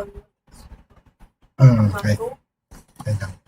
Okay. Okay lang.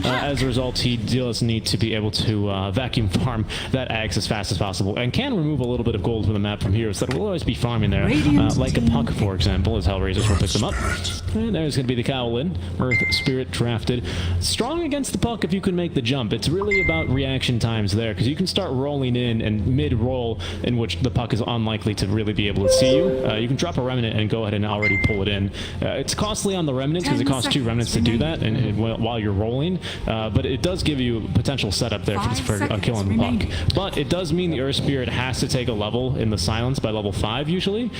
As a result, he does need to be able to vacuum farm that axe as fast as possible, and can remove a little bit of gold from the map from heroes that will always be farming there, like a puck, for example, as HellRaisers will pick them up. And there's going to be the Cowlin, Earth Spirit drafted. Strong against the puck if you can make the jump. It's really about reaction times there, because you can start rolling in, and mid-roll, in which the puck is unlikely to really be able to see you, you can drop a Remnant and go ahead and already pull it in. It's costly on the Remnants, because it costs 2 Remnants to do that, and while you're rolling. But it does give you potential setup there for killing the puck. But it does mean the Earth Spirit has to take a level in the Silence by level 5 usually.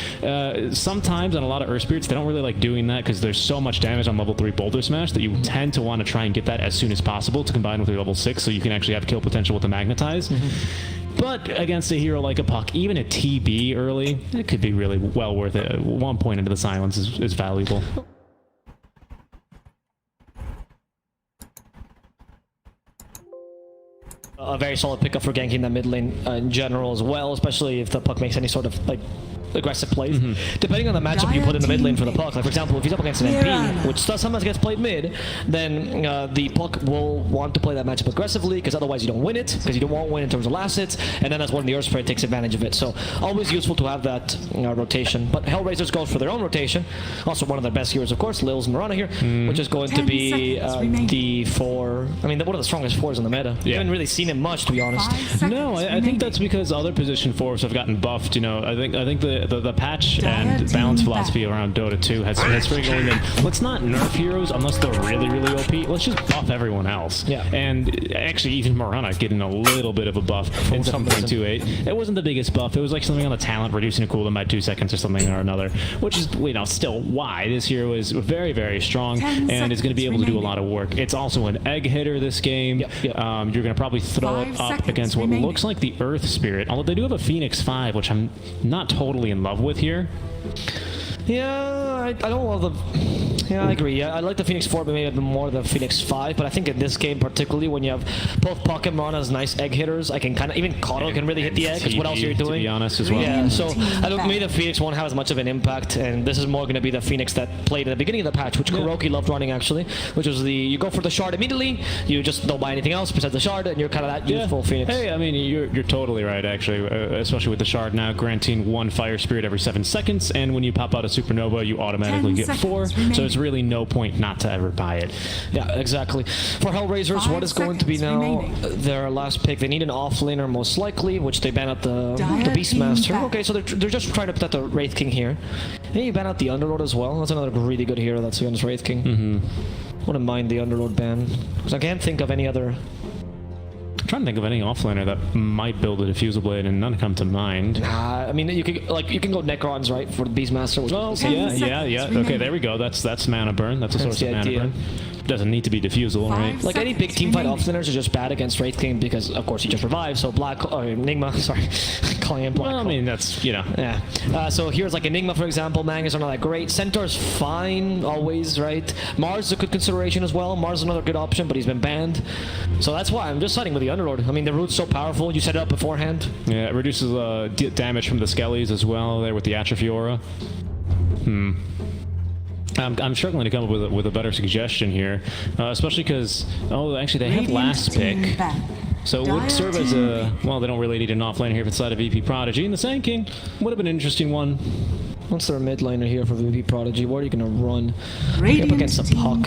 Sometimes on a lot of Earth Spirits, they don't really like doing that because there's so much damage on level 3 Boulder Smash that you tend to want to try and get that as soon as possible to combine with your level 6 so you can actually have kill potential with the Magnetize. But against a hero like a puck, even a TB early, it could be really well worth it. 1 point into the Silence is valuable. A very solid pickup for ganking that mid lane in general as well, especially if the puck makes any sort of like aggressive plays. Depending on the matchup you put in the mid lane for the puck, like for example, if he's up against an MP, which sometimes gets played mid, then the puck will want to play that matchup aggressively, because otherwise you don't win it, because you don't want to win in terms of last hits, and then that's when the Earth Spirit takes advantage of it. So always useful to have that rotation. But HellRaisers goes for their own rotation. Also one of their best heroes, of course, Lil's Mirana here, which is going to be the 4. I mean, one of the strongest 4s in the meta. You haven't really seen him much, to be honest. No, I think that's because other position 4s have gotten buffed. You know, I think the patch and balance philosophy around Dota 2 has been going in. Let's not nerf heroes unless they're really OP. Let's just buff everyone else. Yeah. And actually, even Mirana getting a little bit of a buff in 7.28. It wasn't the biggest buff. It was like something on the talent, reducing a cooldown by 2 seconds or something or another, which is, you know, still why this hero is very strong and is going to be able to do a lot of work. It's also an egg hitter this game. You're going to probably throw it up against what looks like the Earth Spirit, although they do have a Phoenix 5, which I'm not totally in love with here. Yeah, I don't love the... Yeah, I agree. Yeah, I like the Phoenix 4, but maybe a bit more the Phoenix 5. But I think in this game, particularly when you have both Puck and Mirana as nice egg hitters, I can kind of... Even Koto can really hit the egg, because what else are you doing? To be honest, as well. Yeah, so I don't... Maybe the Phoenix won't have as much of an impact, and this is more going to be the Phoenix that played at the beginning of the patch, which Kuroki loved running, actually, which was the... You go for the shard immediately, you just don't buy anything else besides the shard, and you're kind of that useful Phoenix. Hey, I mean, you're totally right, actually, especially with the shard now granting 1 Fire Spirit every 7 seconds, and when you pop out a Supernova, you automatically get 4, so it's really no point not to ever buy it. Yeah, exactly. For HellRaisers, what is going to be now their last pick? They need an offlaner most likely, which they ban out the Beastmaster. Okay, so they're just trying to protect the Wraith King here. And you ban out the Underlord as well. That's another really good hero that's against Wraith King. Wouldn't mind the Underlord ban, because I can't think of any other... I'm trying to think of any offlaner that might build a Diffusal Blade, and none come to mind. Nah, I mean, you can go Necrons, right, for the Beastmaster. Yeah. Okay, there we go. That's mana burn. That's a source of mana burn. Doesn't need to be Diffusal, right? Like any big team fight offlaners are just bad against Wraith King because, of course, he just revives. So Enigma, sorry, calling him Black. Well, I mean, that's, you know. Yeah. So here's like Enigma, for example. Mangas are not that great. Centaur's fine, always, right? Mars is a good consideration as well. Mars is another good option, but he's been banned. So that's why I'm just siding with the Underlord. I mean, the root's so powerful. You set it up beforehand. Yeah, it reduces damage from the Skellies as well there with the Atrophy Aura. I'm struggling to come up with a better suggestion here, especially because, actually they have last pick. So it would serve as a, well, they don't really need an offlaner here inside of VP Prodigy, and the Sand King would have been an interesting one. What's their mid laner here for VP Prodigy? What are you going to run? Up against a Puck.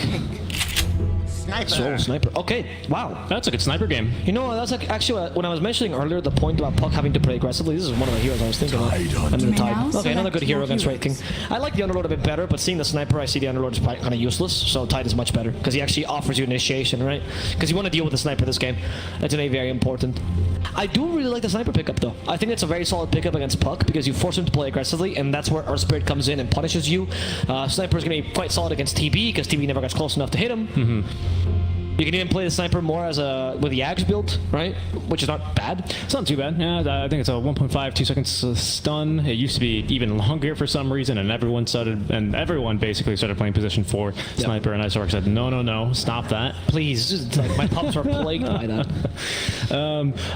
Sniper. So sniper. Okay, wow. That's a good sniper game. You know, that's like actually when I was mentioning earlier the point about Puck having to play aggressively. This is one of the heroes I was thinking of. And the Tide. Okay, another good hero against Wraith King. I like the Underlord a bit better, but seeing the sniper, I see the Underlord is kind of useless. So Tide is much better because he actually offers you initiation, right? Because you want to deal with the sniper this game. That's very important. I do really like the sniper pickup though. I think it's a very solid pickup against Puck because you force him to play aggressively, and that's where Earth Spirit comes in and punishes you. Sniper is going to be quite solid against TB because TB never gets close enough to hit him. You can even play the sniper more as with the Axe build, right? Which is not bad. It's not too bad. Yeah, I think it's a 1.5, 2 seconds stun. It used to be even longer for some reason, and everyone basically started playing position 4 sniper, and Isork said, no, stop that. Please, like, my pups are plagued by that.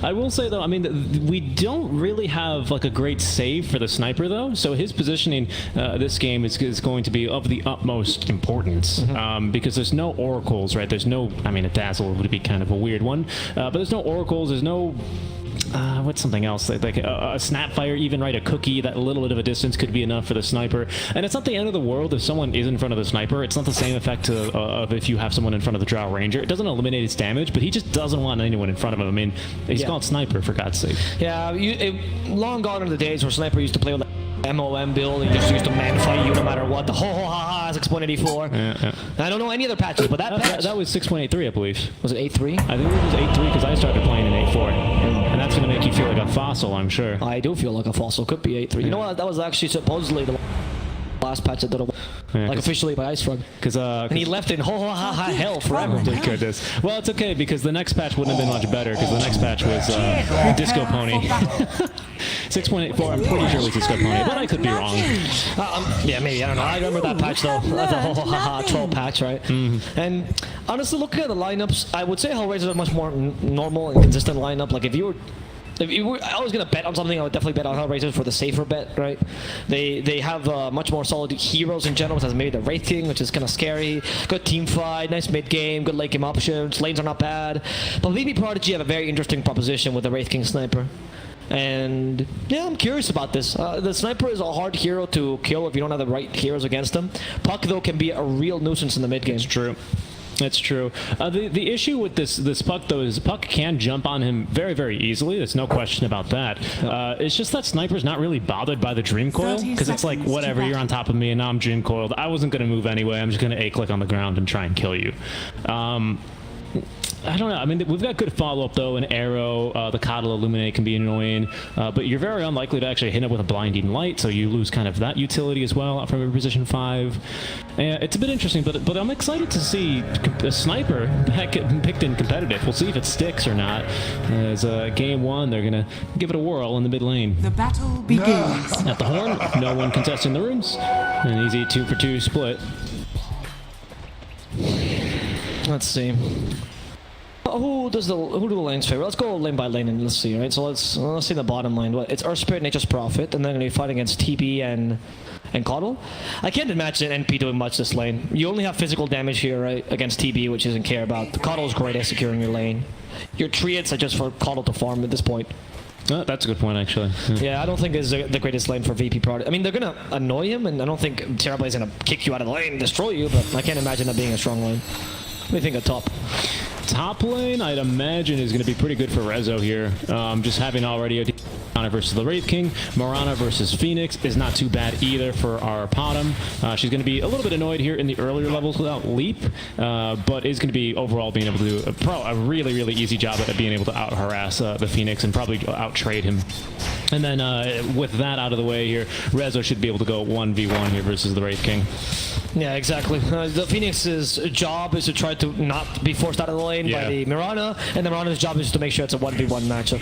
I will say though, I mean, we don't really have like a great save for the sniper though, so his positioning this game is going to be of the utmost importance because there's no oracles, right? There's no, I mean, a dazzle would be kind of a weird one, but there's no oracles, there's no what's something else like a snapfire, even, right? A cookie. That little bit of a distance could be enough for the sniper, and it's not the end of the world if someone is in front of the sniper. It's not the same effect of if you have someone in front of the Drow Ranger. It doesn't eliminate its damage, but he just doesn't want anyone in front of him. I mean, he's called sniper, for God's sake. Yeah, long gone are the days where sniper used to play with MOM build and just used to man fight you no matter what. The ho ho ha ha 6.84. Yeah. I don't know any other patches, but that was 6.83, I believe. Was it 8.3? I think it was 8.3 because I started playing in 8.4, and that's going to make you feel like a fossil, I'm sure. I do feel like a fossil. Could be 8.3. You know what? That was actually supposedly the last patch that did officially by Ice Frog. And he left in ho ho ha ha hell forever. Oh my goodness. Well, it's okay because the next patch wouldn't have been much better because the next patch was Disco Pony. 6.84, I'm pretty sure it was Disco Pony, but I could be wrong. Yeah, maybe, I don't know. I remember that patch though. That's a ho ho ha ha troll patch, right? And honestly, looking at the lineups, I would say HellRaisers are much more normal and consistent lineup. Like if I was going to bet on something, I would definitely bet on HellRaisers for the safer bet, right? They have much more solid heroes in general, as maybe the Wraith King, which is kind of scary. Good team fight, nice mid game, good late game options, lanes are not bad. But VP Prodigy have a very interesting proposition with the Wraith King Sniper. And yeah, I'm curious about this. The Sniper is a hard hero to kill if you don't have the right heroes against him. Puck, though, can be a real nuisance in the mid game. It's true. That's true. The issue with this Puck, though, is Puck can jump on him very, very easily. There's no question about that. It's just that Sniper's not really bothered by the Dream Coil, because it's like, whatever, you're on top of me, and now I'm Dream Coiled. I wasn't going to move anyway. I'm just going to A-click on the ground and try and kill you. I don't know. I mean, we've got good follow-up, though. An arrow, the Coddle Illuminate can be annoying, but you're very unlikely to actually hit it with a Blinding Light, so you lose kind of that utility as well from your position 5. It's a bit interesting, but I'm excited to see a Sniper picked in competitive. We'll see if it sticks or not. As game 1, they're going to give it a whirl in the mid lane. The battle begins. At the horn, no one contesting the rooms. An easy 2-for-2 split. Let's see. Who do the lanes favor? Let's go lane by lane and let's see, right? So let's see the bottom lane. It's Earth Spirit, Nature's Prophet, and then going to be fighting against TB and Coddle. I can't imagine NP doing much this lane. You only have physical damage here, right, against TB, which doesn't care about. The Coddle is great at securing your lane. Your Triads are just for Coddle to farm at this point. Oh, that's a good point, actually. Yeah, I don't think it's the greatest lane for VP Prodigy. I mean, they're going to annoy him, and I don't think Terrorblade is going to kick you out of the lane and destroy you, but I can't imagine that being a strong lane. What do you think of top? Top lane, I'd imagine, is going to be pretty good for Rezo here. Just having already a Morana versus the Wraith King. Morana versus Phoenix is not too bad either for our Potom. She's going to be a little bit annoyed here in the earlier levels without Leap, but is going to be overall being able to do a really, really easy job at being able to out-harass the Phoenix and probably out-trade him. And then with that out of the way here, Rezo should be able to go 1v1 here versus the Wraith King. Yeah, exactly. The Phoenix's job is to try to not be forced out of the lane by the Mirana, and the Mirana's job is to make sure it's a 1v1 matchup.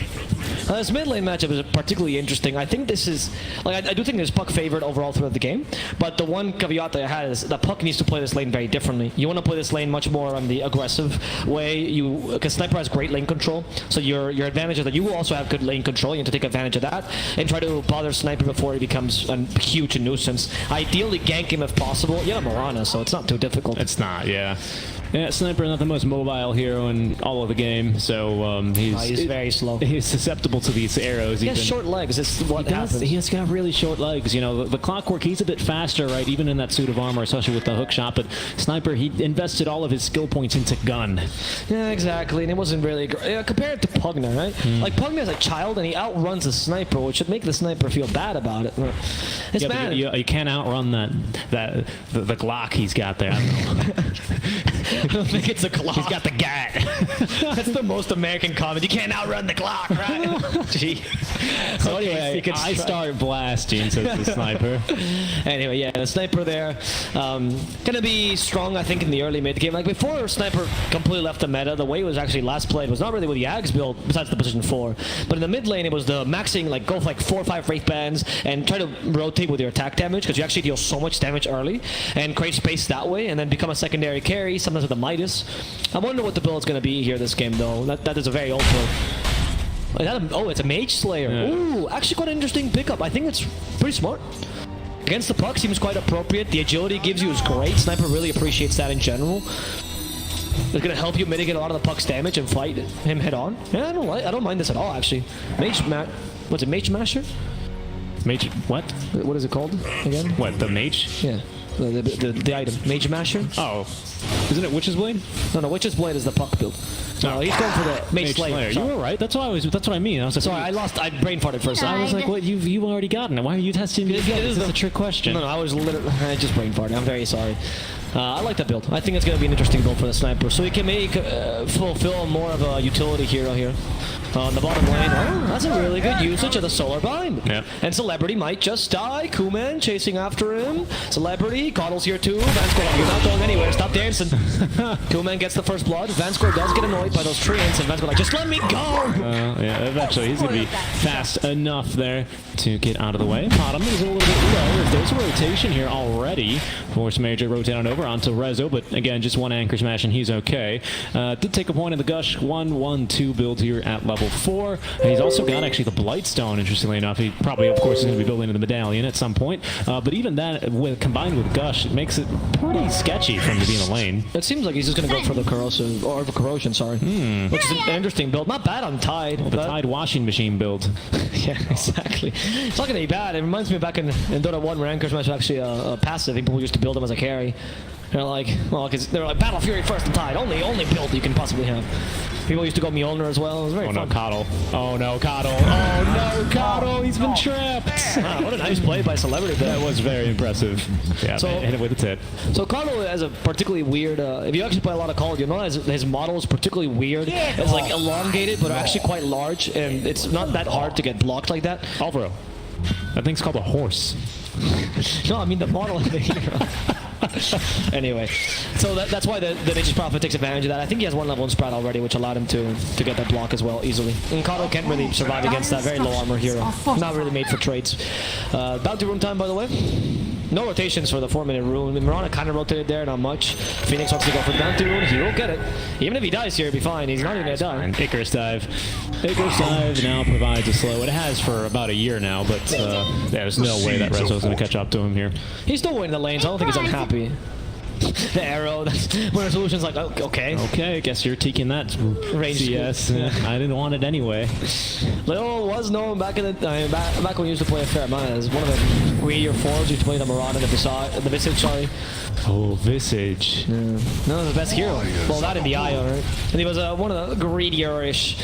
This mid lane matchup is particularly interesting. I think this is, like, I do think there's Puck favored overall throughout the game, but the one caveat that I had is that Puck needs to play this lane very differently. You want to play this lane much more on the aggressive way, because Sniper has great lane control, so your advantage is that you will also have good lane control. You need to take advantage of that and try to bother Sniper before he becomes a huge nuisance. Ideally gank him if possible. You have Morana, so it's not too difficult. It's not, yeah. Yeah, Sniper not the most mobile hero in all of the game, so he's very slow. He's susceptible to these arrows. He has short legs. It's what happens. He has got really short legs. You know, the Clockwork, he's a bit faster, right? Even in that suit of armor, especially with the hook shot. But Sniper, he invested all of his skill points into gun. Yeah, exactly. And it wasn't really compared to Pugna, right? Like Pugna is a child, and he outruns the Sniper, which should make the Sniper feel bad about it. It's bad. You can't outrun the Glock he's got there. I don't know. I don't think it's a Glock. He's got the gat. That's the most American comment. You can't outrun the Glock, right? Gee. So anyway, I start blasting, says the Sniper. Anyway, yeah, the Sniper there. Gonna be strong, I think, in the early mid game. Like before Sniper completely left the meta, the way it was actually last played was not really with the Ags build, besides the position 4. But in the mid lane, it was the maxing, like go for like 4 or 5 Wraith Bands and try to rotate with your attack damage, because you actually deal so much damage early and create space that way, and then become a secondary carry, sometimes with the Midas. I wonder what the build's gonna be here this game, though. That is a very old build. Oh, it's a Mage Slayer. Yeah. Ooh, actually quite an interesting pickup. I think it's pretty smart. Against the puck seems quite appropriate. The agility it gives you is great. Sniper really appreciates that in general. It's gonna help you mitigate a lot of the puck's damage and fight him head on. Yeah, I don't mind this at all, actually. What's it, Mage Masher? Mage, what? What is it called again? What, the Mage? Yeah. The item. Mage Masher? Oh. Isn't it Witch's Blade? No, Witch's Blade is the puck build. No, he's going for the Mage Slayer. You were right. That's what I mean. I was like, sorry, I brain farted for a second. I was like, what? You've already gotten it. Why are you testing me again? This is a trick question. No, I just brain farted. I'm very sorry. I like that build. I think it's going to be an interesting build for the Sniper. So he can make fulfill more of a utility hero here. On the bottom lane, that's a really good usage of the Solar Bind. Yep. And Celebrity might just die. Kuman chasing after him. Celebrity, Coddle's here too. Vanscore, you're not going anywhere. Stop dancing. Kuman gets the first blood. Vanscore does get annoyed by those treants, and Vanscore like, just let me go! Yeah, eventually he's going to be fast enough there to get out of the way. Bottom is a little bit low. There's a rotation here already. Force Major rotate on over onto Rezo, but again, just one Anchor Smash and he's okay. Did take a point in the Gush 1-1-2 build here at level 4. And he's also got actually the Blightstone, interestingly enough. He probably, of course, is going to be building the Medallion at some point. But even that, combined with Gush, it makes it pretty sketchy for him to be in the lane. It seems like he's just going to go for the Corrosive, or the Corrosion, sorry. Which is an interesting build. Not bad on Tide. Well, the Tide washing machine build. Yeah, exactly. It's not going to be bad. It reminds me of back in Dota 1 where Anchor Smash was actually a passive. People used to build him as a carry. They're like, well, because they're like Battle Fury first and Tide, only build you can possibly have. People used to go Mjolnir as well. It was very fun. No, Coddle. Oh no, Coddle. Oh no, Coddle. He's been trapped. Wow, what a nice play by Celebrity. That was very impressive. Yeah, so, hit it with the tip. So Coddle has a particularly weird. If you actually play a lot of Call, you know his model is particularly weird. It's like elongated, but actually quite large, and it's not that hard to get blocked like that. Alvaro. That thing's called a horse. No, I mean the model of the hero. Anyway, so that's why the Nature's Prophet takes advantage of that. I think he has 1 level in Sprout already, which allowed him to get that block as well easily. And Coddle can't really survive against that very low armor hero. Not really made for trades. Bounty rune time, by the way. No rotations for the 4-minute rune. Mirana kind of rotated there, not much. Phoenix wants to go for the bounty rune. He will get it. Even if he dies here, he'll be fine. He's not even going to die. Icarus Dive. Icarus Dive now provides a slow. It has for about a year now, but there's no way that Rezo's going to catch up to him here. He's still winning the lanes. I don't think he's unhappy. The arrow, that's when Resolution's like, oh, okay. Okay, I guess you're taking that range CS. I didn't want it anyway. Little was known back in the back when we used to play a fair amount as one of the 3 or 4s used to play the Marauder, the Visage, sorry. Oh, Visage. Yeah. No, the best hero. Well, not in the IO, right? And he was one of the greedier-ish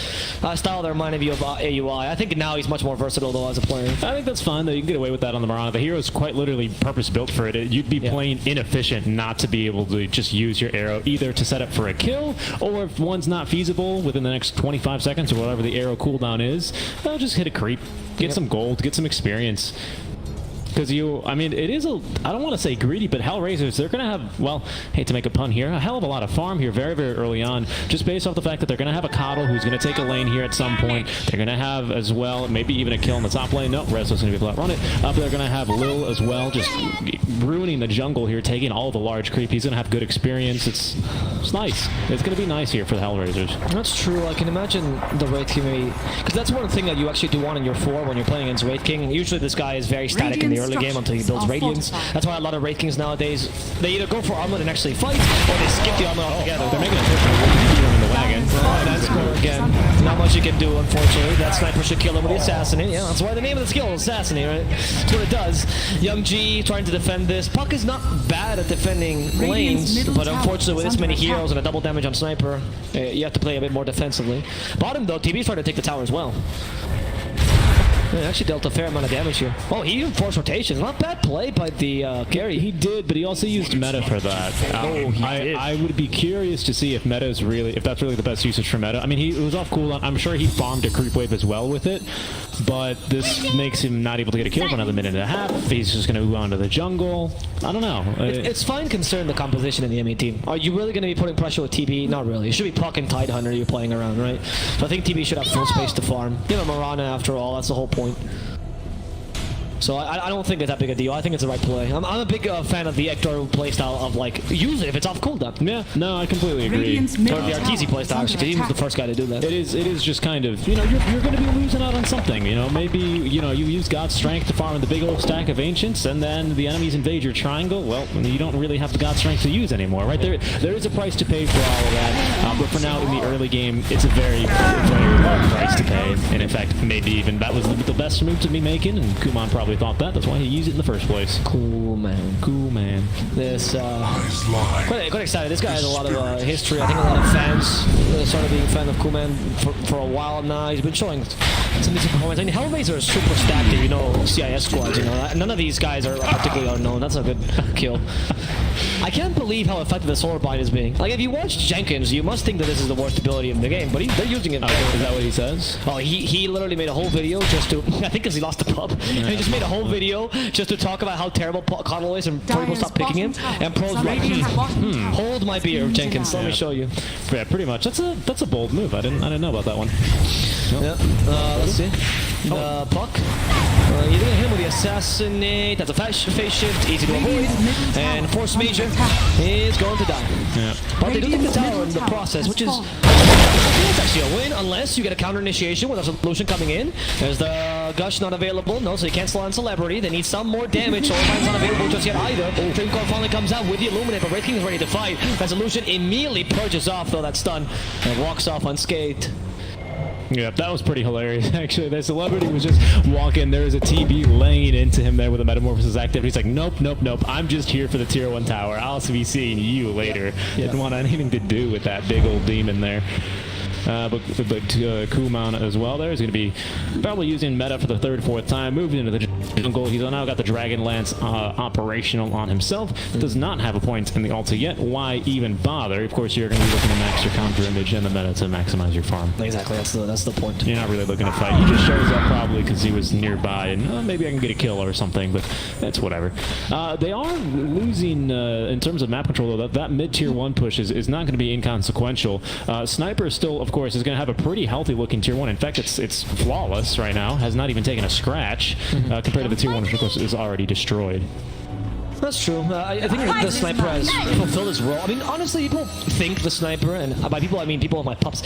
style that reminded you of AUI. I think now he's much more versatile, though, as a player. I think that's fine, though. You can get away with that on the Marauder. The hero is quite literally purpose-built for it. You'd be playing inefficient not to be able to just use your arrow either to set up for a kill, or if one's not feasible within the next 25 seconds or whatever the arrow cooldown is, just hit a creep, get some gold, get some experience. Because I mean, it is I don't want to say greedy, but HellRaisers, they're going to have, well, hate to make a pun here, a hell of a lot of farm here very, very early on, just based off the fact that they're going to have a Coddle who's going to take a lane here at some point. They're going to have as well, maybe even a kill in the top lane. No, Rezo's going to be able to outrun it. But they're going to have Lil as well, just ruining the jungle here, taking all the large creep. He's going to have good experience. It's nice. It's going to be nice here for the HellRaisers. That's true. I can imagine the Wraith King, because that's one thing that you actually do want in your 4 when you're playing against Wraith King. Usually this guy is very static in the early game until he builds Radiance. That's why a lot of Wraith Kings nowadays, they either go for armlet and actually fight, or they skip the armlet altogether. They're making a push on the wagon. That's score again. Not much you can do, unfortunately. That sniper should kill him with the assassinate. Yeah, that's why the name of the skill is assassinate, right? That's what it does. Young G trying to defend this. Puck is not bad at defending lanes, but unfortunately with this many heroes and a double damage on sniper, you have to play a bit more defensively. Bottom though, TB's trying to take the tower as well. Yeah, actually dealt a fair amount of damage here. Oh, he even forced rotations. Not bad play by the carry. He did, but he also used meta for that. I would be curious to see if meta's really, if that's really the best usage for meta. I mean, it was off cooldown. I'm sure he farmed a creep wave as well with it, but this makes him not able to get a kill for another minute and a half. He's just going to move on to the jungle. I don't know. It's fine considering the composition in the ME team. Are you really going to be putting pressure with TB? Not really. It should be Puck and Tidehunter you're playing around, right? So I think TB should have full space to farm. Give him Marana after all. That's the whole point. So I don't think it's that big a deal. I think it's the right play. I'm a big fan of the Ector playstyle of like, use it if it's off cooldown. Yeah, no, I completely agree. Or the Arteezy playstyle actually, because he was the first guy to do that. It is just kind of, you know, you're going to be losing out on something. You know, maybe, you know, you use God's Strength to farm the big old stack of Ancients, and then the enemies invade your triangle. Well, you don't really have the God's Strength to use anymore, right? There is a price to pay for all of that, but for now in the early game, it's a very, very low price to pay. And in fact, maybe even that was the best move to be making, and Kuman probably thought that. That's why he used it in the first place. Cool, man. Cool, man. This, quite excited. This guy has a lot of history. I think a lot of fans started being a fan of Kuman for a while now. He's been showing some decent performance. I mean, HellRaisers are super stacked, you know, CIS squads, you know. None of these guys are particularly unknown. That's a good kill. I can't believe how effective the Solar Bind is being. Like, if you watch Jenkins, you must think that this is the worst ability in the game, but they're using it. Is that what he says? Oh, he literally made a whole video just to, I think because he lost the pub, and he just made a whole video just to talk about how terrible Coddle is and people stop picking him, and pros like, hold my beer, Jenkins, let me show you. Yeah, pretty much. That's a bold move. I didn't know about that one. Nope. Yeah. Let's see. Puck. You're gonna hit him with the assassinate. That's a phase shift, easy to avoid. And Force Major is going to die. Yeah. But they do get the tower in the process, which is it's actually a win unless you get a counter initiation with a solution coming in. There's the Gush not available, no, so you can't slow on Celebrity. They need some more damage. Solarbine's not available just yet either. Dreamcore finally comes out with the Illuminate, but Wraith King is ready to fight. Resolution immediately purges off though that stun and walks off unscathed. Yeah, that was pretty hilarious, actually. The Celebrity was just walking. There was a TB laying into him there with a Metamorphosis activity. He's like, nope, nope, nope. I'm just here for the Tier 1 tower. I'll be seeing you later. Yeah. Didn't want anything to do with that big old demon there. But Kuman as well there is going to be probably using meta for the third, fourth time, moving into the jungle. He's now got the Dragon Lance operational on himself. Does not have a point in the ulti yet. Why even bother? Of course, you're going to be looking to max your counter image and the meta to maximize your farm. Exactly, that's the point. You're not really looking to fight. He just shows up probably because he was nearby and maybe I can get a kill or something, but that's whatever. They are losing in terms of map control, though. That mid-tier 1 push is not going to be inconsequential. Sniper still, of course, is going to have a pretty healthy looking tier 1. In fact, it's flawless right now. Has not even taken a scratch compared to the tier 1, which of course is already destroyed. That's true. I think the sniper has fulfilled his role. I mean, honestly, people think the sniper, and by people I mean people with my pups,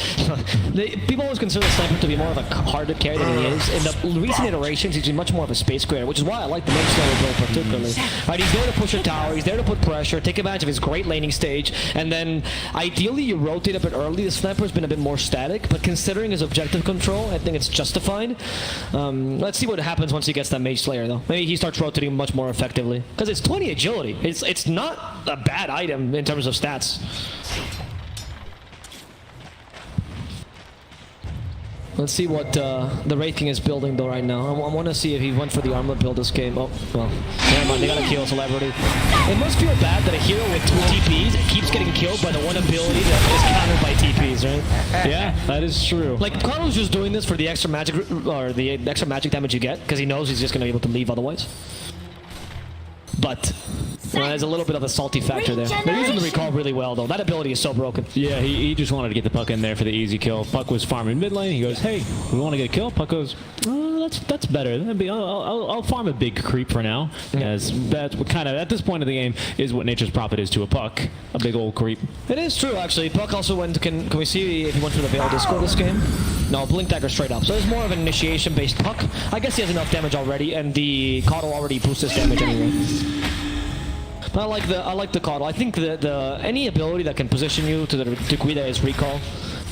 people always consider the sniper to be more of a hard to carry than he is. In the recent iterations, he's been much more of a space creator, which is why I like the Mage Slayer build particularly. Right, he's there to push a tower, he's there to put pressure, take advantage of his great laning stage, and then ideally you rotate a bit early. The sniper's been a bit more static, but considering his objective control, I think it's justified. Let's see what happens once he gets that Mage Slayer, though. Maybe he starts rotating much more effectively, because it's 20 agility. It's not a bad item in terms of stats. Let's see what the Wraith King is building though right now. I want to see if he went for the armlet build this game. Oh, well, never mind, they gotta kill Celebrity. It must feel bad that a hero with 2 TPs keeps getting killed by the one ability that is countered by TPs, right? Yeah, that is true. Like, Carlos just doing this for the extra magic, or the extra magic damage you get, because he knows he's just gonna be able to leave otherwise. But there's a little bit of a salty factor there. They're using the recall really well, though. That ability is so broken. Yeah, he just wanted to get the Puck in there for the easy kill. Puck was farming mid lane. He goes, hey, we want to get a kill. Puck goes, oh, that's better. I'll farm a big creep for now. As that's what kind of, at this point of the game, is what Nature's Prophet is to a Puck. A big old creep. It is true, actually. Puck also went, can we see if he went for the Veil Disco this game? No, Blink Dagger straight up. So it's more of an initiation-based puck. I guess he has enough damage already, and the Coddle already boosts his damage anyway. But I like the Coddle. I think the any ability that can position you to the degree that is recall,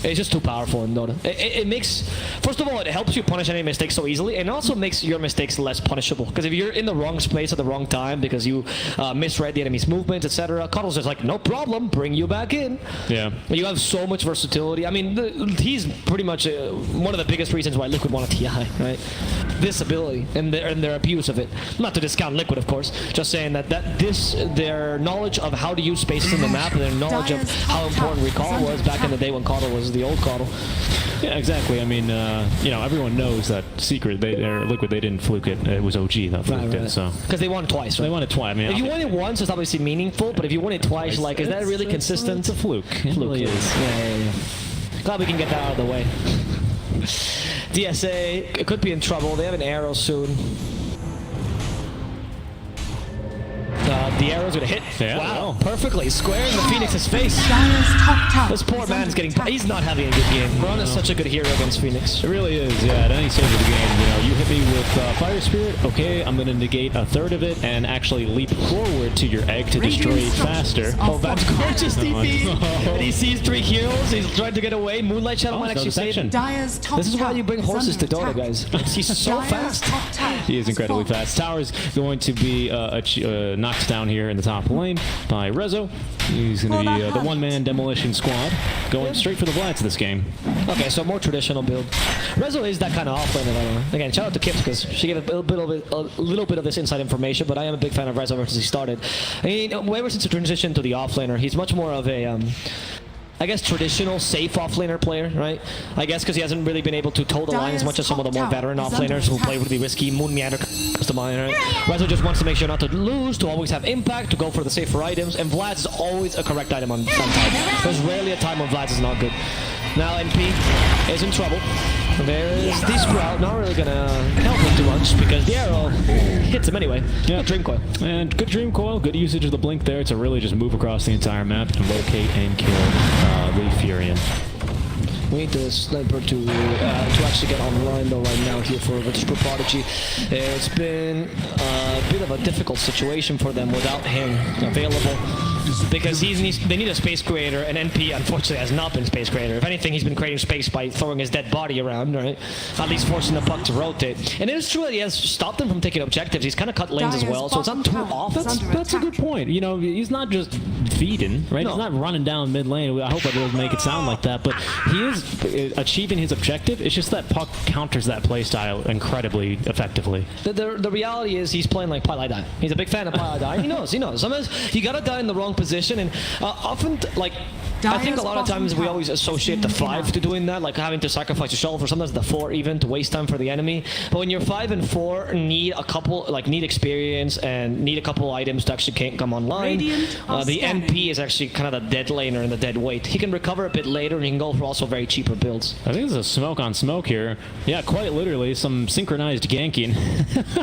it's just too powerful in Dota. It makes, first of all, it helps you punish any mistakes so easily, and it also makes your mistakes less punishable. Because if you're in the wrong space at the wrong time because you misread the enemy's movement, etc., Coddle's just like, no problem, bring you back in. Yeah. You have so much versatility. I mean, he's pretty much one of the biggest reasons why Liquid wanted TI, right? This ability and their abuse of it. Not to discount Liquid, of course. Just saying that their knowledge of how to use spaces in the map and their knowledge of how important recall was back in the day when Coddle was the old Coddle. Yeah, exactly. I mean, you know, everyone knows that secret. Liquid, they didn't fluke it. It was OG that fluked it. So because they won it twice. Right? They won it twice. I mean, if you won it once, it's obviously meaningful. But if you won it twice, like, is that really consistent? It's a fluke. It really is. Yeah. Glad we can get that out of the way. DSA, it could be in trouble. They have an arrow soon. The arrow's gonna hit. Yeah, wow, perfectly. Square in the Phoenix's face. This poor man's getting... He's not having a good game. Ron is such a good hero against Phoenix. It really is, yeah. At any stage of the game, you know, you hit me with Fire Spirit, okay, I'm gonna negate a third of it and actually leap forward to your egg to destroy it faster. Oh, that's gorgeous DP! And he sees 3 kills, he's trying to get away. Moonlight Shadow might actually save him. This is why you bring horses to Dota, guys. He's so fast. He is incredibly fast. Tower's going to be knocked down here in the top lane by Rezo. He's going to be the one-man demolition squad going straight for the Vlads this game. Okay, so more traditional build. Rezo is that kind of offlaner. Again, shout out to Kips because she gave a little bit of this inside information, but I am a big fan of Rezo ever since he started. I mean, ever since the transition to the offlaner, he's much more of a I guess traditional safe offlaner player, right? I guess because he hasn't really been able to toe the line as much as some of the more veteran offlaners who play really risky. Moon Meander comes to mind, right? Rezo just wants to make sure not to lose, to always have impact, to go for the safer items, and Vlad's is always a correct item on time. There's rarely a time when Vlad's is not good. Now NP is in trouble. There's the Sprout, not really gonna help him too much because the arrow hits him anyway. Yeah, Dream Coil. And good Dream Coil, good usage of the blink there to really just move across the entire map and locate and kill the Furion. We need the sniper to actually get online though right now here for Prodigy. It's been a bit of a difficult situation for them without him available. Because they need a space creator, and NP unfortunately has not been space creator. If anything, he's been creating space by throwing his dead body around, right? At least forcing the puck to rotate. And it is true that he has stopped them from taking objectives. He's kind of cut lanes as well, so it's not too off. That's a good point. You know, he's not just feeding, right? No. He's not running down mid lane. I hope I don't make it sound like that, but he is achieving his objective. It's just that puck counters that playstyle incredibly effectively. The reality is he's playing like Pilot Die. He's a big fan of Pilot Die. He knows. Sometimes you gotta die in the wrong position, and often, like, I think a lot of times we always associate the 5 to doing that, like having to sacrifice a shovel, for sometimes the 4 even, to waste time for the enemy. But when you're 5 and 4, need experience and need a couple items to actually can't come online, the NP is actually kind of the dead laner and the dead weight. He can recover a bit later, and he can go for also very cheaper builds. I think there's a smoke on smoke here. Yeah, quite literally, some synchronized ganking.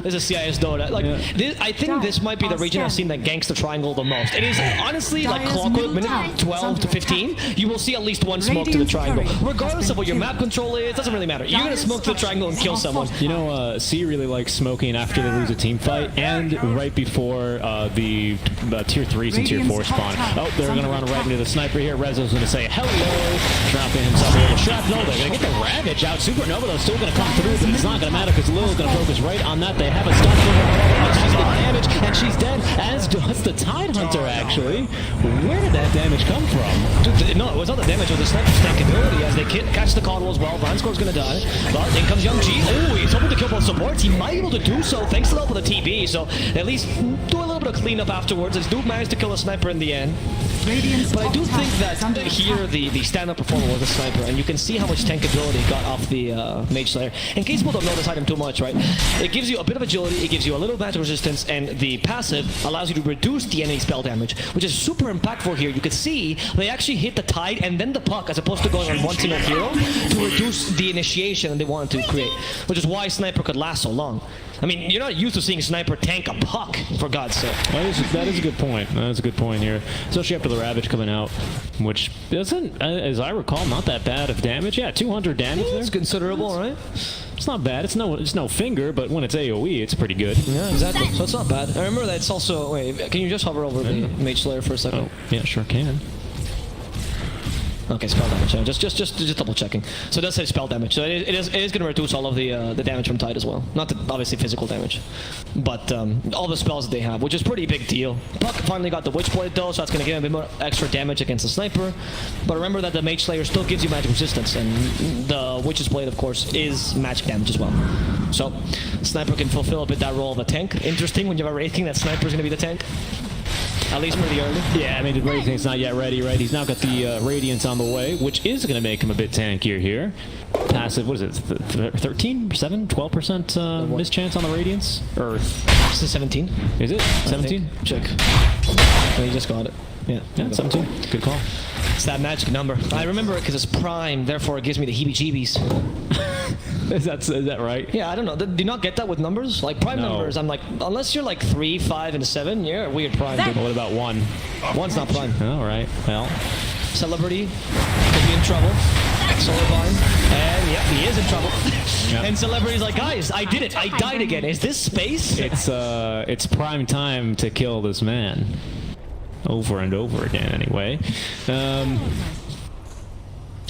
There's a CIS Dota. Like, I think this might be the region I've seen that ganks the triangle the most. It is honestly like clockwork, minute 12 to 15. You will see at least one smoke to the triangle. Regardless of what your map control is, doesn't really matter. You're going to smoke to the triangle and kill someone. You know, C really likes smoking after they lose a team fight and right before the tier 3s and tier 4 spawn. Oh, they're going to run right into the sniper here. Rezo's going to say hello, dropping himself a little shrapnel. They're going to get the Ravage out. Supernova though still going to come through, but it's not going to matter because Lil's going to focus right on that. They have a stun for her. She's getting damage and she's dead, as does the Tide Hunter actually. Where did that damage come from? No, it was not the damage of the sniper's tankability as they catch the Coddle as well. Vanscore's gonna die. But in comes Young G. Oh, he's hoping to kill both supports. He might be able to do so thanks to the help of the TB. So at least do a little bit of cleanup afterwards. As Duke managed to kill a sniper in the end. But I do think that here the stand-up performer was a sniper, and you can see how much tankability got off the Mage Slayer. In case people don't know this item too much, right? It gives you a bit of agility, it gives you a little magic resistance, and the passive allows you to reduce the enemy spell damage, which is super impactful here. You can see they actually hit the Tide and then the puck, as opposed to going on one single hero, to reduce the initiation that they wanted to create, which is why Sniper could last so long. I mean, you're not used to seeing Sniper tank a puck, for God's sake. That is a good point. That is a good point here. Especially after the Ravage coming out, which isn't, as I recall, not that bad of damage. Yeah, 200 damage there. It's considerable, right? It's not bad. It's no finger, but when it's AoE, it's pretty good. Yeah, exactly. So it's not bad. I remember that it's also... Wait, can you just hover over the Mage Slayer for a second? Oh, yeah, sure can. Okay, spell damage. Just double checking. So it does say spell damage. So it is going to reduce all of the damage from Tide as well. Not the, obviously physical damage, but all the spells that they have, which is pretty big deal. Puck finally got the Witchblade though, so that's going to give him a bit more extra damage against the Sniper. But remember that the Mage Slayer still gives you magic resistance, and the Witch's Blade, of course, is magic damage as well. So Sniper can fulfill a bit that role of a tank. Interesting when you have a Wraith King that Sniper's going to be the tank. At least pretty early. Yeah, I mean, the Wraith King's not yet ready, right? He's now got the Radiance on the way, which is going to make him a bit tankier here. Passive, what is it? 13? 7? 12% mischance on the Radiance? Or... This is 17. Is it? 17? Check. Oh, you just got it. Yeah, 17. Good call. It's that magic number. I remember it because it's prime, therefore it gives me the heebie-jeebies. Is that right? Yeah, I don't know. Do you not get that with numbers? Like prime numbers, I'm like, unless you're like 3, 5, and 7, you're a weird prime. Dude. What about 1? 1's not prime. All right. Well, Celebrity could be in trouble. Solarbind, and yep, he is in trouble. Yep. And Celebrity's like, guys, I did it. I died again. Is this space? It's prime time to kill this man. Over and over again, anyway.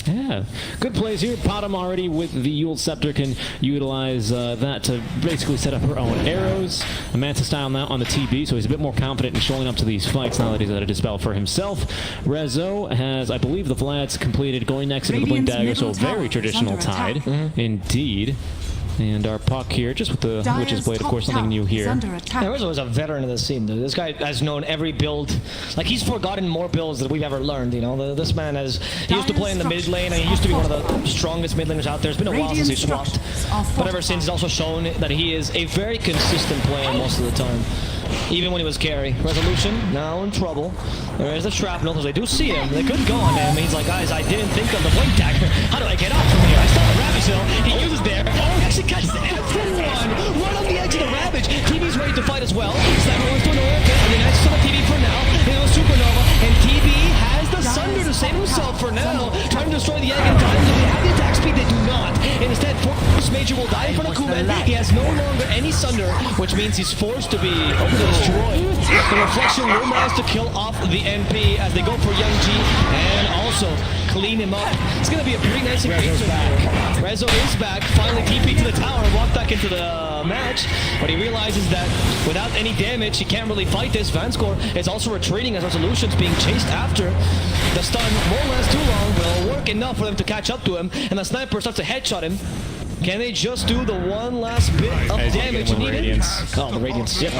Yeah, good plays here. Bottom already with the Yule Scepter can utilize that to basically set up her own arrows. A Manta style now on the TB, so he's a bit more confident in showing up to these fights now that he's had a Dispel for himself. Rezo has, I believe, the Vlad's completed, going next into the Blink Dagger, so very traditional Tide. Indeed. And our Puck here, just with the Witch's Blade, of course, something new here. Rezo is a veteran of the scene, dude. This guy has known every build. Like, he's forgotten more builds than we've ever learned, you know? This man has... He used to play in the mid lane, and he used to be one of the strongest mid laners out there. It's been a while since he swapped. But ever since, he's also shown that he is a very consistent player most of the time. Even when he was carry. Resolution, now in trouble. There is the shrapnel, because they do see him. They could go on him. He's like, guys, I didn't think of the Blink Dagger. How do I get out from here? I saw the Ravage hill. He uses there. Oh, he actually catches everyone right on the edge of the Ravage. TB's ready to fight as well. Sniper wants to know it. And then next to the TB for now. He goes Supernova. And TB has the Sunder to save himself for now. Trying to destroy the egg in time. Do they have the attack speed? They do not. Instead, Force Major will die in front of Kuman. He has no longer any Sunder, which means he's forced to be destroyed. The Reflection will manage to kill off the NP as they go for Young G and also clean him up. It's going to be a pretty nice engagement. Rezo is back, finally TP to the tower, walked back into the match, but he realizes that without any damage, he can't really fight this. Vanscore is also retreating as Resolution's being chased after. The stun won't last too long, will work enough for them to catch up to him, and the Sniper starts to headshot him. Can they just do the one last bit of damage needed? Radiance. Oh, the Radiance. Yep.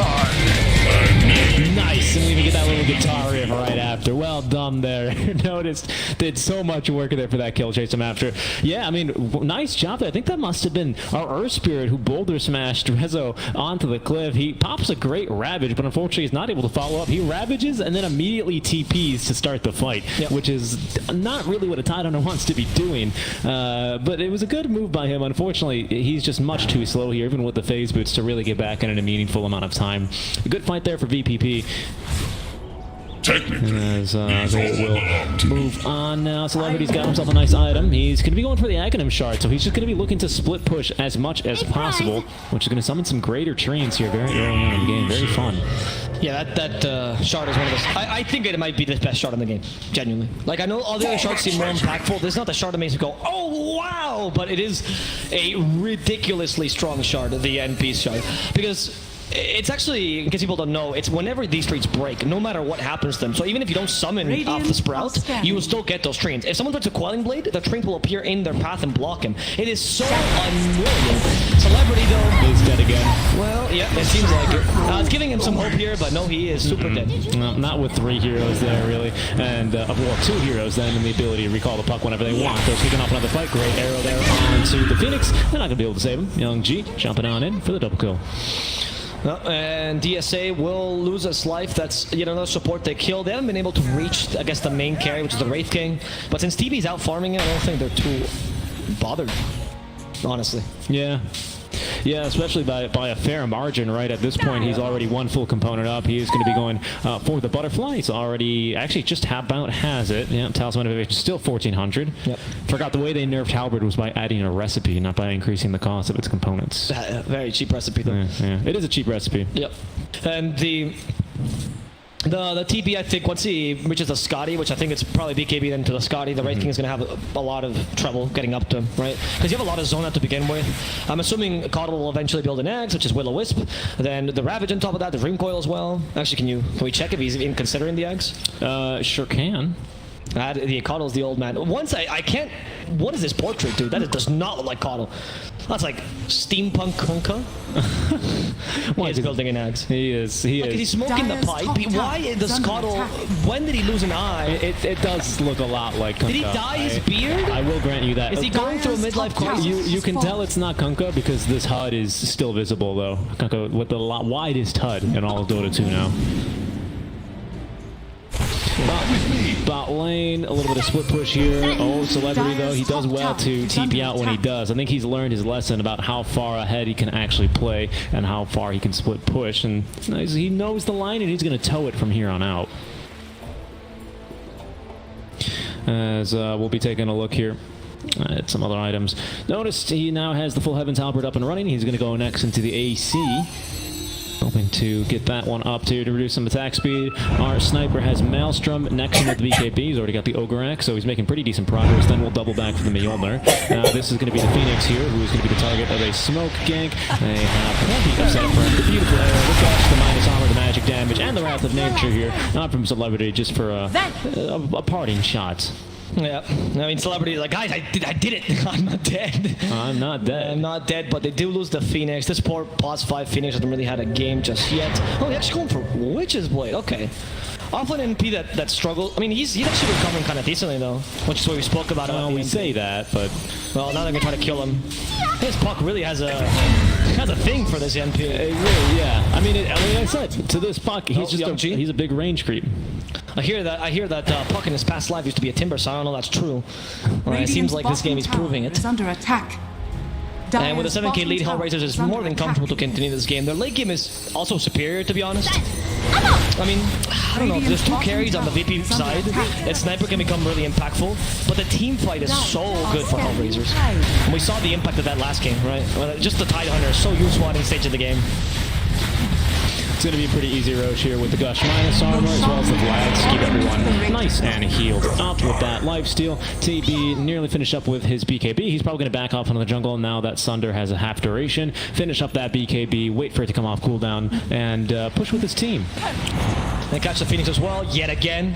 Nice, and we even get that little guitar riff right after. Well done there. Noticed, did so much work there for that kill, chase him after. Yeah, I mean, nice job there. I think that must have been our Earth Spirit who boulder smashed Rezo onto the cliff. He pops a great Ravage, but unfortunately he's not able to follow up. He Ravages and then immediately TPs to start the fight, which is not really what a Tide Hunter wants to be doing. But it was a good move by him. Unfortunately, he's just much too slow here, even with the phase boots, to really get back in a meaningful amount of time. A good fight there for VPP. As they will move on now. Celebrity's got himself a nice item. He's going to be going for the Aghanim Shard, so he's just going to be looking to split push as much as possible, which is going to summon some greater treants here very early on in the game. Very fun. Yeah, that shard is one of the... I think it might be the best shard in the game, genuinely. Like, I know all the other shards seem more impactful. This is not the shard that makes you go, oh, wow! But it is a ridiculously strong shard, the NP shard. Because... it's actually, in case people don't know, it's whenever these treants break, no matter what happens to them. So even if you don't summon off the sprout, you will still get those treants. If someone puts a Quelling Blade, the treant will appear in their path and block him. It is so annoying. Celebrity, though, is dead again. Well, yeah, it seems like it. It's giving him some hope here, but no, he is super dead. No, not with 3 heroes there, really. And, well, 2 heroes then, and the ability to recall the puck whenever they want. They're kicking off another fight. Great arrow there onto the Phoenix. They're not going to be able to save him. Young G jumping on in for the double kill. And DSA will lose his life. That's yet another support they killed. They haven't been able to reach, I guess, the main carry, which is the Wraith King. But since TB's out farming it, I don't think they're too bothered, honestly. Yeah. Yeah, especially by a fair margin, right? At this point, he's already one full component up. He is going to be going for the butterfly. He's already, actually, just about has it. Yeah, Talisman of Evasion still 1,400. Yep. Forgot the way they nerfed Halberd was by adding a recipe, not by increasing the cost of its components. Very cheap recipe, though. Yeah. It is a cheap recipe. Yep. And the TB, I think, once he reaches the Scotty, which I think it's probably BKB then to the Scotty, the Wraith King is going to have a lot of trouble getting up to him, right? Because you have a lot of Zona to begin with. I'm assuming Coddle will eventually build an Axe, which is Will-O-Wisp. Then the Ravage on top of that, the Dream Coil as well. Actually, can we check if he's even considering the Axe? Sure can. The Coddle's the old man. Once I can't... What is this portrait, dude? That does not look like Coddle. That's like steampunk Kunka. Why is he building an Axe? He is. He is. He's smoking the pipe. Why does Coddle... When did he lose an eye? It does look a lot like Kunka. Did he dye his beard? I will grant you that. Is he going through a midlife crisis? You can tell it's not Kunka because this HUD is still visible, though. Kunka with the widest HUD in all of Dota 2 now. Bot lane, a little bit of split push here. Oh, Celebrity though, he does well to TP out when he does. I think he's learned his lesson about how far ahead he can actually play and how far he can split push. And he knows the line and he's going to toe it from here on out. As we'll be taking a look here at some other items. Notice he now has the full Heavens Halberd up and running. He's going to go next into the AC. Hoping to get that one up to reduce some attack speed. Our sniper has Maelstrom next to the BKB. He's already got the Ogre Axe, so he's making pretty decent progress. Then we'll double back for the Mjolnir. Now this is going to be the Phoenix here, who is going to be the target of a smoke gank. They have plenty of set for him. The beautiful arrow, the dash, the minus armor, the magic damage, and the Wrath of Nature here. Not from Celebrity, just for a parting shot. Yeah, I mean, Celebrity is like, guys, I did it. I'm not dead. I'm not dead. I'm not dead, but they do lose the Phoenix. This poor +5 Phoenix hasn't really had a game just yet. Oh, they're actually going for Witch's Blade. Okay. Offlane NP that struggled. I mean, he's actually recovering kind of decently, though, which is what we spoke about. Well, we say that, but... Well, now they're going to try to kill him. This Puck really has a thing for this NP. Really, yeah. I mean, I said, to this Puck, he's a big range creep. I hear that Puck in his past life used to be a Timber, so I don't know if that's true. It seems like this game he's proving it. Is under attack. And with a 7k lead, HellRaisers is more than comfortable to continue this game. Their late game is also superior, to be honest. I mean, I don't know, there's 2 carries on the VP side, and Sniper can become really impactful, but the team fight is so good for HellRaisers. And we saw the impact of that last game, right? Just the Tidehunter is so useful at any stage of the game. It's going to be a pretty easy roach here with the Gush minus armor as well as the Vlads to keep everyone nice and healed up with that lifesteal. TB nearly finished up with his BKB. He's probably going to back off into the jungle now that Sunder has a half duration. Finish up that BKB, wait for it to come off cooldown, and push with his team. They catch the Phoenix as well, yet again.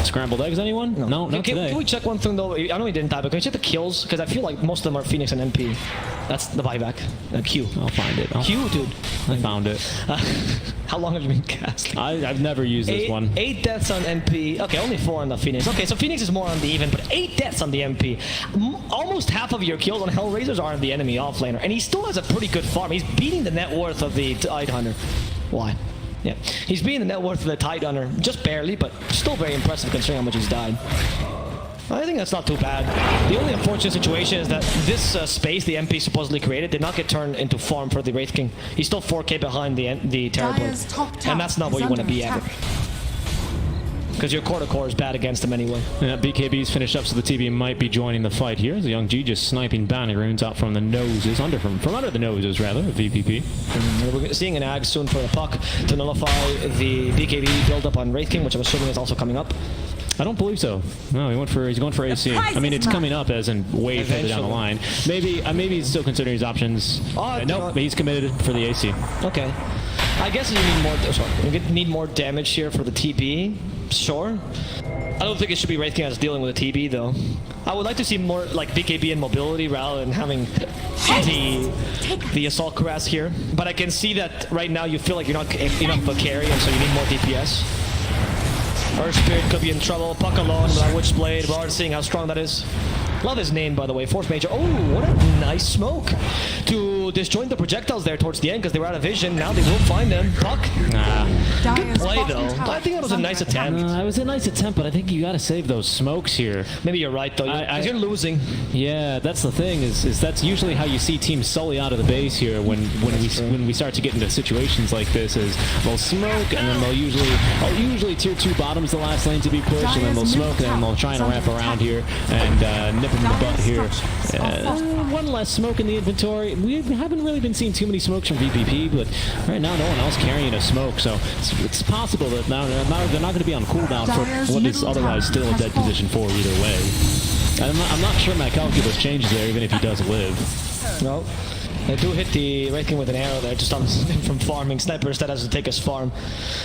Scrambled eggs, anyone? No, not today. Can we check one thing though? I know he didn't die, but can we check the kills? Because I feel like most of them are Phoenix and MP. That's the buyback. Q. I'll find it. Q, dude. I found it. How long have you been casting? I've never used this one. 8 deaths on MP. Okay, only 4 on the Phoenix. Okay, so Phoenix is more on the even, but 8 deaths on the MP. Almost half of your kills on HellRaisers are on the enemy offlaner, and he still has a pretty good farm. He's beating the net worth of the Tidehunter. Why? Yeah, he's beating the net worth of the Tidehunter, just barely, but still very impressive considering how much he's died. I think that's not too bad. The only unfortunate situation is that this space the MP supposedly created did not get turned into farm for the Wraith King. He's still 4k behind the Terror Blade, and that's not where you want to be ever. Because your core is bad against him anyway. Yeah, BKB's finished up, so the TB might be joining the fight here. The Young G just sniping bounty runes out from the noses, from under the noses rather, of VPP. We're seeing an Ag soon for the Puck to nullify the BKB build-up on Wraith King, which I'm assuming is also coming up. I don't believe so. No, he's going for AC. I mean, it's coming up as in way further down the line. Maybe he's still considering his options. Nope, but he's committed for the AC. Okay. I guess you need more. We need more damage here for the TB. Sure. I don't think it should be Wraith King as dealing with a TB though. I would like to see more like BKB and mobility rather than having the assault cuirass here. But I can see that right now you feel like you're not enough of a carry, and so you need more DPS. Earth Spirit could be in trouble. Puck alone with that Witch Blade. We're already seeing how strong that is. Love his name, by the way. Force Major. Oh, what a nice smoke to disjoint the projectiles there towards the end because they were out of vision. Now they will find them. Puck. Nah. Good play though. I think that was a nice attempt. It was a nice attempt, but I think you got to save those smokes here. Maybe you're right though. You're losing. Yeah, that's the thing. Is that's usually how you see teams sully out of the base here when we start to get into situations like this. Is they'll smoke and then they'll usually tier 2 bottoms the last lane to be pushed, and then they'll smoke and then they'll try and ramp around here and nip him in the butt here. One less smoke in the inventory. We haven't really been seeing too many smokes from VPP, but right now no one else carrying a smoke, so it's possible that now they're not going to be on cooldown for what is otherwise still a dead position 4 either way. I'm not sure my calculus changes there, even if he does live. No. They do hit the Wraith King with an arrow there, just stops him from farming. Sniper instead has to take his farm.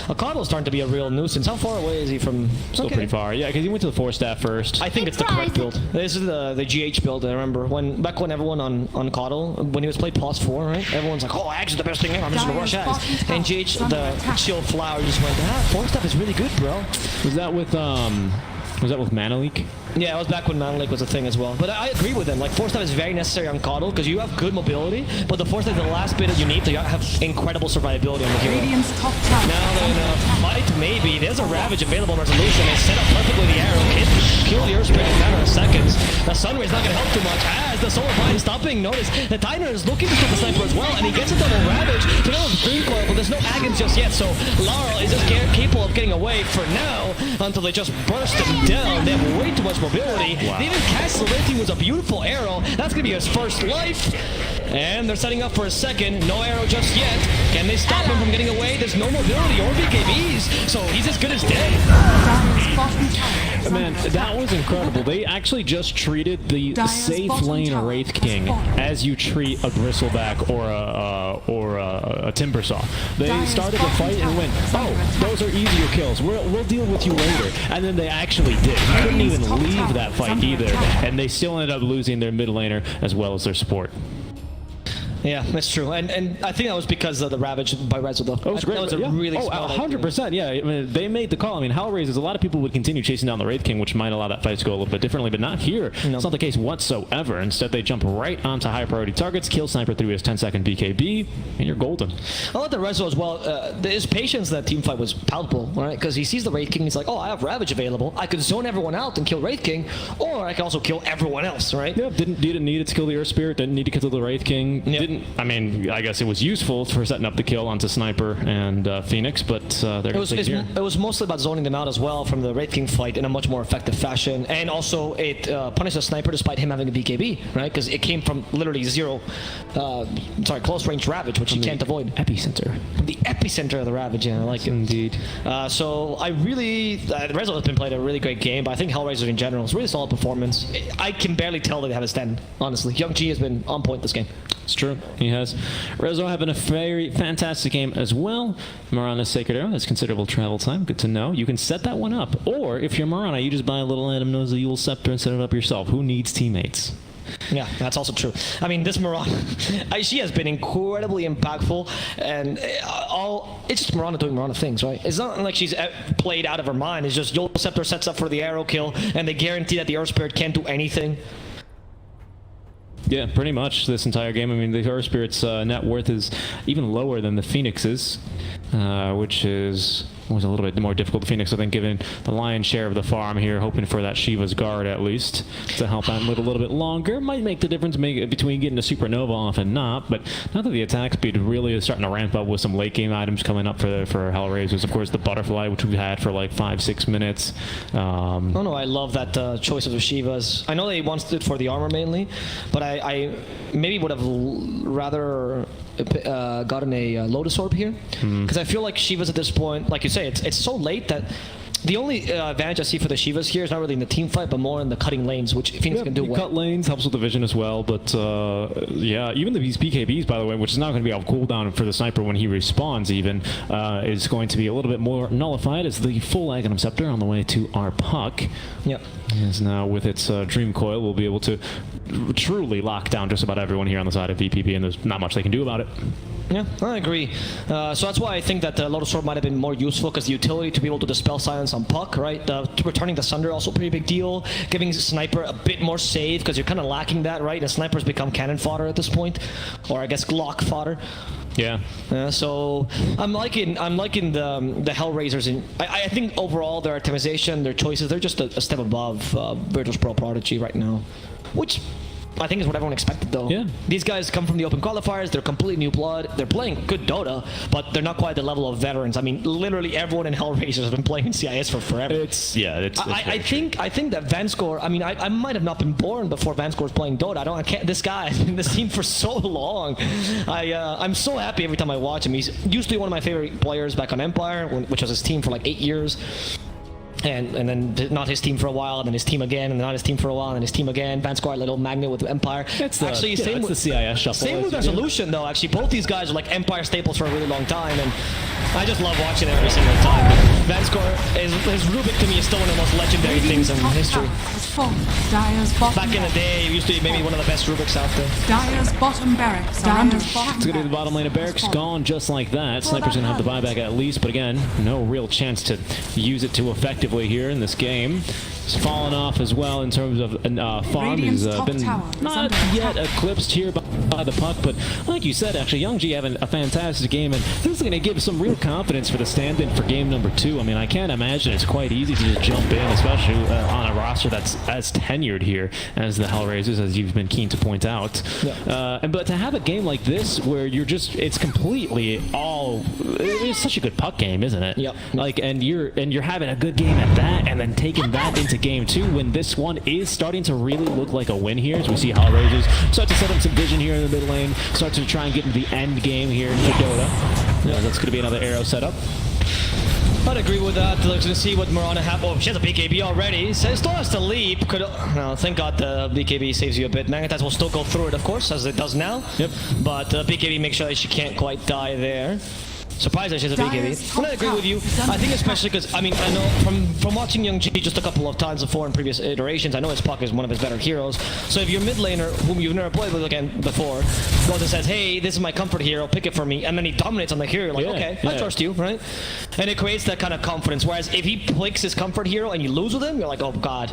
Akado's starting to be a real nuisance. How far away is he from... Still pretty far, yeah, because he went to the 4-staff first. I think it's the correct build. This is the GH build, I remember. Back when everyone on Kodal, when he was played +4, right? Everyone's like, oh, Axe is the best thing ever, I'm just gonna rush Axe. And GH, the chill flower, just went, 4-staff is really good, bro. Was that with Mana Leak? Yeah, it was back when Mana Leak was a thing as well. But I agree with him. Like, 4-staff is very necessary on Kodal because you have good mobility, but the 4-staff is the last bit that you need to have incredible survivability on the hero. Now they're in a fight, maybe. There's a Ravage available in Resolution. They set up perfectly the arrow. Kill the Earth Spirit in a matter of seconds. The Sunray's not going to help too much as the Solar Vine stopping. Notice the Diner is looking to kill the Sniper as well, and he gets a double Ravage. So now it's Green Coil, but there's no Agons just yet, so Laurel is just capable of getting away for now until they just burst him down. They have way too much mobility. Wow. They even cast the Wraithing was a beautiful arrow. That's going to be his first life. And they're setting up for a second. No arrow just yet. Can they stop him from getting away? There's no mobility or BKBs, so he's as good as dead. Man, that was incredible. They actually just treated the safe lane Wraith King as you treat a Bristleback or a Timbersaw. They started the fight and went, oh, those are easier kills. We'll deal with you later. And then they actually did. He couldn't even leave that fight either, and they still ended up losing their mid laner as well as their support. Yeah, that's true, and I think that was because of the Ravage by Rezo though. That was great. That was a really smart 100%. Yeah, I mean, they made the call. I mean, HellRaisers, a lot of people would continue chasing down the Wraith King, which might allow that fight to go a little bit differently, but not here. No. It's not the case whatsoever. Instead, they jump right onto high priority targets, kill Sniper through his 10-second BKB, and you're golden. I like the Rezo as well. His patience in that team fight was palpable, right? Because he sees the Wraith King, he's like, oh, I have Ravage available. I could zone everyone out and kill Wraith King, or I can also kill everyone else, right? Yeah, didn't need it to kill the Earth Spirit, didn't need to kill the Wraith King. Yep. I mean, I guess it was useful for setting up the kill onto Sniper and Phoenix, but they're going to take here. It was mostly about zoning them out as well from the Wraith King fight in a much more effective fashion, and also it punished the Sniper despite him having a BKB, right? Because it came from literally close range Ravage, which you can't avoid. Epicenter. The epicenter of the Ravage, yeah, I like it. Indeed. So I really, Rezo has been playing a really great game, but I think HellRaisers in general is really solid performance. I can barely tell that they have a stand, honestly. Young G has been on point this game. It's true, he has. Rezo having a very fantastic game as well. Marana's Sacred Arrow has considerable travel time. Good to know. You can set that one up. Or, if you're Marana, you just buy a little Adam Knows the Yule Scepter and set it up yourself. Who needs teammates? Yeah, that's also true. I mean, this Marana, she has been incredibly impactful, and it's just Marana doing Marana things, right? It's not like she's played out of her mind. It's just Yule Scepter sets up for the arrow kill, and they guarantee that the Earth Spirit can't do anything. Yeah, pretty much this entire game. I mean, the Earth Spirit's net worth is even lower than the Phoenix's, which was a little bit more difficult. The Phoenix, I think, given the lion's share of the farm here, hoping for that Shiva's Guard at least to help out live a little bit longer. Might make the difference between getting a Supernova off and not, but now that the attack speed really is starting to ramp up with some late game items coming up for HellRaisers. Of course, the Butterfly, which we've had for like 5-6 minutes. Oh no, I love that choice of the Shivas. I know they wanted it for the armor mainly, but I maybe would have rather gotten a Lotus Orb here, because I feel like Shivas at this point, like you say, it's so late that the only advantage I see for the Shivas here is not really in the team fight, but more in the cutting lanes, which Phoenix can do well. Cut lanes helps with the vision as well, but yeah, even these BKBs, by the way, which is not going to be off cooldown for the Sniper when he respawns even, is going to be a little bit more nullified as the full Aghanim Scepter on the way to our puck. Yep. Is now with its Dream Coil, we'll be able to truly lock down just about everyone here on the side of VPP, and there's not much they can do about it. Yeah, I agree. So that's why I think that Lotus Sword might have been more useful, because the utility to be able to dispel silence on Puck, right? Returning the Sunder also a pretty big deal. Giving Sniper a bit more save, because you're kind of lacking that, right? And Sniper's become cannon fodder at this point, or I guess Glock fodder. Yeah. So I'm liking the HellRaisers. I think overall their optimization, their choices, they're just a step above Virtus Pro Prodigy right now, which I think is what everyone expected, though. Yeah. These guys come from the open qualifiers. They're complete new blood. They're playing good Dota, but they're not quite the level of veterans. I mean, literally everyone in HellRaisers has been playing CIS for forever. I think that Vanscore. I mean, I might have not been born before Vanscore was playing Dota. I can't. This guy has been in this team for so long. I'm so happy every time I watch him. He's used to be one of my favorite players back on Empire, which was his team for like 8 years. And then not his team for a while, and then his team again, and then not his team for a while, and then his team again. Vanscore, little magnet with Empire. It's the CIS shuffle. Same with Resolution, though. Actually, both these guys are like Empire staples for a really long time, and I just love watching it every single time. Vanscore, his Rubik to me is still one of the most legendary things in history. Back in the day, it used to be maybe one of the best Rubiks out there. Dire's bottom barracks are under It's going to be the bottom lane of Barracks, gone just like that. Sniper's going to have the buyback at least, but again, no real chance to use it too effectively here in this game. It's fallen off as well in terms of farm. He's been not yet eclipsed here by the Puck, but like you said, actually, Young G having a fantastic game, and this is going to give some real confidence for the stand-in for game number 2. I mean, I can't imagine it's quite easy to just jump in, especially on a roster that's as tenured here as the HellRaisers, as you've been keen to point out. Yeah. But to have a game like this where you're just, it's completely all, it's such a good Puck game, isn't it? Yep. Like, and you're having a good game at that, and then taking that into game 2 when this one is starting to really look like a win here, as we see HellRaisers start to set up some vision here in the mid lane, start to try and get into the end game here for Dota. Yeah, that's going to be another arrow setup. I'd agree with that. Let's see what Mirana has. Oh, she has a BKB already. Still has to leap. No, thank God the BKB saves you a bit. Magnetas will still go through it, of course, as it does now. Yep. But BKB makes sure that she can't quite die there. Surprised that she has a BKB. And I agree with you. I think especially because, I mean, I know from watching Young G just a couple of times before in previous iterations, I know his Puck is one of his better heroes. So if your mid laner, whom you've never played with again before, goes and says, hey, this is my comfort hero, pick it for me, and then he dominates on the hero, you're like, okay, I trust you, right? And it creates that kind of confidence. Whereas if he picks his comfort hero and you lose with him, you're like, oh God,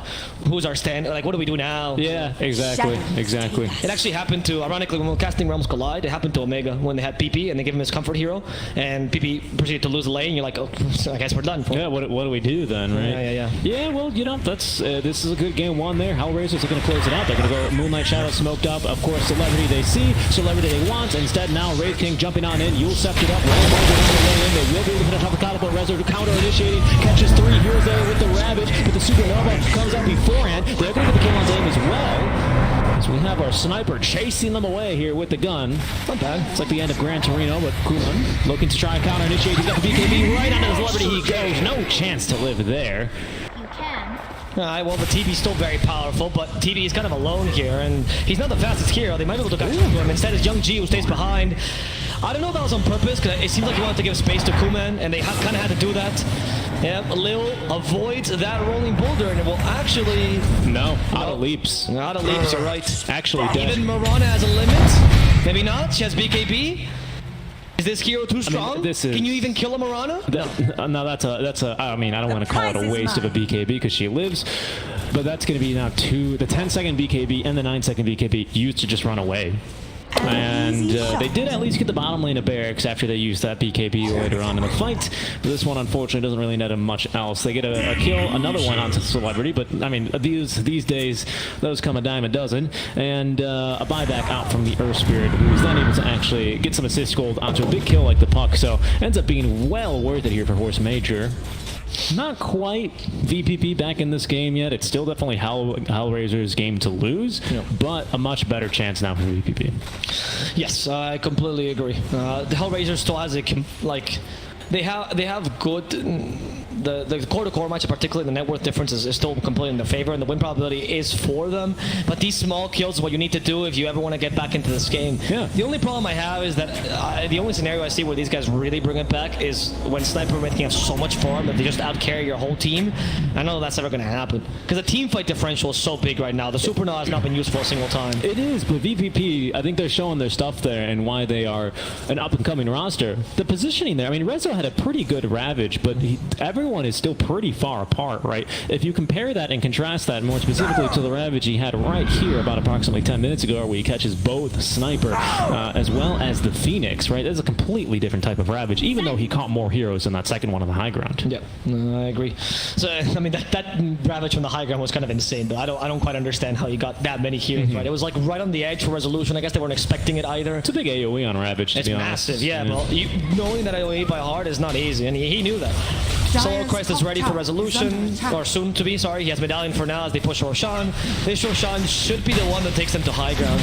who's our stand? Like, what do we do now? Yeah, exactly. It actually happened to, ironically, when we were casting Realms Collide, it happened to Omega when they had PP and they gave him his comfort hero, and PP proceeded to lose the lane. You're like, oh, I guess we're done. Yeah, what do we do then, right? Yeah, well, you know, that's this is a good game one there. HellRaisers are going to close it out. They're going to go Moonlight Shadow smoked up. Of course, Celebrity they see, Celebrity they want. Instead, now Wraith King jumping on in. You'll set it up. They will be able to hit a Topicalical Reser counter initiating. Catches 3 heroes there with the Ravage, but the Supernova comes up beforehand. They're going to get the kill on Dame as well. So we have our Sniper chasing them away here with the gun. Not bad. It's like the end of Gran Torino, but Kuman looking to try and counter initiate. He's got the BKB right onto the Celebrity. He goes. No chance to live there. You can. Alright, well, the TB's still very powerful, but TB is kind of alone here, and he's not the fastest hero. They might be able to catch him. Instead, it's Young G who stays behind. I don't know if that was on purpose, because it seems like he wanted to give space to Kuman, and they kind of had to do that. Yeah, Lil avoids that rolling boulder, and it will actually... No, out of leaps. Out of leaps, you're right. Actually dead. Even Mirana has a limit. Maybe not. She has BKB. Is this hero too strong? I mean, Can you even kill a Mirana? No, that's a. I mean, I don't want to call it a waste of a BKB because she lives, but that's going to be now the 10-second BKB and the 9-second BKB used to just run away. And they did at least get the bottom lane of Barracks after they used that BKB later on in the fight. But this one, unfortunately, doesn't really net them much else. They get a kill, another one onto Celebrity, but I mean, these days, those come a dime a dozen. And a buyback out from the Earth Spirit, who's then able to actually get some assist gold onto a big kill like the Puck. So ends up being well worth it here for Horse Major. Not quite VPP back in this game yet. It's still definitely HellRaisers' game to lose, but a much better chance now for VPP. Yes, I completely agree. The HellRaisers still has a they have good the core-to-core match, particularly the net worth difference, is still completely in their favor, and the win probability is for them. But these small kills is what you need to do if you ever want to get back into this game. Yeah. The only problem I have is that the only scenario I see where these guys really bring it back is when Sniper and Wraith King have so much farm that they just outcarry your whole team. I know that's never going to happen because the team fight differential is so big right now. The Supernova has not been used for a single time. It is, but VPP, I think they're showing their stuff there and why they are an up-and-coming roster. The positioning there, I mean, Rezo had a pretty good Ravage, but everyone is still pretty far apart, right? If you compare that and contrast that more specifically to the Ravage he had right here about approximately 10 minutes ago, where he catches both Sniper as well as the Phoenix, right? That's a completely different type of Ravage, even though he caught more heroes in that second one on the high ground. Yeah, I agree. So, I mean, that Ravage from the high ground was kind of insane, but I don't quite understand how he got that many heroes, right? It was like right on the edge for resolution. I guess they weren't expecting it either. It's a big AoE on Ravage, to be honest. Massive, yeah. Well, knowing that AoE by heart is not easy, and he knew that. Solar Christ is ready for resolution, or soon to be, sorry. He has Medallion for now as they push Roshan. This Roshan should be the one that takes them to high ground.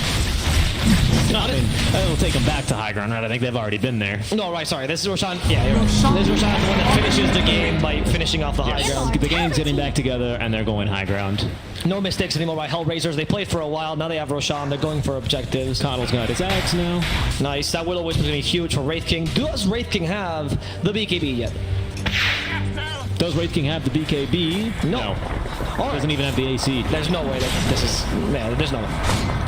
I mean, it'll take them back to high ground, right? I think they've already been there. No, right, sorry. This is Roshan. Yeah, you're right. This is Roshan, the one that finishes the game by finishing off the high ground. The game's getting back together, and they're going high ground. No mistakes anymore by HellRaisers. They played for a while. Now they have Roshan. They're going for objectives. Coddle's got his axe now. Nice. That Will-O-Wisp is going to be huge for Wraith King. Does Wraith King have the BKB yet? Does Wraith King have the BKB? No. Doesn't even have the AC. There's no way that this is... Man, there's no way.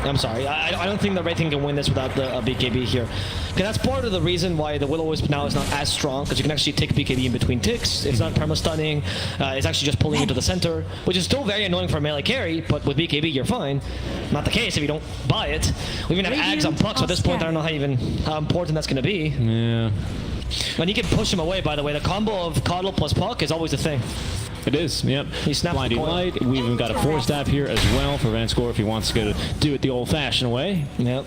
I'm sorry. I don't think the Wraith King can win this without the BKB here. Because that's part of the reason why the Will-O-Wisp now is not as strong, because you can actually take BKB in between ticks. It's not perma-stunning. It's actually just pulling into the center, which is still very annoying for a melee carry, but with BKB you're fine. Not the case if you don't buy it. We even have Ags on Puck, so at this point I don't know how important that's going to be. Yeah. And he can push him away, by the way. The combo of Coddle plus Puck is always a thing. It is, yep. He snaps Blinding Light. We even got a Force Staff here as well for Vanscore if he wants to go to do it the old-fashioned way. Yep.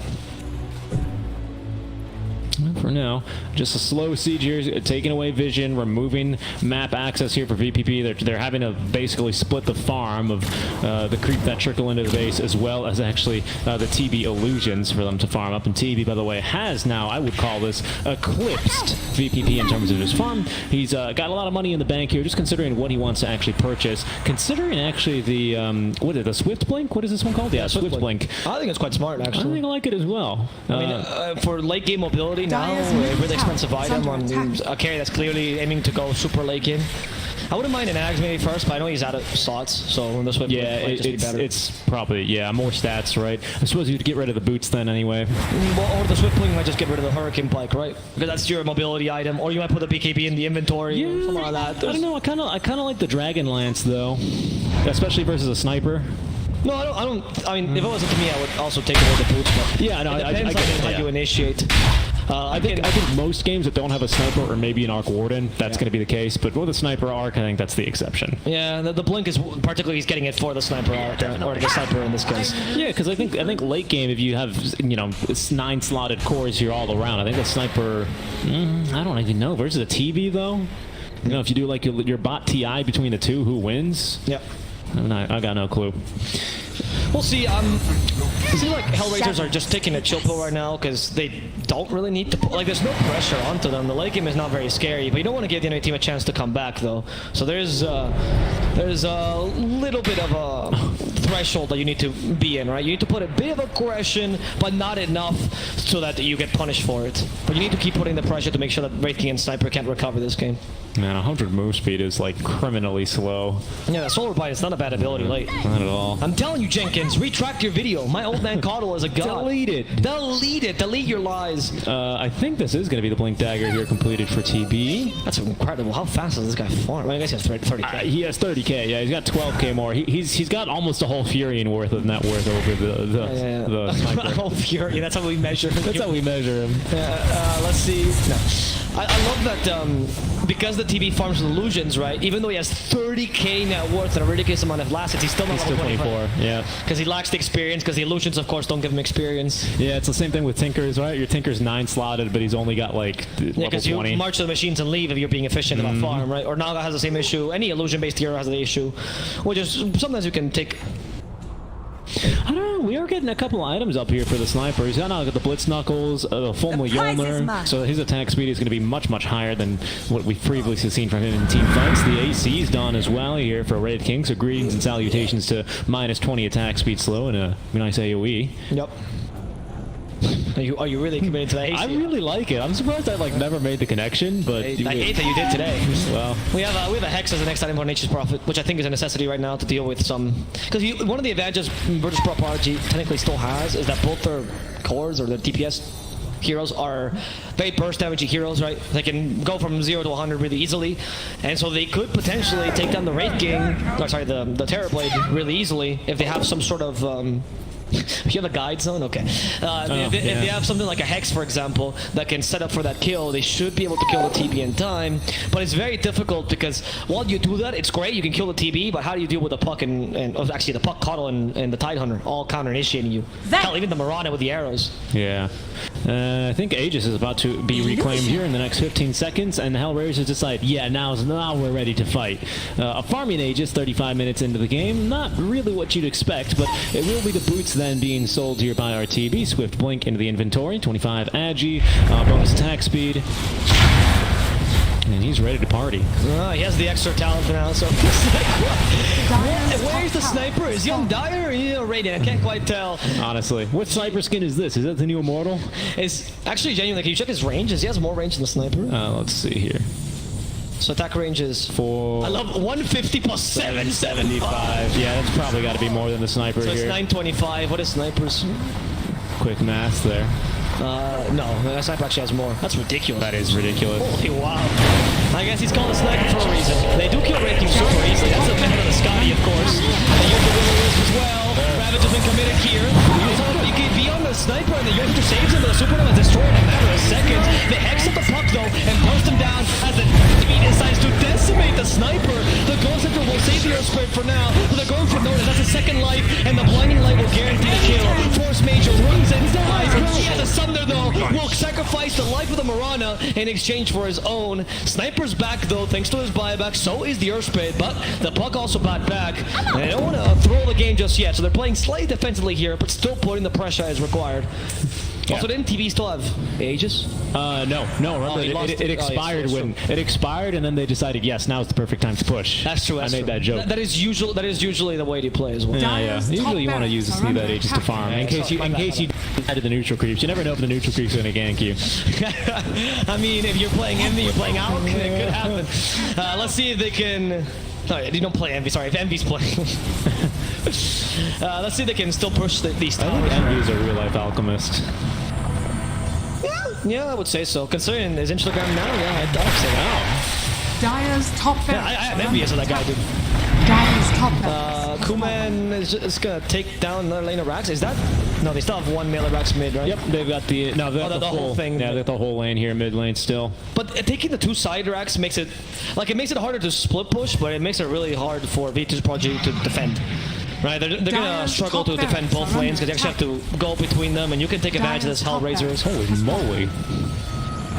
For now, just a slow siege here, taking away vision, removing map access here for VPP. They're having to basically split the farm of the creep that trickle into the base, as well as actually the TB illusions for them to farm up. And TB, by the way, has now, I would call this, eclipsed VPP in terms of his farm. He's got a lot of money in the bank here, just considering what he wants to actually purchase. Considering actually the, what is it, the Swift Blink? What is this one called? Yeah, Swift Blink. I think it's quite smart, actually. I think I like it as well. I mean, for late game mobility now, a really expensive item on a carry that's clearly aiming to go super late game. I wouldn't mind an Ags maybe first, but I know he's out of slots, so this would might just be better. It's probably, yeah, more stats, right? I suppose you'd get rid of the boots then anyway. Well, or the Swift Blink might just get rid of the Hurricane Pike, right? Because that's your mobility item, or you might put the BKB in the inventory, yeah, something like that. I don't know, I kind of like the Dragon Lance though, especially versus a sniper. No, I don't. I mean, if it wasn't to me, I would also take away the boots. But yeah, no, it depends on how you initiate. I think most games that don't have a sniper or maybe an arc warden, that's going to be the case. But with a sniper arc, I think that's the exception. Yeah, the blink is particularly he's getting it for the sniper arc, or the sniper in this case. Yeah, because I think late game, if you have 9 slotted cores here all around, I think the sniper, I don't even know versus a TB though. If you do like your bot TI between the two, who wins? Yep. I got no clue. We'll see. It seems like HellRaisers are just taking a chill pill right now because they don't really need to. Like, there's no pressure onto them. The late game is not very scary, but you don't want to give the enemy team a chance to come back, though. So there's a little bit of a threshold that you need to be in, right? You need to put a bit of aggression, but not enough so that you get punished for it. But you need to keep putting the pressure to make sure that Wraith King and Sniper can't recover this game. Man, 100 move speed is like criminally slow. Yeah, the Solar Bite is not a bad ability late. Not at all. I'm telling you, Jenkins, retract your video. My old man Coddle is a god. Delete it. Delete it. Delete your lies. I think this is going to be the Blink Dagger here completed for TB. That's incredible. How fast does this guy farm? I guess he has 30k. He has 30k. Yeah, he's got 12k more. He's got almost a whole Furion worth of net worth over the sniper. Whole Fury. That's how we measure him. That's how we measure him. Let's see. No. I love that because the TB farms illusions, right? Even though he has 30k net worth and a ridiculous amount of assets, he's still not level 24. Yeah. Because he lacks the experience, because the illusions, of course, don't give him experience. Yeah, it's the same thing with Tinkers, right? Your Tinker's 9 slotted, but he's only got like level 20. Because you march to the machines and leave if you're being efficient in that farm, right? Or Naga has the same issue. Any illusion-based hero has the issue. Which is sometimes you can take I don't know. We are getting a couple items up here for the sniper. He's got the Blitz Knuckles, the full Mjolnir, so his attack speed is going to be much, much higher than what we've previously seen from him in team fights. The AC is done as well here for Red King, so greetings and salutations to -20 attack speed slow and a nice AoE. Yep. Are you really committed to that? I really like it. I'm surprised I never made the connection, but I hate that you did today. Well, we have a Hex as the next item for Nature's Prophet, which I think is a necessity right now to deal with some. Because one of the advantages Virtus Pro Prodigy technically still has is that both their cores or their DPS heroes are very burst damaging heroes, right? They can go from 0 to 100 really easily, and so they could potentially take down the Wraith King, or sorry, the Terrorblade really easily if they have some sort of. If you have a guide zone, okay. If they have something like a Hex, for example, that can set up for that kill, they should be able to kill the TB in time. But it's very difficult because while you do that, it's great, you can kill the TB, but how do you deal with the Puck and actually the Puck, Coddle, and the Tidehunter all counter-initiating you? Hell, even the Marana with the arrows. Yeah. I think Aegis is about to be reclaimed here in the next 15 seconds, and the HellRaisers decide, yeah, now we're ready to fight. A farming Aegis 35 minutes into the game, not really what you'd expect, but it will be the boots then being sold here by our TB. Swift Blink into the inventory, 25 Agi, bonus attack speed. And he's ready to party. He has the extra talent now, so where's the sniper? Is he on Dire or is he on Radiant? I can't quite tell. Honestly. What sniper skin is this? Is that the new Immortal? It's actually genuinely, can you check his range? He has more range than the sniper. Let's see here. So attack range is... I love 150 plus 775. Yeah, that's probably got to be more than the sniper so here. So it's 925. What is snipers? Quick math there. No, the sniper actually has more. That's ridiculous. That is ridiculous. Holy wow. I guess he's called a sniper for a reason. They do kill Wraith King super easily. That's the benefit of the Scotty, of course. And you have the Will-O-Wisp as well. Ravage has been committed here. You can be on the sniper and the Youngster saves him, but the Supernova is destroyed in a matter of seconds. They hex up the Puck though and burst him down as the TB decides to decimate the sniper. The Ghost Hunter will save the Earth Spirit for now, but they're going for Notice. That's a second life, and the Blinding Light will guarantee the kill. Force Major runs and dies. He has a Sunder though, will sacrifice the life of the Marana in exchange for his own. Sniper's back though, thanks to his buyback. So is the Earth Spirit, but the Puck also bought back. And they don't want to throw the game just yet, so they're playing slightly defensively here, but still putting the pressure as required. Yeah. Also, didn't TV still have Aegis? No. Remember, it expired it expired, and then they decided, yes, now is the perfect time to push. That's true. I made that joke. That is usually the way to play as well. Yeah. Usually you want to use that Aegis to farm in case you added the neutral creeps. You never know if the neutral creeps are going to gank you. I mean, if you're playing Envy, you're playing Alk, it could happen. Let's see if they can. No, you don't play Envy. Sorry, if Envy's playing. Let's see if they can still push these towers. I think Envy is a real-life alchemist. Yeah, I would say so. Considering his Instagram now, yeah, I'd say that. Dire's top barracks. Yeah, I am envious of that guy, dude. Dire's top barracks. Kuman is gonna take down another lane of Rax. Is that? No, they still have one melee Rax mid, right? Yep, they've got the the whole thing. Yeah, they've got the whole lane here, mid lane still. But taking the two side Rax makes it harder to split push, but it makes it really hard for Virtus Progidy to defend. Right, they're gonna struggle to defend both lanes because you actually have to go between them, and you can take advantage of this HellRaisers. Holy moly!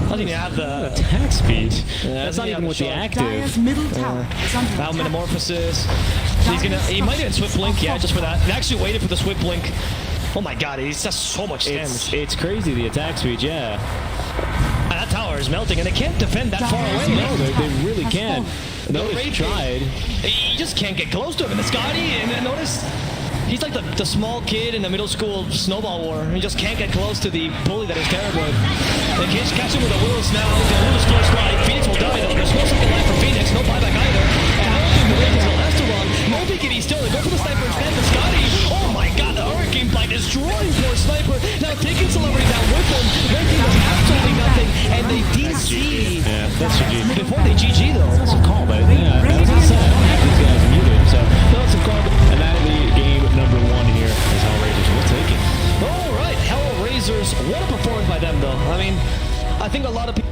Doesn't even have the attack speed. Yeah, that's not even with the active. Dire's middle tower is under attack. Metamorphosis. He might even Swift Blink, yeah, just for that. He actually waited for the Swift Blink. Oh my god, he's just so much damage. It's crazy, the attack speed, yeah. That tower is melting, and they can't defend that far away. No, they really can't. Notice tried. He just can't get close to him. And the Scotty, and notice he's like the small kid in the middle school snowball war. He just can't get close to the bully that is Terrorblade. They can't catch him with a Willis now. The Willis first life. Phoenix will die though. There's no second life for Phoenix. No buyback either. And I don't think the Ravens will last too long. No Diggity still. They go for the sniper instead. The Scotty. Oh my god, the Hurricane Bite destroying poor Sniper. Now taking Celebrity down with him. Ranking does absolutely nothing. And they DC. Yeah, that's GG. Before they GG though. That's a call, but yeah, as I said, I don't have these guys muted, so that's a call. And that'll be game number 1 here as HellRaisers will take it. Alright, HellRaisers. What a performance by them though. I mean, I think a lot of people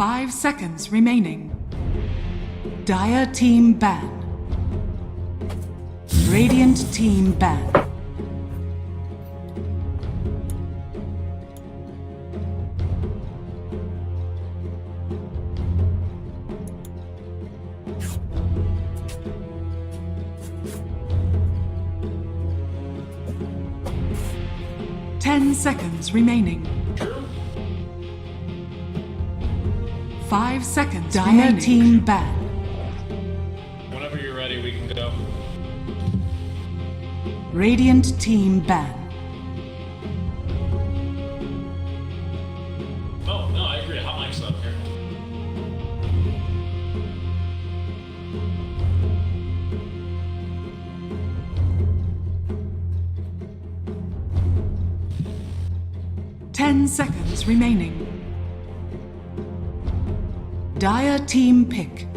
5 seconds remaining. Dire team ban. Radiant team ban. Ten seconds remaining. 5 seconds Dire team ban. Whenever you're ready, we can go. Radiant team ban. Oh, no, I agree. Hot mic's up here. Ten seconds remaining. Dire team pick.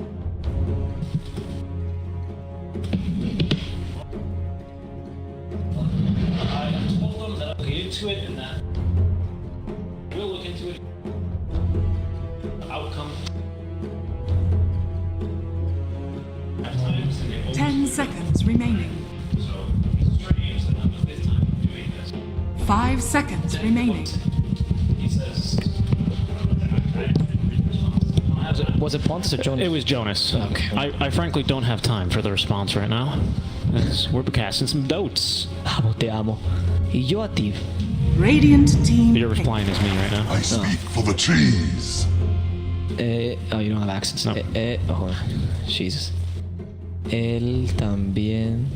I told them that I'll look into it and that we'll look into it. Outcome. 10 seconds remaining. So it's strange that I'm at this time doing this. 5 seconds remaining. He says. Was it Pontus or Jonas? It was Jonas. Okay. I frankly don't have time for the response right now. We're casting some dotes. Amo, te amo. Y yo a ti. Radiant team You're pick. replying as me right now. I speak for the trees. Oh, you don't have accents. No. Oh, Jesus. Él también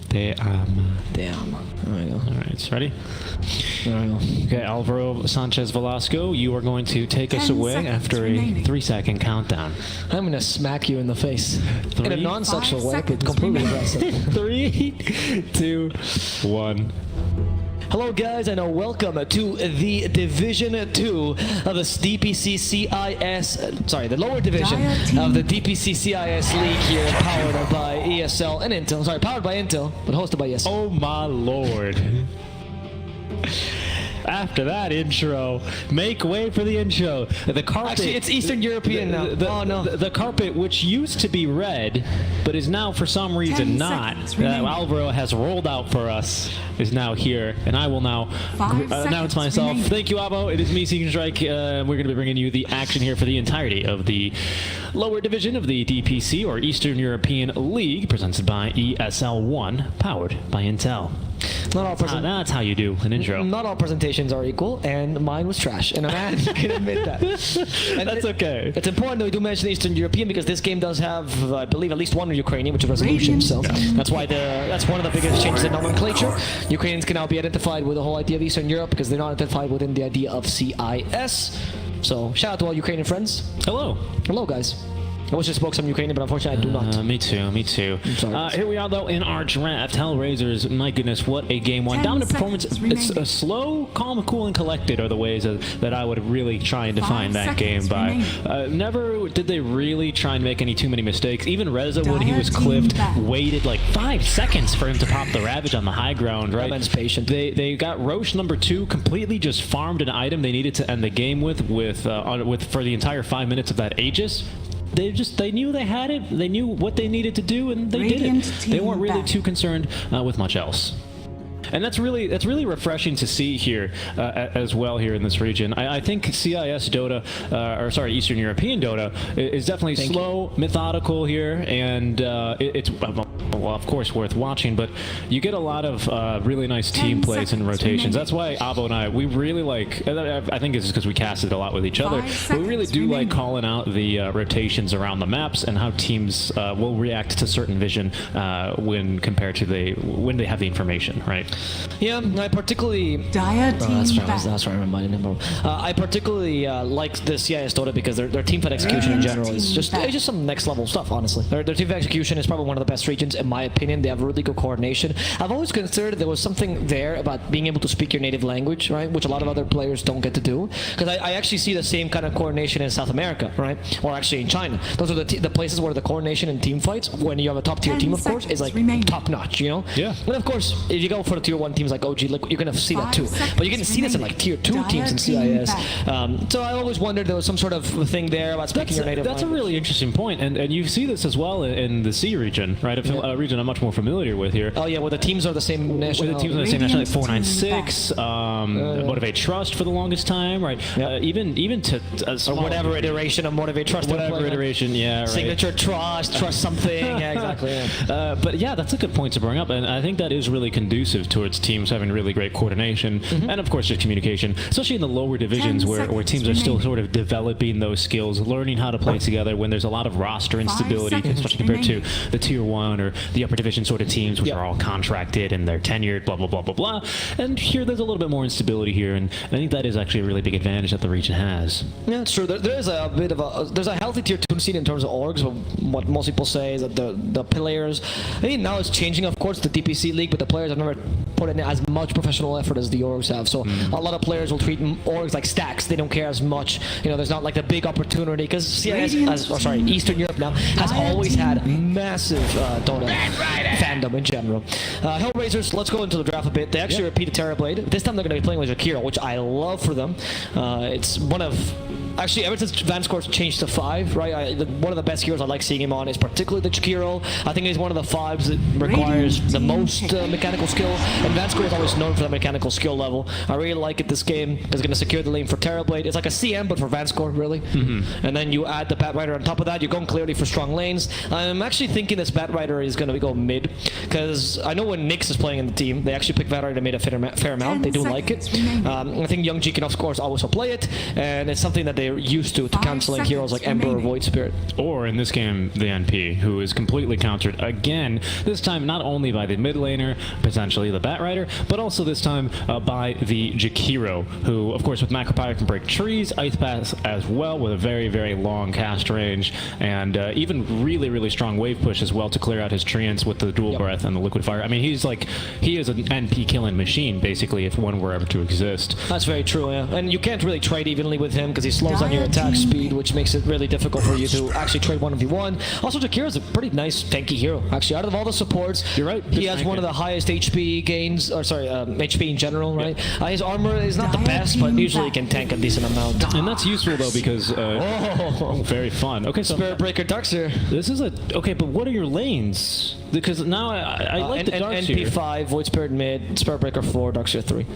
Te ama. te ama. There we go. All right, ready? There we go. Okay, Alvaro Sanchez Velasco, you are going to take us 10 away seconds after a remaining. 3-second countdown. I'm gonna smack you in the face. In a 3, non-sexual 5 way, but seconds completely remaining. aggressive. 3, 2, 1. Hello guys and welcome to the Division 2 of the DPC CIS, the lower division of the DPC CIS League here, powered by ESL and Intel. Sorry, powered by Intel, but hosted by ESL. Oh my lord. After that intro, make way for the intro. The carpet. Actually, it's Eastern European now. Oh no. The carpet, which used to be red, but is now for some reason 10 not, seconds remaining. Alvaro has rolled out for us, is now here, and I will now 5 announce seconds myself. remaining. Thank you, Avo. It is me, Seeking Strike. We're going to be bringing you the action here for the entirety of the lower division of the DPC, or Eastern European League, presented by ESL1, powered by Intel. Not all That's how you do an intro. Not all presentations are equal, and mine was trash, and I can admit that. And That's okay. It's important that we do mention Eastern European because this game does have, I believe, at least one Ukrainian, which is Resolution. So that's why that's one of the biggest changes in nomenclature. Ukrainians can now be identified with the whole idea of Eastern Europe because they're not identified within the idea of CIS. So shout out to all Ukrainian friends. Hello. Hello, guys. I wish I spoke some Ukrainian, but unfortunately I do not. Me too. I'm sorry. Here we are, though, in our draft. HellRaisers, my goodness, what a game one. 10 Dominant performance. seconds It's remaining. slow, calm, cool, and collected are the ways that I would really try and define 5 that game seconds by. remaining. Never did they really try and make too many mistakes. Even Reza, when he Dire was team clipped, back. waited like 5 seconds for him to pop the Ravage on the high ground, right? That man's patient. They got Roche number 2 completely just farmed an item they needed to end the game with for the entire 5 minutes of that Aegis. They knew they had it. They knew what they needed to do, and they Radiant did it. They team weren't really back. too concerned with much else. And that's really refreshing to see here as well here in this region. I think CIS Dota, Eastern European Dota, is definitely slow, methodical here, and it's well, of course, worth watching. But you get a lot of really nice team 10 plays and seconds rotations. remaining. That's why Avo and I really like. I think it's because we casted a lot with each other. 5 But we really seconds do remaining. like calling out the rotations around the maps and how teams will react to certain vision when compared to when they have the information, right? Yeah, I particularly... Dire team That's right, back. that's right, I reminded him. I particularly like the CIS Dota because their team fight execution in Radiant general is team just back. it's just some next level stuff, honestly. Their team fight execution is probably one of the best regions in my opinion. They have really good coordination. I've always considered there was something there about being able to speak your native language, right? Which a lot of other players don't get to do. Because I actually see the same kind of coordination in South America, right? Or actually in China. Those are the places where the coordination in team fights, when you have a top tier 10 team, of course, is like seconds remaining. top notch, you know? Yeah. And of course, if you go for the tier 1 teams like OG, like, you're gonna see that too. But you're gonna see this in like tier 2 teams in CIS. So I always wondered there was some sort of thing there about speaking your native language. That's a really interesting point, and you see this as well in the C region, right? A region I'm much more familiar with here. Oh yeah, where the teams are the same national. Where the teams are the same national, like 496, Motivate Trust for the longest time, right? Even to a small or whatever iteration of Motivate Trust. Whatever iteration, yeah, right. Signature Trust something, yeah, exactly. Yeah. But yeah, that's a good point to bring up, and I think that is really conducive towards teams having really great coordination, and of course just communication, especially in the lower divisions where teams are still sort of developing those skills, learning how to play together when there's a lot of roster instability, especially compared to the tier 1 or the upper division sort of teams, which are all contracted and they're tenured, blah, blah, blah, blah, blah. And here there's a little bit more instability here, and I think that is actually a really big advantage that the region has. Yeah, it's true. There's a bit of there's a healthy tier 2 scene in terms of orgs. What most people say is that the players, I think now it's changing, of course, the DPC League, but the players have never put in as much professional effort as the orgs have. So a lot of players will treat orgs like stacks. They don't care as much. You know, there's not like the big opportunity, because CIS, Eastern Europe now has always had massive Dota fandom in general. HellRaisers, let's go into the draft a bit. They actually repeated Terrorblade. This time they're going to be playing with Jakiro, which I love for them. It's one of... Actually, ever since Vanscore's changed to 5, right, one of the best heroes I like seeing him on is particularly the Jakiro. I think he's one of the 5s that requires the most mechanical skill, and Vanscore is always known for the mechanical skill level. I really like it. This game is going to secure the lane for Terrorblade. It's like a CM, but for Vanscore, really. And then you add the Batrider on top of that. You're going clearly for strong lanes. I'm actually thinking this Batrider is going to go mid, because I know when Nyx is playing in the team, they actually pick Batrider mid a fair amount. They do like it. I think Young G can, of course, always play it, and it's something that they're used to canceling heroes like Ember or Void Spirit. Or in this game, the NP, who is completely countered again, this time not only by the mid laner, potentially the Batrider, but also this time by the Jakiro, who, of course, with Macropyre can break trees, Ice Pass as well, with a very, very long cast range, and even really, really strong wave push as well to clear out his treants with the dual breath and the liquid fire. I mean, he is an NP killing machine, basically, if one were ever to exist. That's very true, yeah. And you can't really trade evenly with him, because he slows down your attack speed, which makes it really difficult for you to actually trade 1v1. Also, Jakiro's a pretty nice tanky hero. Actually, out of all the supports, you're right. He has one of the highest HP gains, or sorry, HP in general, right? His armor is not the best, but usually he can tank a decent amount. And that's useful though, because very fun. Okay, so Spirit Breaker Darkseer. This is okay, but what are your lanes? Because now I like the Darkseer. NP5, Void Spirit mid, Spirit Breaker 4, Darkseer 3.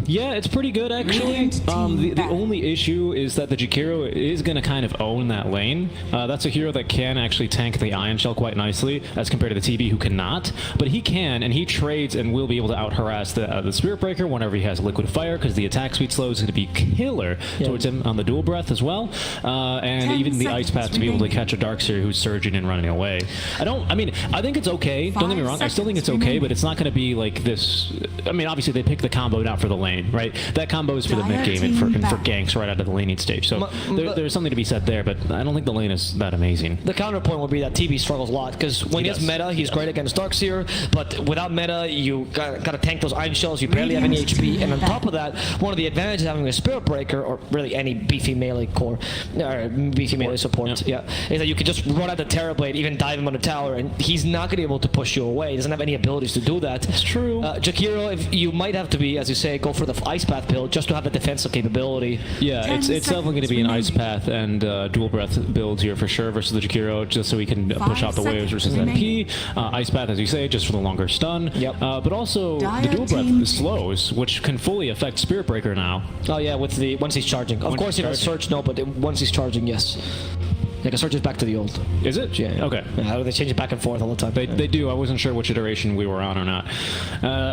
Yeah, it's pretty good actually. The only issue is that the Jakiro is going to kind of own that lane. That's a hero that can actually tank the Ion Shell quite nicely as compared to the TB, who cannot. But he can, and he trades and will be able to out-harass the Spirit Breaker whenever he has Liquid Fire, because the attack speed slow is going to be killer towards him on the dual breath as well. And even the Ice Path to be able to catch a Darkseer who's surging and running away. I think it's okay. Don't get me wrong. I still think it's okay, but it's not going to be like this. I mean, obviously they pick the combo out for the lane, right? That combo is for the mid game and for ganks right out of the laning stage. So there's something to be said there, but I don't think the lane is that amazing. The counterpoint would be that TB struggles a lot, because when he has meta, he's great against Darkseer, but without meta, you gotta tank those Iron Shells, you barely have any HP, and on top of that, one of the advantages of having a Spirit Breaker, or really any beefy melee core, or beefy melee support, is that you can just run out the Terrorblade, even dive him on the tower, and he's not gonna be able to push you away. He doesn't have any abilities to do that. That's true. Jakiro, if you might have to be, as you say, go for the Ice Path build just to have the defensive capability. Yeah, it's definitely going to be an Ice Path and dual breath build here for sure versus the Jakiro, just so we can push out the waves versus NP. Ice Path, as you say, just for the longer stun. But also the dual breath slows, which can fully affect Spirit Breaker now. Oh yeah, with the once he's charging. Of course, you know, Surge no, but once he's charging, yes. Yeah, because Surge is back to the old. Is it? Yeah. Okay. Yeah, they change it back and forth all the time. They do. I wasn't sure which iteration we were on or not.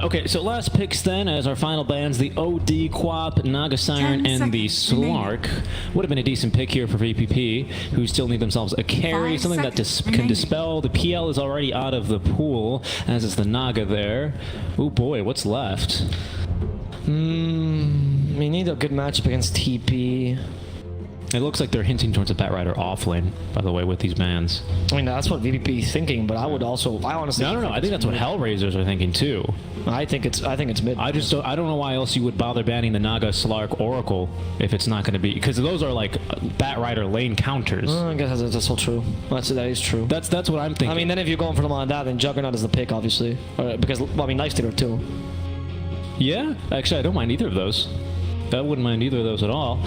Okay, so last picks then as our final bans, the OD, Quap, Naga Siren, and the Slark. Would have been a decent pick here for VPP, who still need themselves a carry, something that can dispel. The PL is already out of the pool, as is the Naga there. Oh boy, what's left? We need a good matchup against TP. It looks like they're hinting towards a Batrider off lane, by the way, with these bans. I mean, that's what VPP is thinking, but I honestly... No. I think that's what HellRaisers are thinking too. I think it's mid. I don't know why else you would bother banning the Naga, Slark, Oracle if it's not going to be, because those are like Batrider lane counters. I guess that's so true. That is true. That's what I'm thinking. I mean, then if you're going for them on that, then Juggernaut is the pick, obviously, because well, I mean, Lifestealer too. Yeah, actually, I don't mind either of those. I wouldn't mind either of those at all.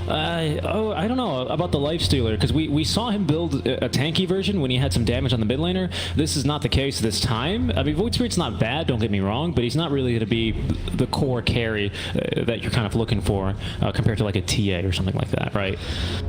I don't know about the Lifestealer, because we saw him build a tanky version when he had some damage on the mid laner. This is not the case this time. I mean, Void Spirit's not bad, don't get me wrong, but he's not really going to be the core carry that you're kind of looking for compared to like a TA or something like that, right?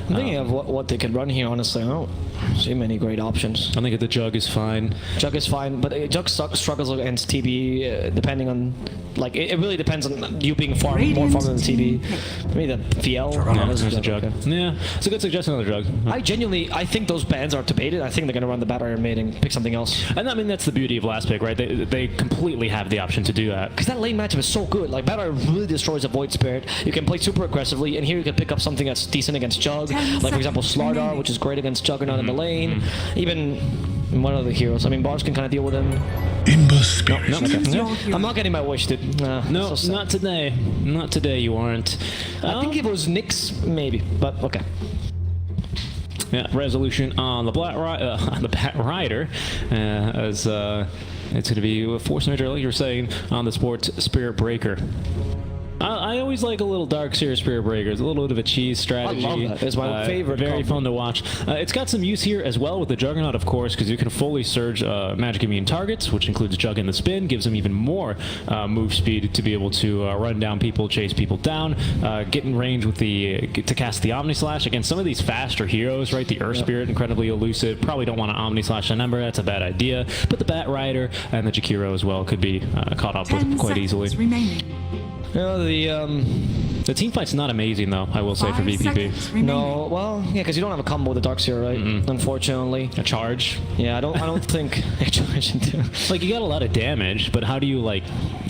I'm thinking of what they could run here, honestly. I don't see many great options. I think the Jug is fine. Jug is fine, but Jug struggles against TB depending on... Like, it really depends on you being more farmed than TB. Maybe the VL. There's a Jug. Okay. Yeah, it's a good suggestion on the Jug. I think those bans are debated. I think they're going to run the Batrider mid and pick something else. And I mean, that's the beauty of last pick, right? They completely have the option to do that. Because that lane matchup is so good. Like, Batrider really destroys a Void Spirit. You can play super aggressively, and here you can pick up something that's decent against Jug. Like, for example, Slardar, which is great against Juggernaut in the lane. Even one of the heroes. I mean, Bars can kind of deal with him. Ember Spirit. No, okay. I'm not getting my wish, dude. No, so not today. Not today, you aren't. I think if it was Nyx, maybe, but okay. Yeah, resolution on the Batrider, as it's going to be Force Major, like you were saying, on the Sports Spirit Breaker. I always like a little Dark Seer Spirit Breakers, a little bit of a cheese strategy. I love that. It's my favorite. Very fun to watch. It's got some use here as well with the Juggernaut, of course, because you can fully surge magic immune targets, which includes Jug in the spin, gives them even more move speed to be able to run down people, chase people down, get in range with to cast the Omni Slash against some of these faster heroes, right? The Earth Spirit, incredibly elusive. Probably don't want to Omni Slash a number. That's a bad idea. But the Batrider and the Jakiro as well could be caught up with quite easily. You know, the team fight's not amazing, though, I will say, for VPP. No, well, yeah, because you don't have a combo with the Darkseer, right? Unfortunately. A charge? Yeah, I don't think a charge into... Like, you got a lot of damage, but how do you, like,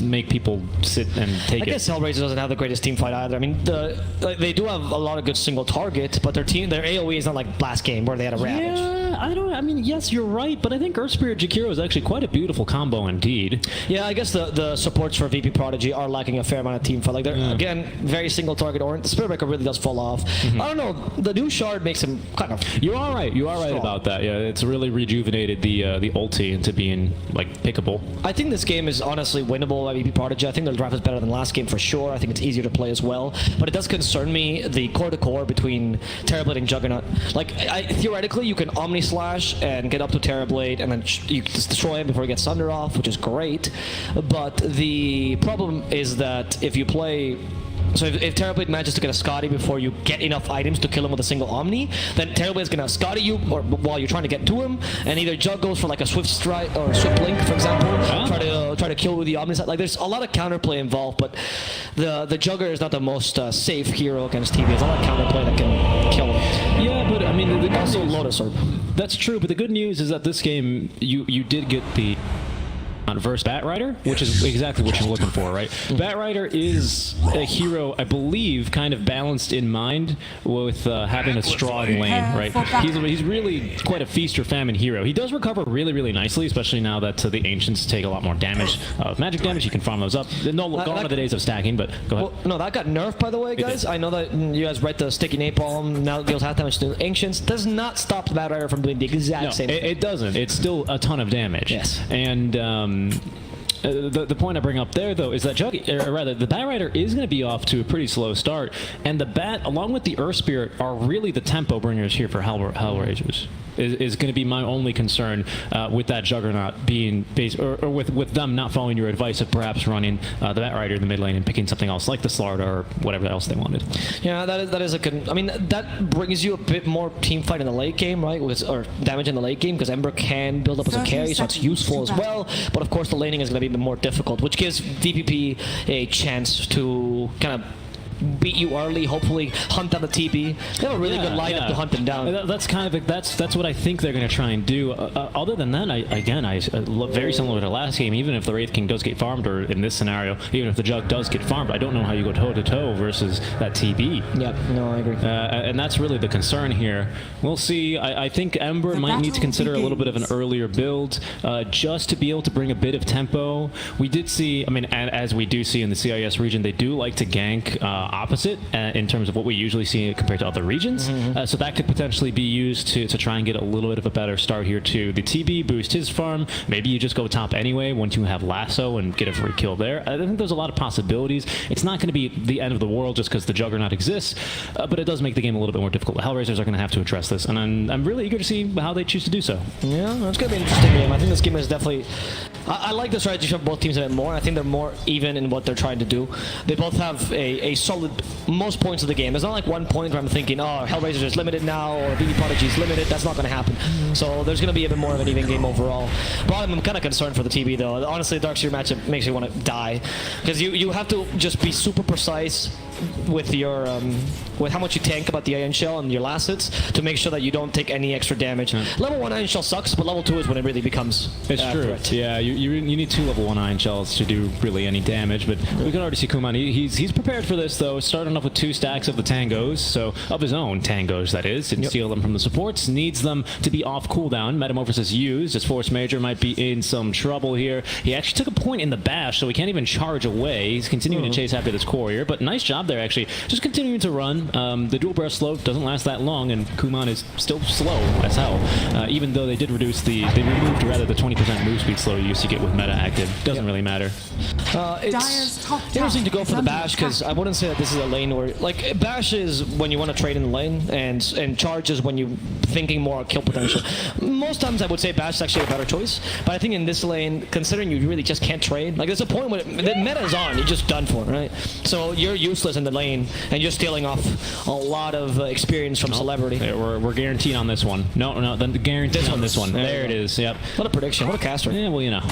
make people sit and take it? I guess HellRaisers doesn't have the greatest team fight either. I mean, they do have a lot of good single targets, but their AoE is not like last game where they had a Ravage. Yeah, I mean, yes, you're right, but I think Earth Spirit Jakiro is actually quite a beautiful combo indeed. Yeah, I guess the supports for VP Prodigy are lacking a fair amount of team fight. Like, they're, again, very single target oriented. The Spirit Breaker really does fall off. I don't know, the new shard makes him kind of... You are right about that. Yeah, it's really rejuvenated the ulti into being, like, pickable. I think this game is honestly winnable by VP Prodigy. I think their draft is better than last game for sure. I think it's easier to play as well. But it does concern me, the core-to-core between Terrorblade and Juggernaut. Like, theoretically, you can Omni Slash and get up to Terrorblade, and then you just destroy him before he gets Thunder off, which is great. But the problem is that if you play... So if Terrorblade manages to get a Scotty before you get enough items to kill him with a single Omni, then Terrorblade's gonna Scotty you or while you're trying to get to him, and either Jug goes for like a Swift Strike or Swift Blink, for example, try to kill with the Omni. Like, there's a lot of counterplay involved, but the Jugger is not the most safe hero against TV. There's a lot of counterplay that can kill him. Yeah, but I mean, also Lotus Orb. That's true, but the good news is that this game you did get the versus Batrider, which is exactly what you're looking for, right? Batrider is a hero, I believe, kind of balanced in mind with having a strong lane, right? He's really quite a feast or famine hero. He does recover really, really nicely, especially now that the Ancients take a lot more damage. Magic damage, you can farm those up. No, gone are the days of stacking, but go ahead. Well, no, that got nerfed, by the way, guys. I know that you guys read the Sticky Napalm, now deals half damage to Ancients. Does not stop the Batrider from doing the exact same thing. It doesn't. It's still a ton of damage. Yes. And the point I bring up there, though, is that the Batrider is going to be off to a pretty slow start, and the Bat, along with the Earth Spirit, are really the tempo bringers here for HellRaisers. Is going to be my only concern with that Juggernaut being based, or with them not following your advice of perhaps running the Batrider in the mid lane and picking something else like the Slardar or whatever else they wanted. Yeah, that is I mean, that brings you a bit more team fight in the late game, right? Or damage in the late game, because Ember can build up as a carry, so it's useful as well. But of course, the laning is going to be more difficult, which gives DPP a chance to kind of beat you early, hopefully hunt down the TP. They have a really good lineup to hunt them down. That's kind of that's what I think they're going to try and do. Other than that, I look very similar to last game. Even if the Wraith King does get farmed, or in this scenario, even if the Jug does get farmed, I don't know how you go toe to toe versus that TB. Yep, no, I agree. And that's really the concern here. We'll see. I think Ember might need to consider a little bit of an earlier build, just to be able to bring a bit of tempo. We did see, I mean, as we do see in the CIS region, they do like to gank opposite in terms of what we usually see compared to other regions. So that could potentially be used to try and get a little bit of a better start here too. The TB boost his farm. Maybe you just go top anyway once you have lasso and get a free kill there. I think there's a lot of possibilities. It's not going to be the end of the world just because the Juggernaut exists, but it does make the game a little bit more difficult. The HellRaisers are going to have to address this, and I'm really eager to see how they choose to do so. Yeah, it's going to be an interesting game. I think this game is definitely... I like the strategy for both teams a bit more. I think they're more even in what they're trying to do. They both have a solid most points of the game. It's not like one point where I'm thinking, oh, HellRaisers is limited now, or BB Prodigy is limited. That's not going to happen. So there's going to be a bit more of an even game overall. But I'm kind of concerned for the TB though. Honestly, the Darkseer matchup makes you want to die, because you have to just be super precise with your with how much you tank about the Iron Shell and your last hits to make sure that you don't take any extra damage. Level 1 Iron Shell sucks, but level 2 is when it really becomes it's true. Threat. Yeah, you need 2 level 1 Iron Shells to do really any damage, but we can already see Kuman. He's prepared for this though, starting off with 2 stacks of the tangos, so of his own tangos that is, and steal them from the supports. Needs them to be off cooldown. Metamorphosis used. His Force Major might be in some trouble here. He actually took a point in the bash, so he can't even charge away. He's continuing to chase after this courier, but nice job there actually. Just continuing to run. The dual burst slow doesn't last that long, and Kuman is still slow as hell. Even though they did reduce they removed rather the 20% move speed slow you used to get with meta active. Doesn't really matter. It's interesting to go for the bash, because I wouldn't say that this is a lane where, like, bash is when you want to trade in the lane, and charge is when you're thinking more kill potential. Most times I would say bash is actually a better choice, but I think in this lane, considering you really just can't trade, like there's a point where the meta is on, you're just done for, right? So you're useless in the lane, and you're stealing off a lot of experience from Celebrity. Yeah, we're guaranteed on this one. No, then the guaranteed on this one. There it is. Yep. What a prediction. What a caster. Yeah, well, you know.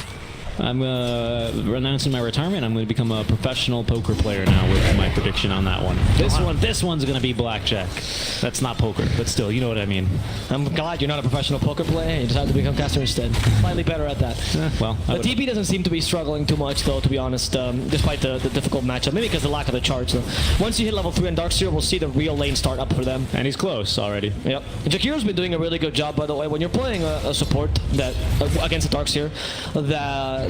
I'm announcing my retirement. I'm going to become a professional poker player now with my prediction on that one. This one's going to be blackjack. That's not poker, but still, you know what I mean. I'm glad you're not a professional poker player. You decided to become caster instead. Slightly better at that. Well, the TP doesn't seem to be struggling too much, though, to be honest, despite the difficult matchup. Maybe because of the lack of the charge, though. Once you hit level 3 on Darkseer, we'll see the real lane start up for them. And he's close already. Yep. Jakiro's been doing a really good job, by the way. When you're playing a support that against a Darkseer that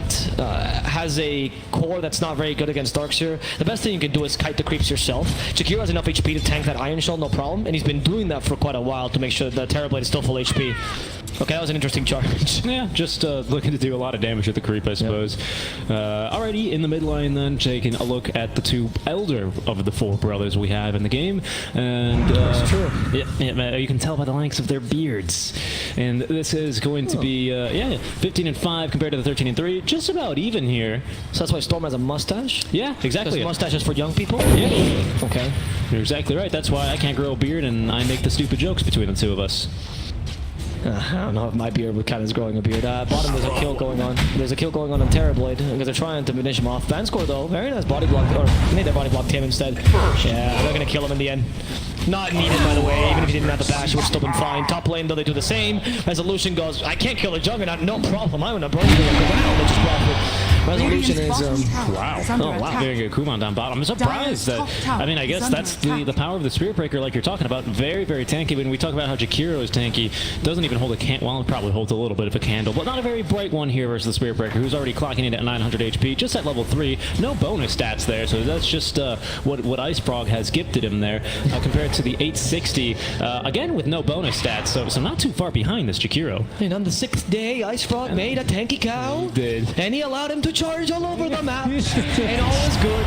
has a core that's not very good against Darkseer, the best thing you can do is kite the creeps yourself. Jakiro has enough HP to tank that Iron Shell, no problem, and he's been doing that for quite a while to make sure that the Terrorblade is still full HP. Okay, that was an interesting charge. Yeah, just looking to do a lot of damage with the creep, I suppose. Yep. Alrighty, in the mid lane then, taking a look at the 2 elder of the 4 brothers we have in the game. And that's true. Yeah, you can tell by the lengths of their beards. And this is going to be, 15 and 5 compared to the 13 and 3. Just about even here. So that's why Storm has a mustache? Yeah, exactly. Because mustache is for young people? Yeah. Okay. You're exactly right. That's why I can't grow a beard and I make the stupid jokes between the 2 of us. I don't know if my beard would count as growing a beard. Bottom, there's a kill going on. There's a kill going on Terrorblade because they're trying to finish him off. Vanscore, though, very nice body block. Or made that body block him instead. Yeah, they're going to kill him in the end. Not needed, by the way. Even if he didn't have the bash, it would still been fine. Top lane, though, they do the same. Resolution goes, I can't kill the Juggernaut. No problem. I'm going to break the ground. Which is profit. Resolution is, wow. Oh, wow. Doing a Kuman down bottom. I'm surprised that, I mean, I guess that's the power of the Spirit Breaker like you're talking about. Very, very tanky. When we talk about how Jakiro is tanky, doesn't even hold a candle. Well, it probably holds a little bit of a candle, but not a very bright one here versus the Spirit Breaker, who's already clocking in at 900 HP, just at level 3. No bonus stats there, so that's just what Ice Frog has gifted him there, compared to the 860, again with no bonus stats, so not too far behind this Jakiro. And on the 6th day, Ice Frog made a tanky cow. He did. And he allowed him to charge all over the map. And all is good.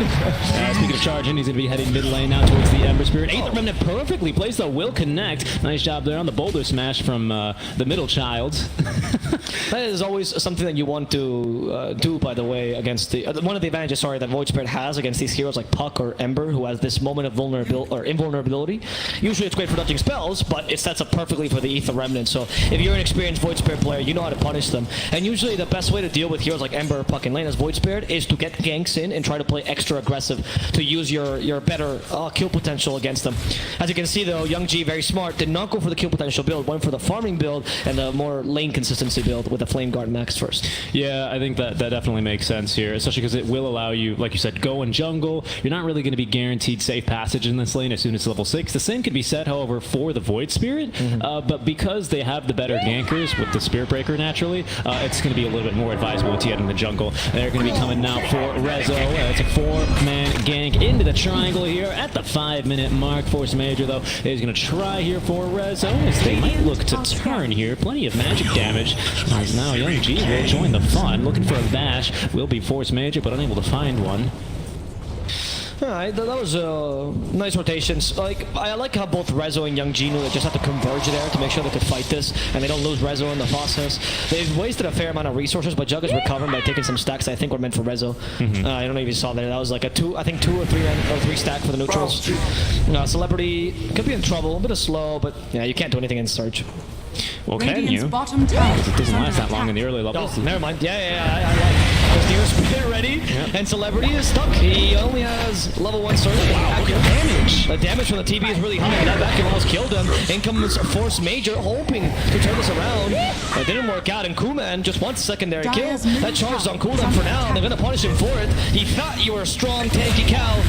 Speaking of charging, he's going to be heading mid lane now towards the Ember Spirit. Aether Remnant perfectly placed, though, will connect. Nice job there on the boulder smash from the middle child. That is always something that you want to do, by the way, against the one of the advantages, sorry, that Void Spirit has against these heroes like Puck or Ember, who has this moment of vulnerability or invulnerability. Usually it's great for dodging spells, but it sets up perfectly for the Aether Remnant. So if you're an experienced Void Spirit player, you know how to punish them. And usually the best way to deal with heroes like Ember, Puck, and lane as Void Spirit is to get ganks in and try to play extra aggressive to use your better kill potential against them. As you can see though, Young G, very smart, did not go for the kill potential build, went for the farming build and the more lane consistency build with the Flame Guard max first. Yeah, I think that definitely makes sense here, especially because it will allow you, like you said, go in jungle. You're not really going to be guaranteed safe passage in this lane as soon as level 6. The same could be said, however, for the Void Spirit, but because they have the better gankers with the Spirit Breaker naturally, it's going to be a little bit more advisable to get in the jungle. They're going to be coming now for Rezo. It's a 4-man gank into the triangle here at the 5-minute mark. Force Major, though, is going to try here for Rezo, as they might look to turn here. Plenty of magic damage, as now Young G will join the fun. Looking for a bash, will be Force Major, but unable to find one. Alright, that was nice rotations. I like how both Rezo and Young G knew they just have to converge there to make sure they could fight this, and they don't lose Rezo in the process. They've wasted a fair amount of resources, but Jug is recovering by taking some stacks I think were meant for Rezo. I don't know if you saw there. That was like a 2 or 3 stack for the neutrals. Celebrity could be in trouble, a bit of slow, but yeah, you can't do anything in Surge. Well, can you? Bottom tower It doesn't last that long in the early levels. Oh, never mind. Yeah, I like it. There's Near Spirit ready, and Celebrity is stuck. He only has level 1 Surge. Wow, look at the damage. The damage from the TB is really high. That vacuum almost killed him. In comes Force Major, hoping to turn this around. It didn't work out, and Kuman just wants a secondary kill. That charge is on cooldown for now. They're going to punish him for it. He thought you were a strong, tanky cow,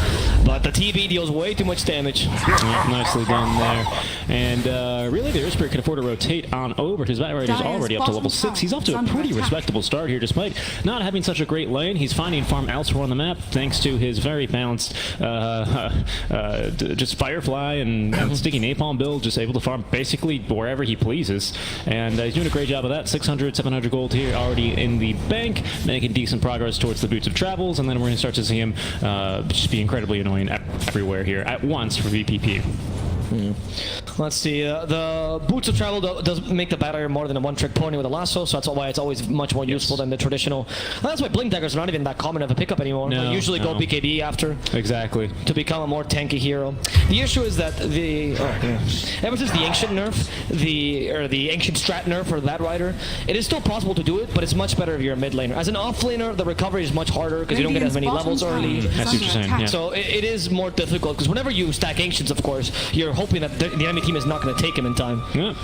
but the TB deals way too much damage. Yeah, nicely done there. And really, the Earth Spirit can afford to rotate on over. His Bat Rider is already up to level 6. He's off to a pretty respectable start here, despite not having such a great lane. He's finding farm elsewhere on the map, thanks to his very balanced just Firefly and sticky napalm build, just able to farm basically wherever he pleases. And he's doing a great job of that. 600, 700 gold here already in the bank, making decent progress towards the Boots of Travels, and then we're going to start to see him just be incredibly annoying everywhere here at once for VPP. Let's see, the Boots of Travel does make the barrier more than a one-trick pony with a lasso, so that's why it's always much more useful than the traditional. That's why Blink Daggers are not even that common of a pickup anymore. No, they usually go BKB after. Exactly. To become a more tanky hero. The issue is that ever since the Ancient nerf, the Ancient Strat nerf for that rider, it is still possible to do it, but it's much better if you're a mid laner. As an off laner, the recovery is much harder because you don't get as many levels early. I see what you're saying, yeah. So it is more difficult because whenever you stack Ancients, of course, you're hoping that the enemy team is not going to take him in time. Yeah.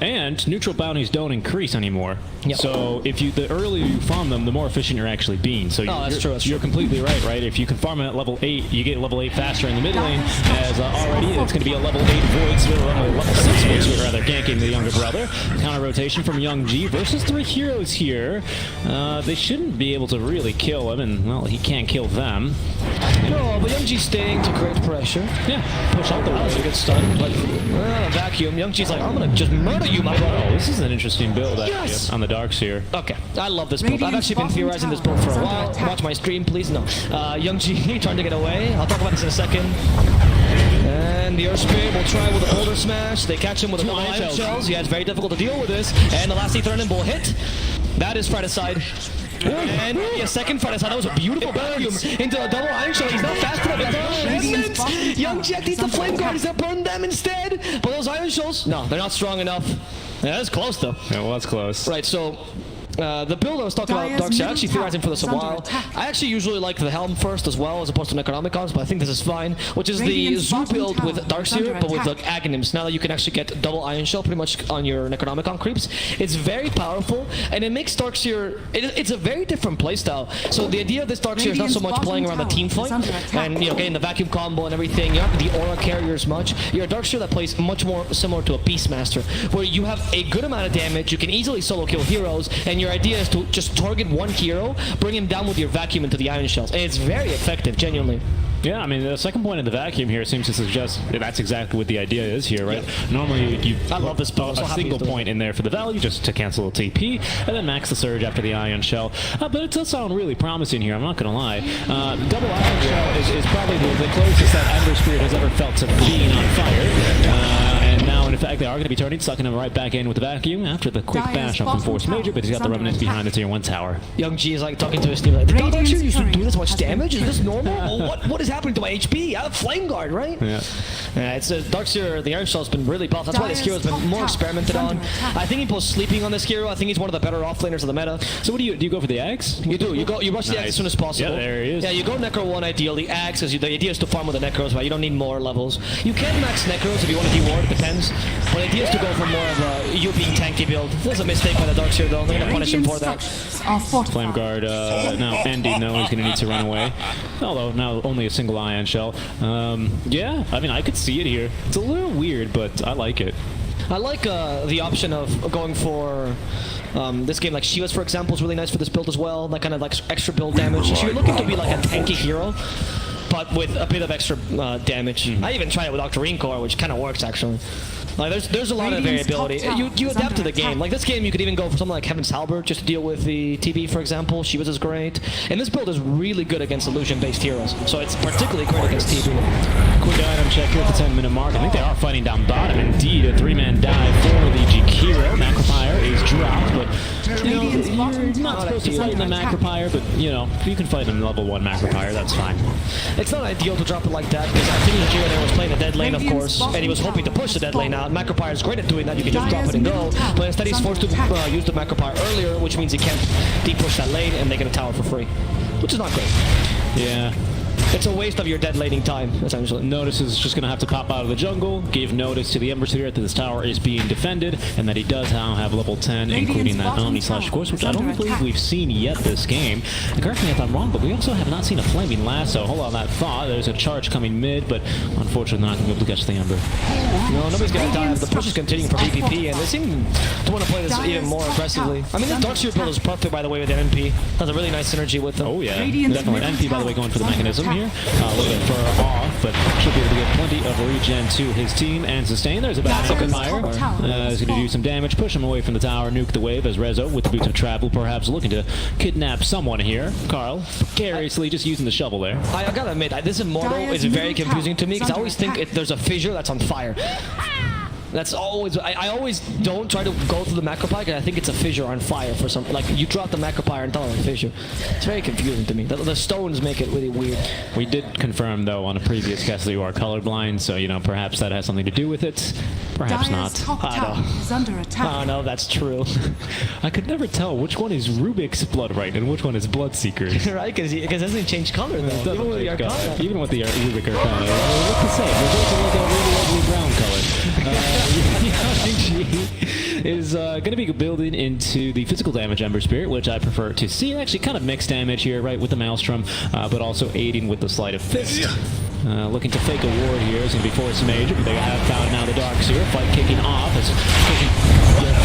And neutral bounties don't increase anymore. Yep. So if you the earlier you farm them, the more efficient you're actually being. So you're completely right. If you can farm them at level 8, you get level 8 faster in the mid lane, as already it's going to be a level 8 Void Spirit, or level 6 Void Spirit rather, ganking the younger brother. Counter rotation from Young G versus 3 heroes here. They shouldn't be able to really kill him, and well, he can't kill them. No, but Young G's staying to create pressure. Yeah. Push out the walls to get stunned, but vacuum. Young G's like, I'm gonna just murder you, my brother. Oh, this is an interesting build actually on the darks here. Okay, I love this build. I've actually been theorizing this build for a while. Watch my stream, please. No. Young G trying to get away. I'll talk about this in a second. And the Earth Spirit will try with a Boulder Smash. They catch him with a Iron Shells. Yeah, it's very difficult to deal with this. And the last Ether Bull hit. That is Fraticide. And a second Fraticide. That was a beautiful vacuum into a double Iron Shell. He's not fast enough. Young Jack needs the Flame Guard. He's gonna burn them instead. But those Iron Shells, no, they're not strong enough. Yeah, that's close though. Yeah, well, that's close. Right, so the build I was talking about, Darkseid, I actually theorizing for this a while. I actually usually like the Helm first as well, as opposed to Necronomicons, but I think this is fine, which is the Zoo build with Darkseid, but with the Aghanims. Now that you can actually get double Iron Shell pretty much on your Necronomicon creeps. It's very powerful, and it makes Darkseid, it's a very different playstyle. So the idea of this Darkseid is not so much playing around the team fight, and getting the vacuum combo and everything. You don't have the aura carrier as much. You're a Darkseid that plays much more similar to a Beastmaster, where you have a good amount of damage, you can easily solo kill heroes, and your idea is to just target one hero, bring him down with your vacuum into the Iron Shells, and it's very effective, genuinely. Yeah, I mean, the second point of the vacuum here seems to suggest that's exactly what the idea is here, right? Yeah. Normally, you I love this build. A single point in there for the value, just to cancel a TP, and then max the Surge after the Iron Shell. But it does sound really promising here, I'm not going to lie. The double Iron Shell is probably the closest that Ember Spirit has ever felt to being on fire. And now now. And in fact, they are going to be turning, sucking him right back in with the vacuum after the quick Dire's bash up from bottom Force Major, but he's got the tower is Remnants under behind the Tier 1 tower. Young G is like talking to his team like, did Dark Radiant's used to do turret this much has been damage? Is this destroyed. normal? Well, what is happening to my HP? I have Flame Guard, right? Yeah. It's Darkseer, the Iron Shell's been really buffed. That's why this Dire's hero's been top more tower experimented is on. under attack. I think he pulls sleeping on this hero. I think he's one of the better offlaners of the meta. So what do you go for the Axe? You do. You rush the Axe as soon as possible. Yeah, there he is. Yeah, you go Necro 1 ideally. Axe, because the idea is to farm with the Necros, right? You don't need more levels. You can max Necros if you want to deward, depends. But the idea is to go for more of a you being tanky build. There's a mistake by the Darkseer though. They're going to punish him for that. Are fortified. Flame Guard, now Andy knows he's going to need to run away. Although now only a single Ion Shell. Yeah, I mean, I could see it here. It's a little weird, but I like it. I like the option of going for this game like Shivas, for example, is really nice for this build as well. That kind of like extra build damage. If you're looking to be like a tanky hero, but with a bit of extra damage. I even tried it with Octarine Core, which kind of works actually. Like there's a lot of Radiant's variability. top tower You is adapt to under the game. attack. Like this game, you could even go for something like Heaven's Halberd just to deal with the TB, for example. Shivas is great, and this build is really good against illusion-based heroes. So it's particularly great against TB. Quick item check here at the 10-minute mark. I think they are fighting down bottom. Indeed, a 3-man dive for the Jakiro. Macropyre is dropped, but you know, Radiant's bottom you're not tower supposed to is fight in the under attack. Macropyre, but you know, if you can fight in level 1 Macropyre, that's fine. It's not ideal to drop it like that because I think Jakiro there was playing the dead lane, of Radiant's course, and he was bottom hoping to push the dead lane out. Macropyre is great at doing that. You can just drop it and go, but instead he's forced to use the Macropyre earlier, which means he can't deep push that lane and they get a tower for free, which is not great. Yeah. It's a waste of your dead laning time, essentially. Notice is just going to have to pop out of the jungle, give notice to the Ember Spirit that this tower is being defended, and that he does now have level 10, including that bottom Omni Slash tower Course, which is I don't under believe attack. we've seen yet this game. And correct me if I'm wrong, but we also have not seen a Flaming Lasso. Hold on that thought. There's a charge coming mid, but unfortunately not going to be able to catch the Ember. No, nobody's gonna dive. The push is continuing for DPP, and they seem to want to play this even more aggressively. I mean, this Darkseer build is perfect, by the way, with NP. Has a really nice synergy with them. Oh yeah, Radiant's definitely. middle NP, by the way, tower going for the is under mechanism here. attack. A little bit fur off, but should be able to get plenty of regen to his team and sustain. There's a bad Dire's fire. top tower He's going to do some damage, push him away from the tower, nuke the wave as Rezo, with the Boots of Travel, perhaps looking to kidnap someone here. Carl, precariously just using the shovel there. I gotta admit, this Immortal Dire's is very middle confusing to tower me is because I under always think attack. there's a fissure that's on fire. That's always, I always don't try to go through the Macropyre because I think it's a fissure on fire for some, like you drop the Macropyre and tell it a fissure. It's very confusing to me. The stones make it really weird. We did confirm, though, on a previous cast that you are colorblind, so, you know, perhaps that has something to do with it. Perhaps Dire's not. top I tower know. is under Oh attack. no, that's true. I could never tell which one is Rubik's Bloodright and which one is Bloodseeker's. Right? Because it doesn't change color though. Even with the Arcana. Even with the Rubik Arcana. What to say? There's also like a really ugly brown color. Yang is going to be building into the physical damage Ember Spirit, which I prefer to see. Actually, kind of mixed damage here, right, with the Maelstrom, but also aiding with the Sleight of Fist. Looking to fake a ward here. It's going to be Force Major, but they have found now the Darkseer. Fight kicking off. As kicking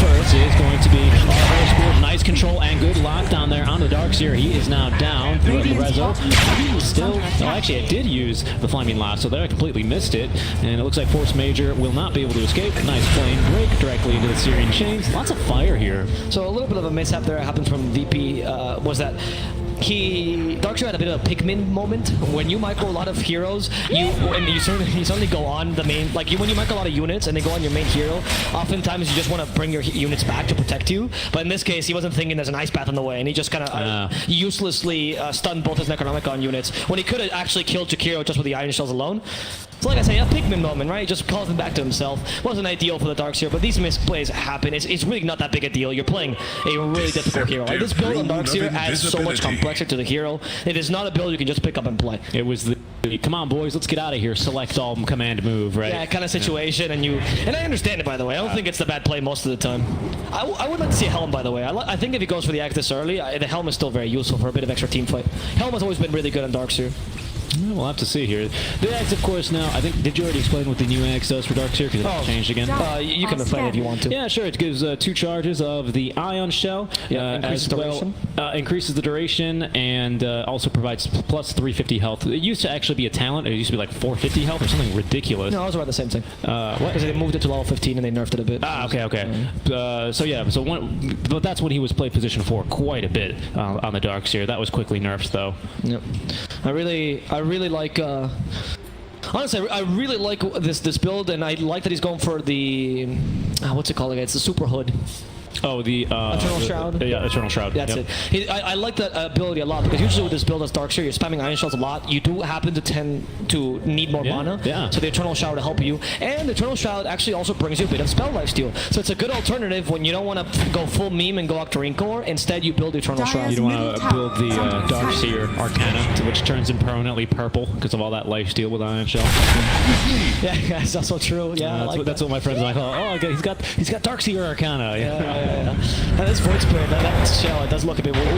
first is going to be HellRaisers. Nice control and good lockdown there on the Darkseer. He is now down through the Rezo. He is still, oh, actually, it did use the Flaming Lasso there. I completely missed it. And it looks like Force Major will not be able to escape. Nice flame break directly into the Syrian chains. Lots of fire here. So a little bit of a mishap there happens from VP was that Darkseer had a bit of a Pikmin moment. When you micro a lot of heroes, you certainly go on the main, like when you micro a lot of units and they go on your main hero, oftentimes you just want to bring your units back to protect you. But in this case, he wasn't thinking there's an ice path in the way, and he just kind of uselessly stunned both his Necronomicon units when he could have actually killed Jakiro just with the Iron Shells alone. So like I say, a Pikmin moment, right? He just calls him back to himself. Wasn't ideal for the Darkseer, but these misplays happen. It's really not that big a deal. You're playing a really difficult hero. Like this build on Darkseer adds so much complexity to the hero. It is not a build you can just pick up and play. It was the, come on boys, let's get out of here, select all command move, right? Yeah, kind of situation, and I understand it, by the way. I don't think it's the bad play most of the time. I would like to see a Helm, by the way. I think if he goes for the Axe this early, the Helm is still very useful for a bit of extra team fight. Helm has always been really good on Darkseer. We'll have to see here. The Axe, of course, now, I think, did you already explain what the new Axe does for Darkseer? Because it changed again. You can explain it if you want to. Yeah, sure. It gives 2 charges of the Ion Shell, increases as well duration. increases the duration, and also provides plus 350 health. It used to actually be a talent. It used to be like 450 health or something ridiculous. No, it was about the same thing. What? Because they moved it to level 15 and they nerfed it a bit. Okay. So yeah, but that's what he was play position for quite a bit on the Darkseer. That was quickly nerfed though. Yep. I really like Honestly, I really like this build, and I like that he's going for the what's it called again? It's the super hood. Oh, the Eternal Shroud? Yeah, Eternal Shroud. That's it. I like that ability a lot, because usually with this build as Darkseer, you're spamming Iron Shells a lot. You do happen to tend to need more mana. Yeah. So the Eternal Shroud will help you. And the Eternal Shroud actually also brings you a bit of spell lifesteal. So it's a good alternative when you don't want to go full meme and go Octarine Core. Instead, you build Eternal Shroud. You don't want to build the Darkseer Arcana, which turns him permanently purple because of all that lifesteal with Iron Shell. Yeah, that's also true. Yeah, that's what my friends are like. Oh, okay, he's got Darkseer Arcana. Yeah. And this Void Spirit, that shell, it does look a bit weird.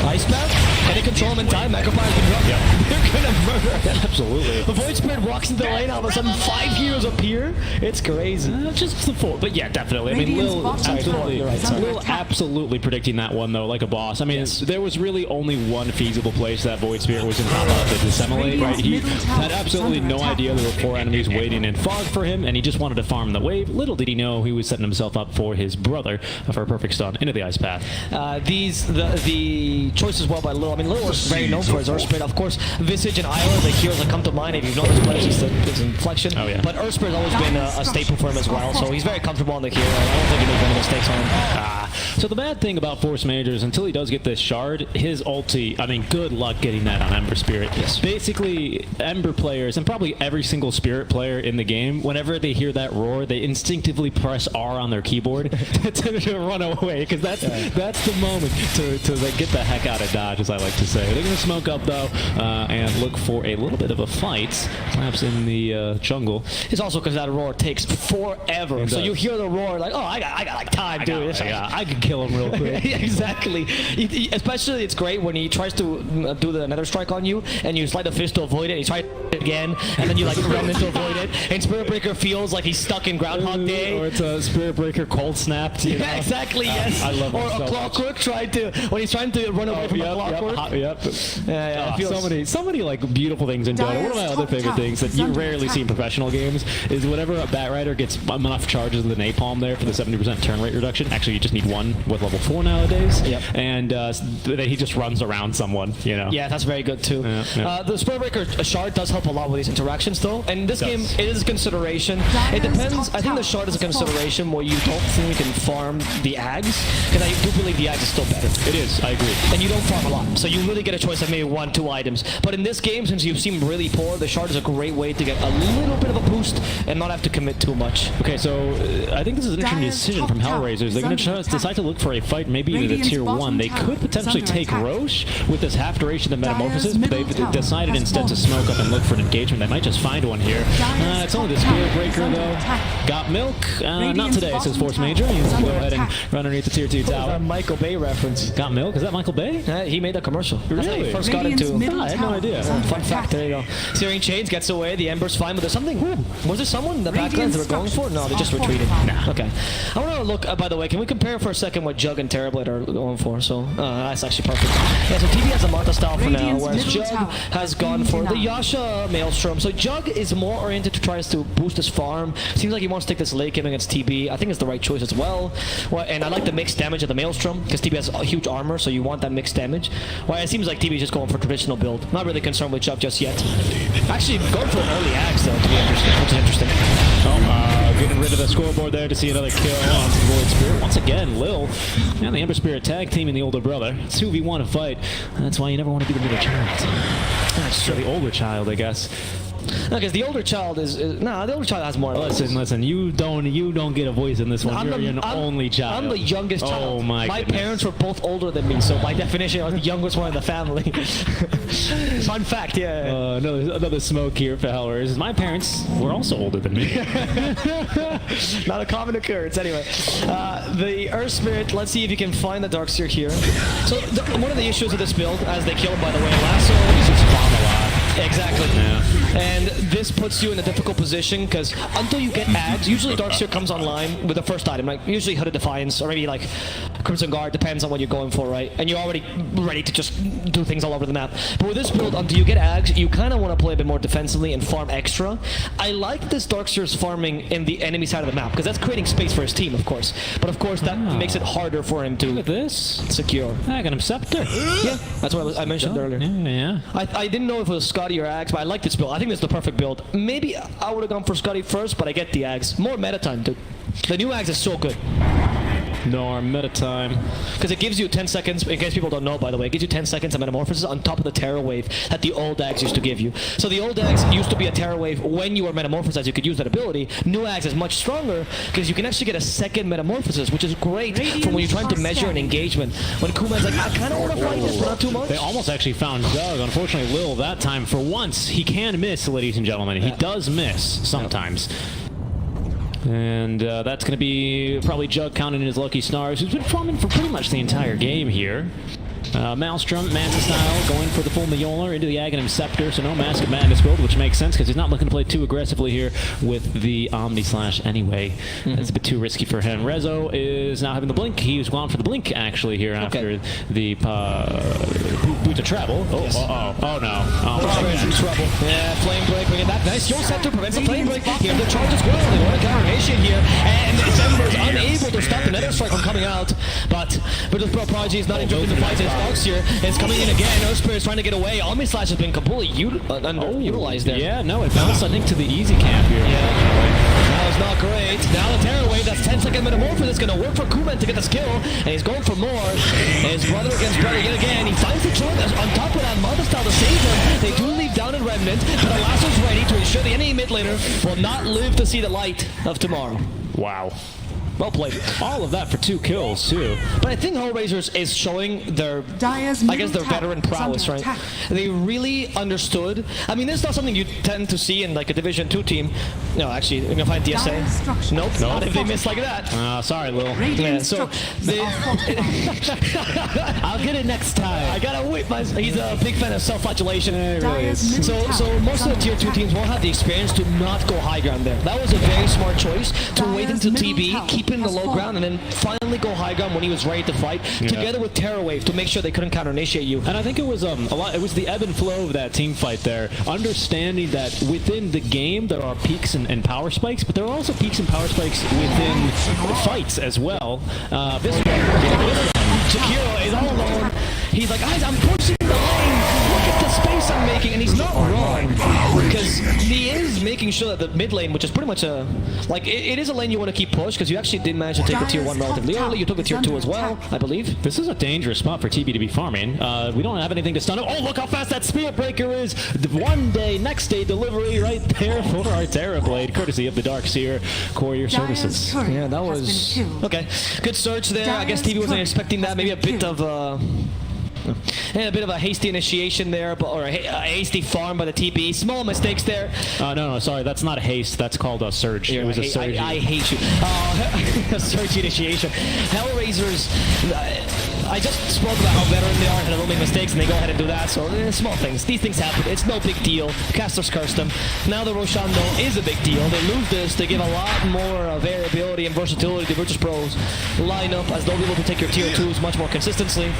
Ice Path? Can they control him in time? Macropyre can drop. Yep. They're gonna murder. Absolutely. The Void Spirit walks into the lane, all of a sudden 5 heroes appear. It's crazy. Just the full, but yeah, definitely. I mean, Radiant's Lil, bottom absolutely, tower is under Lil attack. absolutely predicting that one though, like a boss. I mean, there was really only one feasible place that Void Spirit was in top of to dissemblate, right? He had absolutely no idea there were 4 enemies waiting in fog for him, and he just wanted to farm the wave. Little did he know he was setting himself up for his brother for a perfect stun into the Ice Path. The choice as well by Lil. I mean, Lil is very known for his Earth Spirit. Of course, Visage and Isla, the heroes that come to mind if you've known this player, is his inflection. Oh, yeah. But Earth Spirit has always been a staple for him as well, so he's very comfortable on the hero. I don't think he makes any mistakes on him. So the bad thing about Force Majors, until he does get this shard, his ulti, I mean, good luck getting that on Ember Spirit. Yes. Basically, Ember players, and probably every single Spirit player in the game, whenever they hear that roar, they instinctively press R on their keyboard to run away, because that's the moment to like, get the heck out of Dodge, as I like to say. They're going to smoke up, though, and look for a little bit of a fight, perhaps in the jungle. It's also because that roar takes forever. So you hear the roar, like, oh, I got like time, dude. I could kill him real quick. Yeah, exactly. Especially, it's great when he tries to do the Nether Strike on you, and you slide the fist to avoid it. He tries it again, and then you like run in to avoid it. And Spirit Breaker feels like he's stuck in Groundhog Day. Or it's a Spirit Breaker cold snapped. You know? Yeah, exactly. Yes. I love or that a so Clockwork when he's trying to run away from a Clockwork. Yep. Yeah. So many like beautiful things in Dota. One of my other favorite things that you rarely see in professional games is whenever a Batrider gets enough charges of the napalm there for the 70% turn rate reduction. Actually, you just need one with level 4 nowadays. Yep. And then he just runs around someone. You know. Yeah, that's very good too. Yeah. The Spirit Breaker shard does help a lot with these interactions, though. And in this game, it is a consideration. It depends. I think the shard is a consideration where you don't think you can farm the Ags, because I do believe the Ags is still better. It is. I agree. And you don't farm a lot, so you really get a choice of maybe 1-2 items. But in this game, since you seem really poor, the shard is a great way to get a little bit of a boost and not have to commit too much. Okay, so I think this is an interesting decision from HellRaisers. They're going to decide to look for a fight maybe into the tier 1. They could potentially take Roche with this half duration of Metamorphosis, but they've decided instead to smoke up and look for an engagement. They might just find one here. It's only the Spirit Breaker, though. Got milk? Not today, says Force Major. You can go ahead and run underneath the tier 2 tower. Michael Bay reference. Got milk? Is that Michael Bay? He made that commercial. That's how he Really? first got into. I had no idea. Fun fact, there you go. Searing Chains gets away, the Ember's fine, but there's something. Was there someone in the background they were going for? No, they just retreated. Nah. Okay. I want to look, by the way, can we compare for a second what Jug and Terrorblade are going for? So, that's actually perfect. Yeah, so TV has a Martha style for now, whereas Jug has gone for the Yasha Maelstrom. So Jug is more oriented to try to boost his farm. Seems like he wants to take this late game against TB. I think it's the right choice as well. And I like the mixed damage of the Maelstrom, because TB has huge armor, so you want that mixed damage. Well, it seems like TB is just going for traditional build. Not really concerned with Jug just yet. Actually, going for an early axe, though, to be interesting, which is interesting. Getting rid of the scoreboard there to see another kill on Void Spirit. Once again, Lil and the Ember Spirit tag teaming the older brother. 2v1 a fight. That's why you never want to be the middle child. That's true. The older child, I guess. No, because the older child the older child has more. Listen. You don't get a voice in this one. You're an only child. I'm the youngest child. Oh my goodness. Parents were both older than me, so by definition, I was the youngest one in the family. Fun fact, yeah. Another smoke here for HellRaisers. My parents were also older than me. Not a common occurrence. Anyway, the Earth Spirit. Let's see if you can find the Darkseer here. So one of the issues of this build, as they killed by the way, Lasso is just farm a lot. Exactly. Yeah. And this puts you in a difficult position, because until you get Ags, usually Darkseer comes online with the first item, like usually Hooded Defiance, or maybe like Crimson Guard, depends on what you're going for, right? And you're already ready to just do things all over the map. But with this build, until you get Ags, you kind of want to play a bit more defensively and farm extra. I like this Darkseer's farming in the enemy side of the map, because that's creating space for his team, of course. But of course, that makes it harder for him to secure. I got him Scepter. Yeah, that's what I mentioned earlier. Yeah. I didn't know if it was Scotty or Ags, but I like this build. I think think it's the perfect build. Maybe I would have gone for Scotty first, but I get the Ags. More meta time, dude. The new Ags is so good. No meta time. Because it gives you 10 seconds, in case people don't know, by the way, it gives you 10 seconds of Metamorphosis on top of the Terror Wave that the old Ags used to give you. So the old Ags used to be a Terror Wave when you were Metamorphosized, you could use that ability. New Ags is much stronger because you can actually get a second Metamorphosis, which is great for when you're trying to measure an engagement. When Kuman's like, I kind of want to fight this, but not too much. They almost actually found Doug. Unfortunately, Lil, that time, for once, he can miss, ladies and gentlemen. He does miss sometimes. And that's going to be probably Jug counting in his lucky stars, who's been farming for pretty much the entire game here. Maelstrom, Manta style, going for the full Mjolnir into the Aghanim Scepter, so no Mask of Madness build, which makes sense because he's not looking to play too aggressively here with the Omni Slash anyway. That's a bit too risky for him. Rezo is now having the Blink. He's gone for the Blink actually here after the Boot to Travel. Oh, Yes. oh no. Trouble. Yeah, Flame Break bringing that nice Yule Scepter prevents the Flame Break. Here the charge as well. They want to counter-initiate here, and December's unable to stop the Nether Strike from coming out. But with Prodigy is not interested in the fight. Ox here is coming in again. Earthspirit is trying to get away. Omni Slash has been completely underutilized there. Yeah, no, it bounced, I think, to the easy camp here. Yeah. That was not great. Now the Terror Wave, that's 10-second Metamorphosis is going to work for Kuman to get the skill, and he's going for more. His brother against brother yet again. He finds the kill on top of that Mother Style to save him. They do leave down in Remnant, but Alasso's ready to ensure the enemy mid laner will not live to see the light of tomorrow. Wow. Well played. All of that for 2 kills, too. But I think HellRaisers is showing their, I guess, their veteran prowess, right? They really understood. I mean, this is not something you tend to see in like a Division 2 team. No, actually, you're gonna find DSA. Nope, not if they miss like that. Sorry, Lil. Yeah, so they, I'll get it next time. I gotta whip my. He's a big fan of self-flagellation. Dyer's So most of the tier 2 teams won't have the experience to not go high ground there. That was a very smart choice to wait until TB, keep in the low ground, and then finally go high ground when he was ready to fight, together with Terror Wave to make sure they couldn't counter-initiate you. And I think it was a lot. It was the ebb and flow of that team fight there, understanding that within the game there are peaks and power spikes, but there are also peaks and power spikes within fights as well. This one, Shakiro is all alone. He's like, guys, I'm pushing the lane. Look at the space I'm making, and he's not wrong because he is making sure that the mid lane, which is pretty much a it is a lane you want to keep push because you actually did manage to take the tier 1 relatively early. You took the tier 2 as well, I believe. This is a dangerous spot for TB to be farming. We don't have anything to stun him. Oh, look how fast that Spirit Breaker is! One day, next day delivery right there for our Terra Blade, courtesy of the Dark Seer Courier Services. Yeah, that was okay. Good search there. I guess TB wasn't expecting that. Maybe a bit of a bit of a hasty initiation there, or a hasty farm by the TP. Small mistakes there. No, sorry, that's not a haste. That's called a surge. Yeah, it was a surge. I hate you. A surge initiation. HellRaisers. I just spoke about how veteran they are and they'll make mistakes and they go ahead and do that. So small things. These things happen. It's no big deal. Casters cursed them. Now the Roshan though is a big deal. They lose this. They give a lot more variability and versatility to Virtus Pro's lineup as they'll be able to take your tier 2s much more consistently.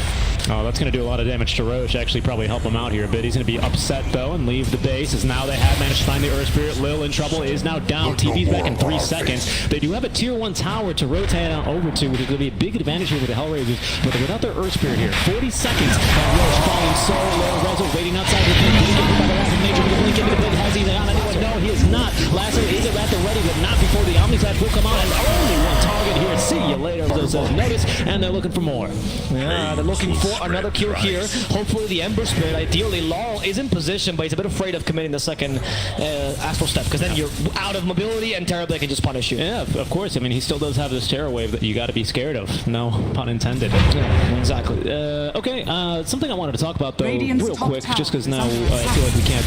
Oh, that's going to do a lot of damage to Roche. Actually, probably help him out here a bit. He's going to be upset, though, and leave the base, as now they have managed to find the Earth Spirit. Lil in trouble, is now down. TV's back in 3 seconds. They do have a tier 1 tower to rotate on over to, which is going to be a big advantage here with the HellRaisers, but without their Earth Spirit here. 40 seconds. Roche falling so low. Rezo waiting outside the pit. He's getting by the last major with the blink into the pit. Has he on anyone? No, he is not. Lasso is at the ready, but not before the Omni Slash will come out, and only one target here. See you later, those notice, and they're looking for more. Yeah, they're looking for another kill here. Hopefully the Ember Spirit, ideally Laurel is in position, but he's a bit afraid of committing the second Astral Step, because then you're out of mobility and Terra Blade can just punish you. Yeah, of course. I mean, he still does have this Terror Wave that you got to be scared of. No pun intended. Yeah, exactly. Okay, something I wanted to talk about, though, Radiant's real quick, top just because tower now is I feel like we can't.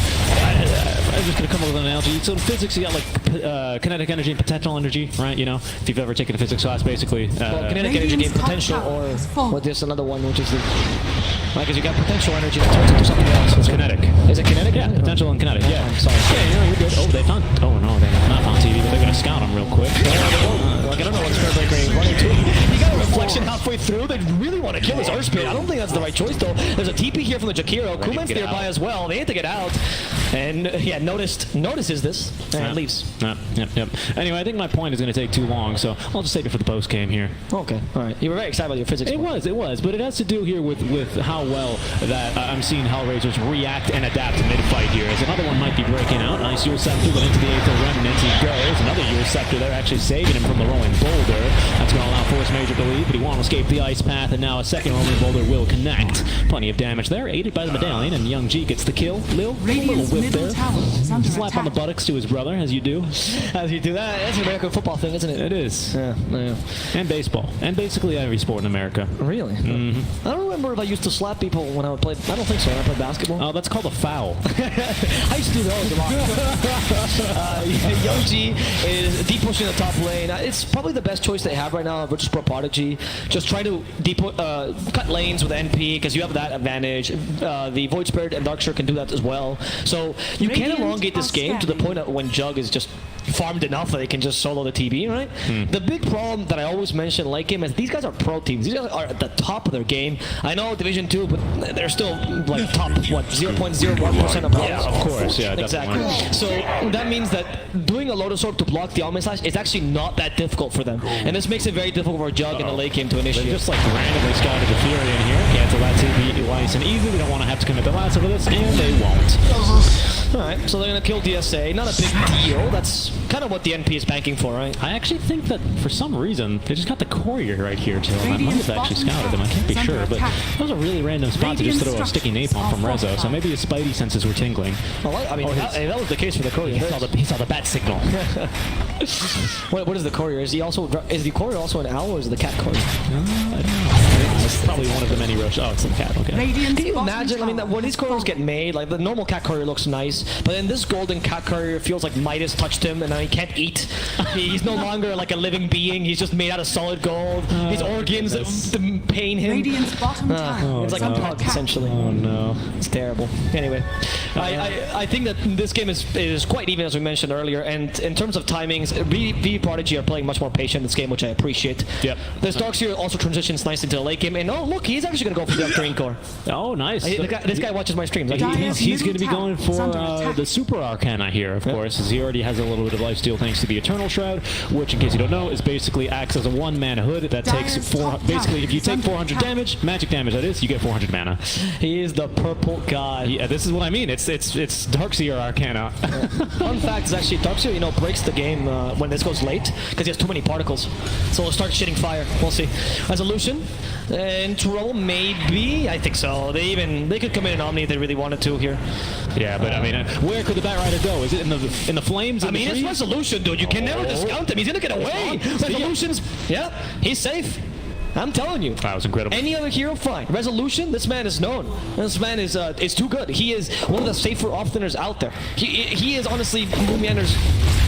I'm just going to come up with an analogy. So in physics, you got like kinetic energy and potential energy, right? You know, if you've ever taken a physics class, basically. Well, kinetic energy gain potential, or there's another one, which is the... Because you got potential energy that turns into something else. It's kinetic. Is it kinetic? Yeah, potential and kinetic, yeah. I'm sorry. Yeah, you're good. Oh, they found... Oh, no, they have not found TV, but they're going to scout him real quick. Like, I don't know what Spirit Breaker is running to. You got a reflection how halfway through. They really want to kill this Earth Spirit. I don't think that's the right choice, though. There's a TP here from the Jakiro. Kuman's nearby as well. They need to get out. And yeah, notices this and leaves. Yep. Anyway, I think my point is going to take too long, so I'll just save it for the post game here. Okay, all right. You were very excited about your physics. It was, but it has to do here with how well that I'm seeing HellRaisers react and adapt to mid-fight here. As another one might be breaking out. Nice Euro Scepter, but into the Aether Remnant he goes. Another Euro Scepter there, actually saving him from the rolling boulder. That's going to allow Force Major to leave, but he won't escape the ice path, and now a second rolling boulder will connect. Plenty of damage there, aided by the medallion, and Young G gets the kill. Little whip there. Slap on the buttocks to his brother, as you do. As you do that, that's an American football thing, isn't it? It is. Yeah. And baseball. And basically every sport in America. Really? I don't remember if I used to slap people when I would play. I don't think so. When I played basketball. Oh, that's called a foul. I used to do those a lot. Young G is deep pushing the top lane. It's probably the best choice they have right now versus Progidy. Just try to cut lanes with NP because you have that advantage. The Void Spirit and Darkseer can do that as well. So you can elongate this game to the point that when Jug is just farmed enough that they can just solo the TB, right? The big problem that I always mention like him is these guys are pro teams. These guys are at the top of their game. I know Division 2, but they're still like top, what, 0.01% of players? Yeah, of course, yeah, exactly. definitely. So that means that doing a Lotus Orb to block the Almond Slash is actually not that difficult for them. And this makes it very difficult for Jug in the late game to initiate. They just like randomly scouted the Fury in here. Cancel that TB nice and easy. They don't want to have to commit the last of this, and they won't. Alright, so they're going to kill DSA. Not a big deal. That's kind of what the NP is banking for, right? I actually think that for some reason, they just got the courier right here, too. I might have actually scouted them. I can't be sure, but that was a really random spot to just throw a sticky napalm from Rezo, so maybe his spidey senses were tingling. Well, I mean, that was the case for the courier. He saw the bat signal. What is the courier? Is the courier also an owl, or is it the cat courier? I don't know. It's probably one of the many roaches. Oh, it's the cat. Okay. Can you imagine? I mean, when these couriers get made, like the normal cat courier looks nice, but then this golden cat courier feels like Midas touched him, and now he can't eat. He's no longer like a living being. He's just made out of solid gold. His organs pain him. Radiant's bottom tower. It's like a pug, essentially. Oh no, it's terrible. Anyway, I think that this game is quite even, as we mentioned earlier, and in terms of timings, V Prodigy are playing much more patient in this game, which I appreciate. Yep. This Darkseer also transitions nicely to the late game, and oh look, he's actually going to go for the Octarine Core. Oh, nice. This guy watches my streams. He's going to be going for the Super Arcana here, of course, as he already has a little bit of lifesteal thanks to the Eternal Shroud, which, in case you don't know, is basically acts as a one-mana hood that takes basically, if you take 400 damage, magic damage that is, you get 400 mana. He is the purple god. Yeah, this is what I mean. It's Darkseer Arcana. Fun fact is actually Darkseer, breaks the game when this goes late because he has too many particles. So he'll start shitting fire. We'll see. Resolution and Troll, maybe. I think so. They could commit an Omni if they really wanted to here. Yeah, but I mean, where could the Batrider go? Is it in the flames? I mean, it's Resolution, dude. You can never discount him. He's gonna get away. Resolution's, yeah, he's safe. I'm telling you. That was incredible. Any other hero, fine. Resolution, this man is known. This man is too good. He is one of the safer offlaners out there. He is honestly Moomyander's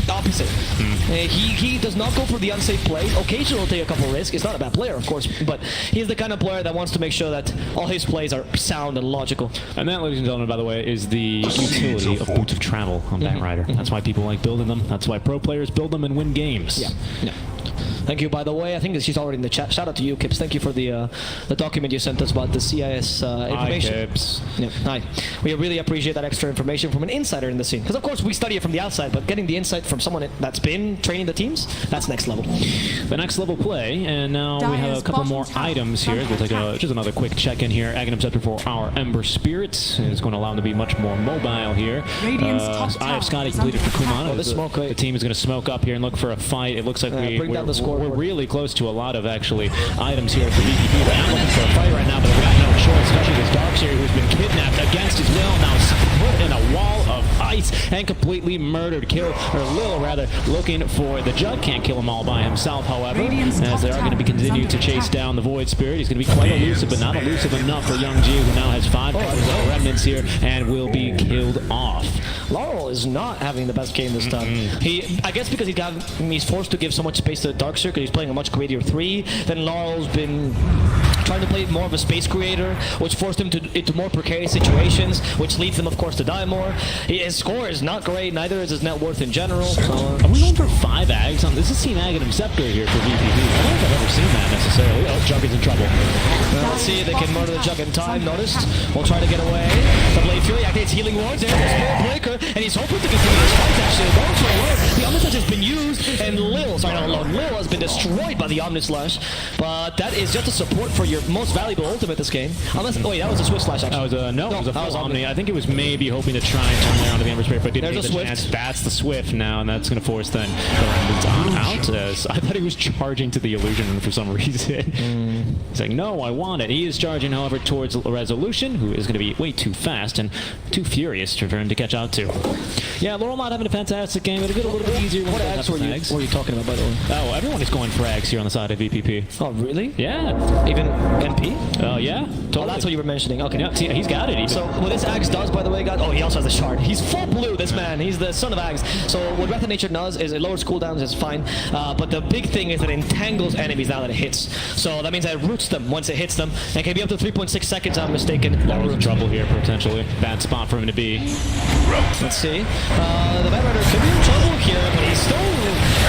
opposite. He does not go for the unsafe plays. Occasionally he'll take a couple risks. He's not a bad player, of course, but he's the kind of player that wants to make sure that all his plays are sound and logical. And that, ladies and gentlemen, by the way, is the utility of Boots of Travel on Batrider. That's why people like building them. That's why pro players build them and win games. Yeah. Thank you, by the way. I think she's already in the chat. Shout out to you, Kips. Thank you for the document you sent us about the CIS information. Hi, Kips. Yeah, hi. We really appreciate that extra information from an insider in the scene. Because, of course, we study it from the outside, but getting the insight from someone that's been training the teams, that's next level. The next level play, and now we have a couple more items here. We'll take just another quick check-in here. Aghanim Scepter for our Ember Spirit is going to allow him to be much more mobile here. Eye of Scotty completed for Kumano. The team is going to smoke up here and look for a fight. It looks like we're really close to a lot of actually items here for VPP. They're not looking for a fight right now, but we got no choice, especially this Darkseer who's been kidnapped against his will, now put in a wall of ice and completely murdered. Lil rather, looking for the Jug. Can't kill him all by himself, however, as they are going to be continuing to chase down the Void Spirit. He's going to be quite elusive, but not elusive enough for Young G, who now has 5 remnants here and will be killed off. Laurel is not having the best game this time. I guess because he's forced to give so much space to the Darkseer because he's playing a much greedier 3. Then Laurel's been trying trying to play more of a space creator, which forced him into more precarious situations, which leads him, of course, to die more. His score is not great, neither is his net worth in general. Are we going for 5 Ags on this? Is Team Ag and Scepter here for VPP. I don't think I've ever seen that necessarily. Oh, Jug is in trouble. Let's see if they can murder the Jug in time. Noticed. We'll try to get away. The Blade Fury activates healing wards. There's a small breaker, and he's hoping to continue this fight, actually. Going for a word. The Omnislash has been used, and Lil has been destroyed by the Omnislash. But that is just a support for your most valuable ultimate this game. Unless, wait, that was a Swift Slash, actually. That was it was a full Omni. I think it was maybe hoping to try and turn around to the Ember Spirit, but didn't There's get a the Swift. chance. That's the Swift now, and that's going to force then the out. As I thought he was charging to the Illusion for some reason. He's like, no, I want it. He is charging, however, towards Resolution, who is going to be way too fast and too furious for him to catch out to. Yeah, Laurel not having a fantastic game. It'll get a little bit easier. What Ags were you talking about, by the way? Oh, everyone is going for Ags here on the side of VPP. Oh, really? Yeah. Even MP? Oh, yeah. Oh, that's what you were mentioning. Okay. Yeah, he's got it. Even. So what this Ags does, by the way, guys, oh, he also has a shard. He's full blue, this man. He's the son of Ags. So what Wrath of Nature does is it lowers cooldowns, it's fine. But the big thing is that it entangles enemies now that it hits. So that means that it roots them once it hits them. And can be up to 3.6 seconds, I'm mistaken. Laurel's in trouble here, potentially. Bad spot for him to be. Let's see. The Bad Rider could be in trouble here, but he's still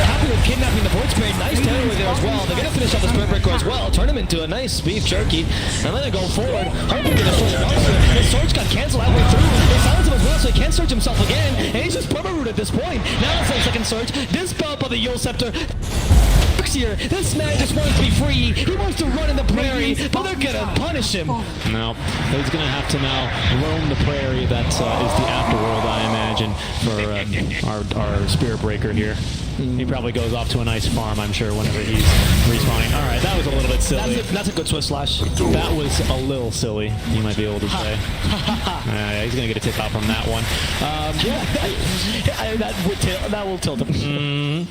happy with kidnapping the Void Spirit. Nice territory there as well. They're going to finish off the Spirit Breaker as well. Turn him into a nice beef jerky. And then they go forward, hoping to destroy the monster. His Surge got cancelled halfway through. They silence him as well, so he can't surge himself again. And he's just perma-root at this point. Now it's a second surge. Dispel by the Yule Scepter. Here. This man just wants to be free. He wants to run in the prairie, but they're gonna punish him. No, he's gonna have to now roam the prairie. That is the afterworld, I imagine, for our Spirit Breaker here. He probably goes off to a nice farm, I'm sure, whenever he's respawning. All right, that was a little bit silly. That's a good Swift Slash. That was a little silly, you might be able to say. He's gonna get a tip out from that one. That will tilt him.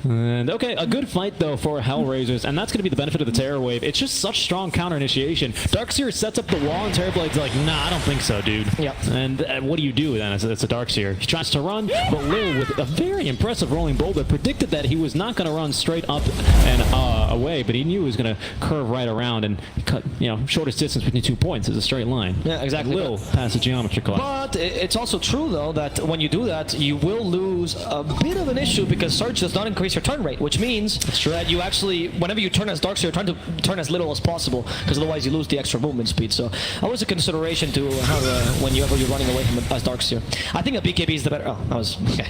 And okay, a good fight though for HellRaisers, and that's going to be the benefit of the Terror Wave. It's just such strong counter initiation. Darkseer sets up the wall, and Terrorblade's like, nah, I don't think so, dude. Yep. And what do you do then? It's a Darkseer. He tries to run, but Lil, with a very impressive rolling boulder, predicted that he was not going to run straight up and away, but he knew he was going to curve right around and cut, shortest distance between 2 points is a straight line. Yeah, exactly. Lil passed the geometry class. But it's also true though that when you do that, you will lose a bit of an issue because Surge does not increase your turn rate, which means that you actually, whenever you turn as Darkseer, you're trying to turn as little as possible, because otherwise you lose the extra movement speed. So always a consideration to have whenever you're running away from as Darkseer. I think the BKB is the better. Oh, that was okay.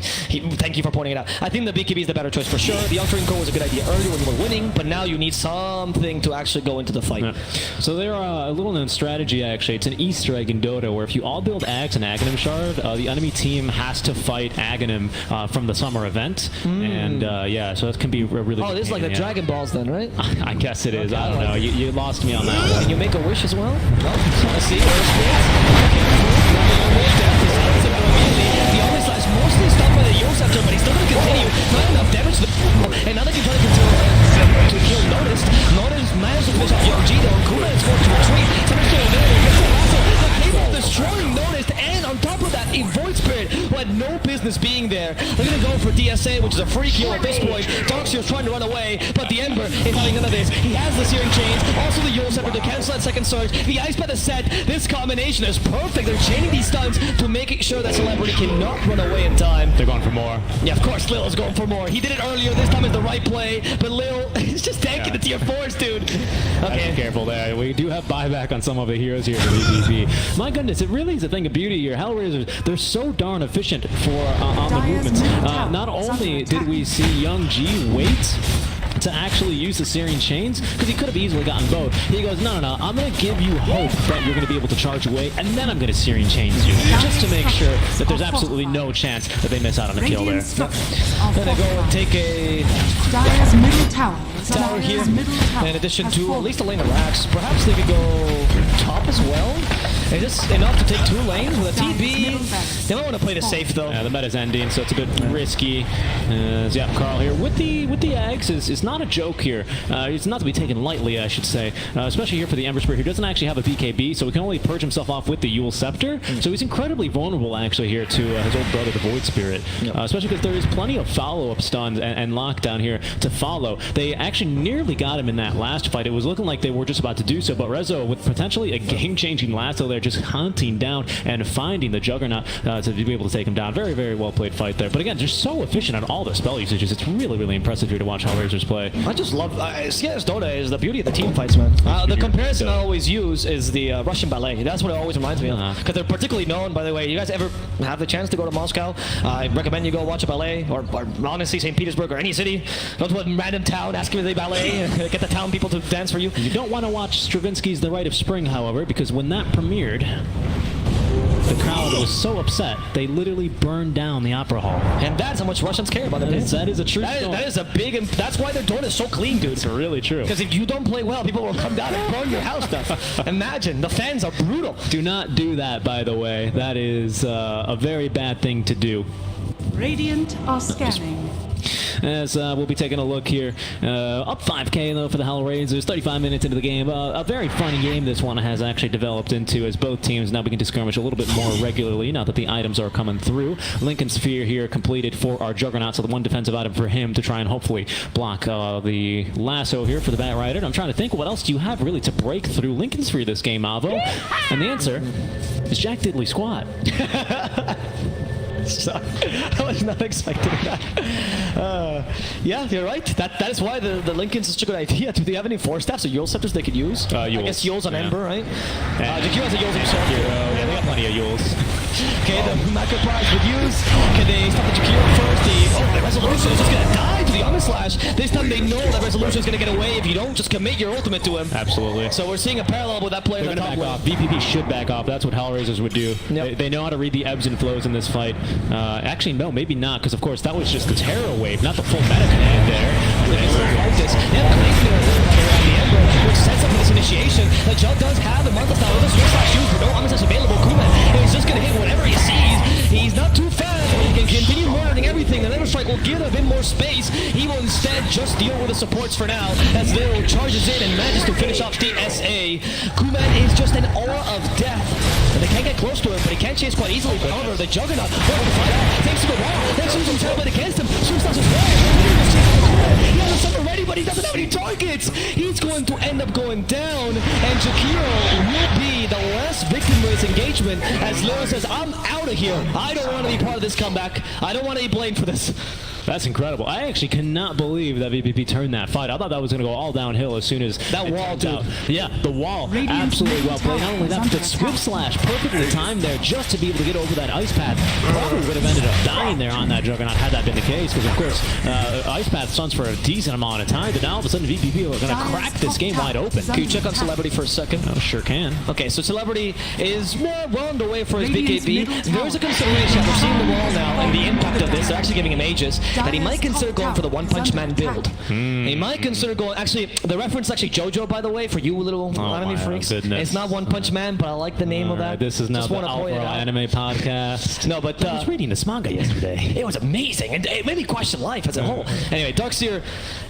Thank you for pointing it out. I think the BKB is the better choice for sure. The Uncturing Core was a good idea earlier when you were winning, but now you need something to actually go into the fight. Yeah. So there are a little known strategy actually. It's an Easter egg in Dota where if you all build Ags and Aghanim Shard, the enemy team has to fight Aghanim from the summer event, and yeah, so that can be a really. Oh, this is like the Dragon Balls then, right? I guess it is. I don't know. You lost me on that one. Can you make a wish as well? No. Let's see. The Omni Slash mostly stopped by the Yule Scepter, but he's still going to continue. Not enough damage to the... And now they can try to continue to kill Noticed. Noticed managed to finish off Young G though, and Kuna is forced to retreat. Somebody's still there. He gets the lasso. The Cable destroying Noticed, and on top of that, a Void Spirit who had no business being there. They're going to go for DSA, which is a free kill at this point. Darkseer's trying to run away, but the Ember is having none of this. He has the Searing Chains, also the Yule Scepter to cancel that second surge. The Ice Path is set. This combination is perfect. They're chaining these stuns to make sure that Celebrity cannot run away in time. They're going for more. Yeah, of course, Lil is going for more. He did it earlier. This time is the right play, but Lil is just tanking the tier 4s, dude. Okay. Be careful there. We do have buyback on some of the heroes here for VPP. My goodness, it really is a thing of beauty here. HellRaisers, they're so darn efficient for on the movements. Not only did we see Young G wait to actually use the Searing Chains, because he could have easily gotten both. He goes, no, I'm going to give you hope that you're going to be able to charge away, and then I'm going to Searing Chains you, just to make sure that there's absolutely no chance that they miss out on a kill there. Then they go and take a Dire's middle tower here, in addition to at least a lane of racks. Perhaps they could go top as well. Is this enough to take 2 lanes with a TB? They might want to play this safe though. Yeah, the meta's ending, so it's a bit risky. Yeah, Carl here with the Ags is not a joke here. It's not to be taken lightly, I should say. Especially here for the Ember Spirit, who doesn't actually have a BKB, so he can only purge himself off with the Yule Scepter. So he's incredibly vulnerable actually here to his old brother, the Void Spirit. Especially because there is plenty of follow-up stuns and lockdown here to follow. They actually nearly got him in that last fight. It was looking like they were just about to do so, but Rezo with potentially a game-changing lasso there, just hunting down and finding the Juggernaut to be able to take him down. Very, very well played fight there. But again, just so efficient on all their spell usages. It's really, really impressive here to watch HellRaisers play. I just love CS Dota is the beauty of the team fights, man. The comparison I always use is the Russian ballet. That's what it always reminds me of. Because they're particularly known, by the way. You guys ever have the chance to go to Moscow? I recommend you go watch a ballet, or honestly, St. Petersburg or any city. Go to a random town, ask for the ballet, get the town people to dance for you. You don't want to watch Stravinsky's The Rite of Spring, however, because when that premiered, the crowd was so upset, they literally burned down the opera hall. And that's how much Russians care about it. That is a true story. That is a big, that's why their Dota is so clean, dude. It's really true. Because if you don't play well, people will come down and burn your house down. Imagine, the fans are brutal. Do not do that, by the way. That is a very bad thing to do. Radiant are scanning. As we'll be taking a look here. Up 5k though for the HellRaisers, 35 minutes into the game. A very funny game this one has actually developed into, as both teams now begin to skirmish a little bit more regularly now that the items are coming through. Lincoln Sphere here completed for our Juggernaut, so the one defensive item for him to try and hopefully block the lasso here for the Bat Rider. I'm trying to think, what else do you have really to break through Lincoln Sphere this game, Avo? And the answer is Jack Diddley Squat. I was not expecting that. Yeah, you're right. That is why the Lincoln's such a good idea. Do they have any 4-staffs or Yule Scepters they could use? I guess Yule's on Ember, right? Jakiro has a Yule's himself. Yeah, they got plenty of Yules. Okay, the Macro Prize would use. Can they stop the Jakiro first? The Resolution is just going to die to the Omni Slash. This time they know that Resolution is going to get away if you don't just commit your ultimate to him. Absolutely. So we're seeing a parallel with that player. They're going to back off. VPP should back off. That's what HellRaisers would do. Yep. They know how to read the ebbs and flows in this fight. Actually, no, maybe not, because of course that was just the Terror Wave, not the full meta command there. They have the Ember, which sets up for this initiation. The Jug does have the Monster Style with a Switch Slash use, but no Omni Slash available. Kuman is just going to hit whatever he sees. He's not too fast. He can continue murdering everything. The Nether Strike will give a bit more space. He will instead just deal with the supports for now, as Lil charges in and manages to finish off the SA. Kuman is just an aura of death. And they can't get close to him, but he can chase quite easily. But however, the Juggernaut will fight out. Takes to the wall. Takes to some Terrorblade against him. Swoops down his wall. He has a sucker ready, but he doesn't have any targets. He's going to end up going down. And Jakiro will be the last victim-race engagement, as Lil says, I'm out of here. I don't want to be part of this comeback. I don't want to be blamed for this. That's incredible. I actually cannot believe that VPP turned that fight. I thought that was going to go all downhill as soon as that wall, dude. Yeah, the wall. Absolutely well played. Not only that, but the Swift Slash perfectly timed there just to be able to get over that Ice Path. Probably would have ended up dying there on that Juggernaut had that been the case, because of course Ice Path stuns for a decent amount of time, but now all of a sudden VPP are going to crack this game wide open. Can you check on Celebrity for a second? Oh, sure can. Okay, so Celebrity is well on the way for his BKB. There's a consideration. We're seeing the wall now and the impact of this. They're actually giving him Aegis, that he might consider going for the One Punch Man build. He might consider going, actually, the reference is actually JoJo, by the way, for you little anime freaks. Goodness. It's not One Punch Man, but I like the name of that. This is now the Alpha Anime Podcast. No, but I was reading this manga yesterday. It was amazing, and it made me question life as a whole. Anyway, Darkseer,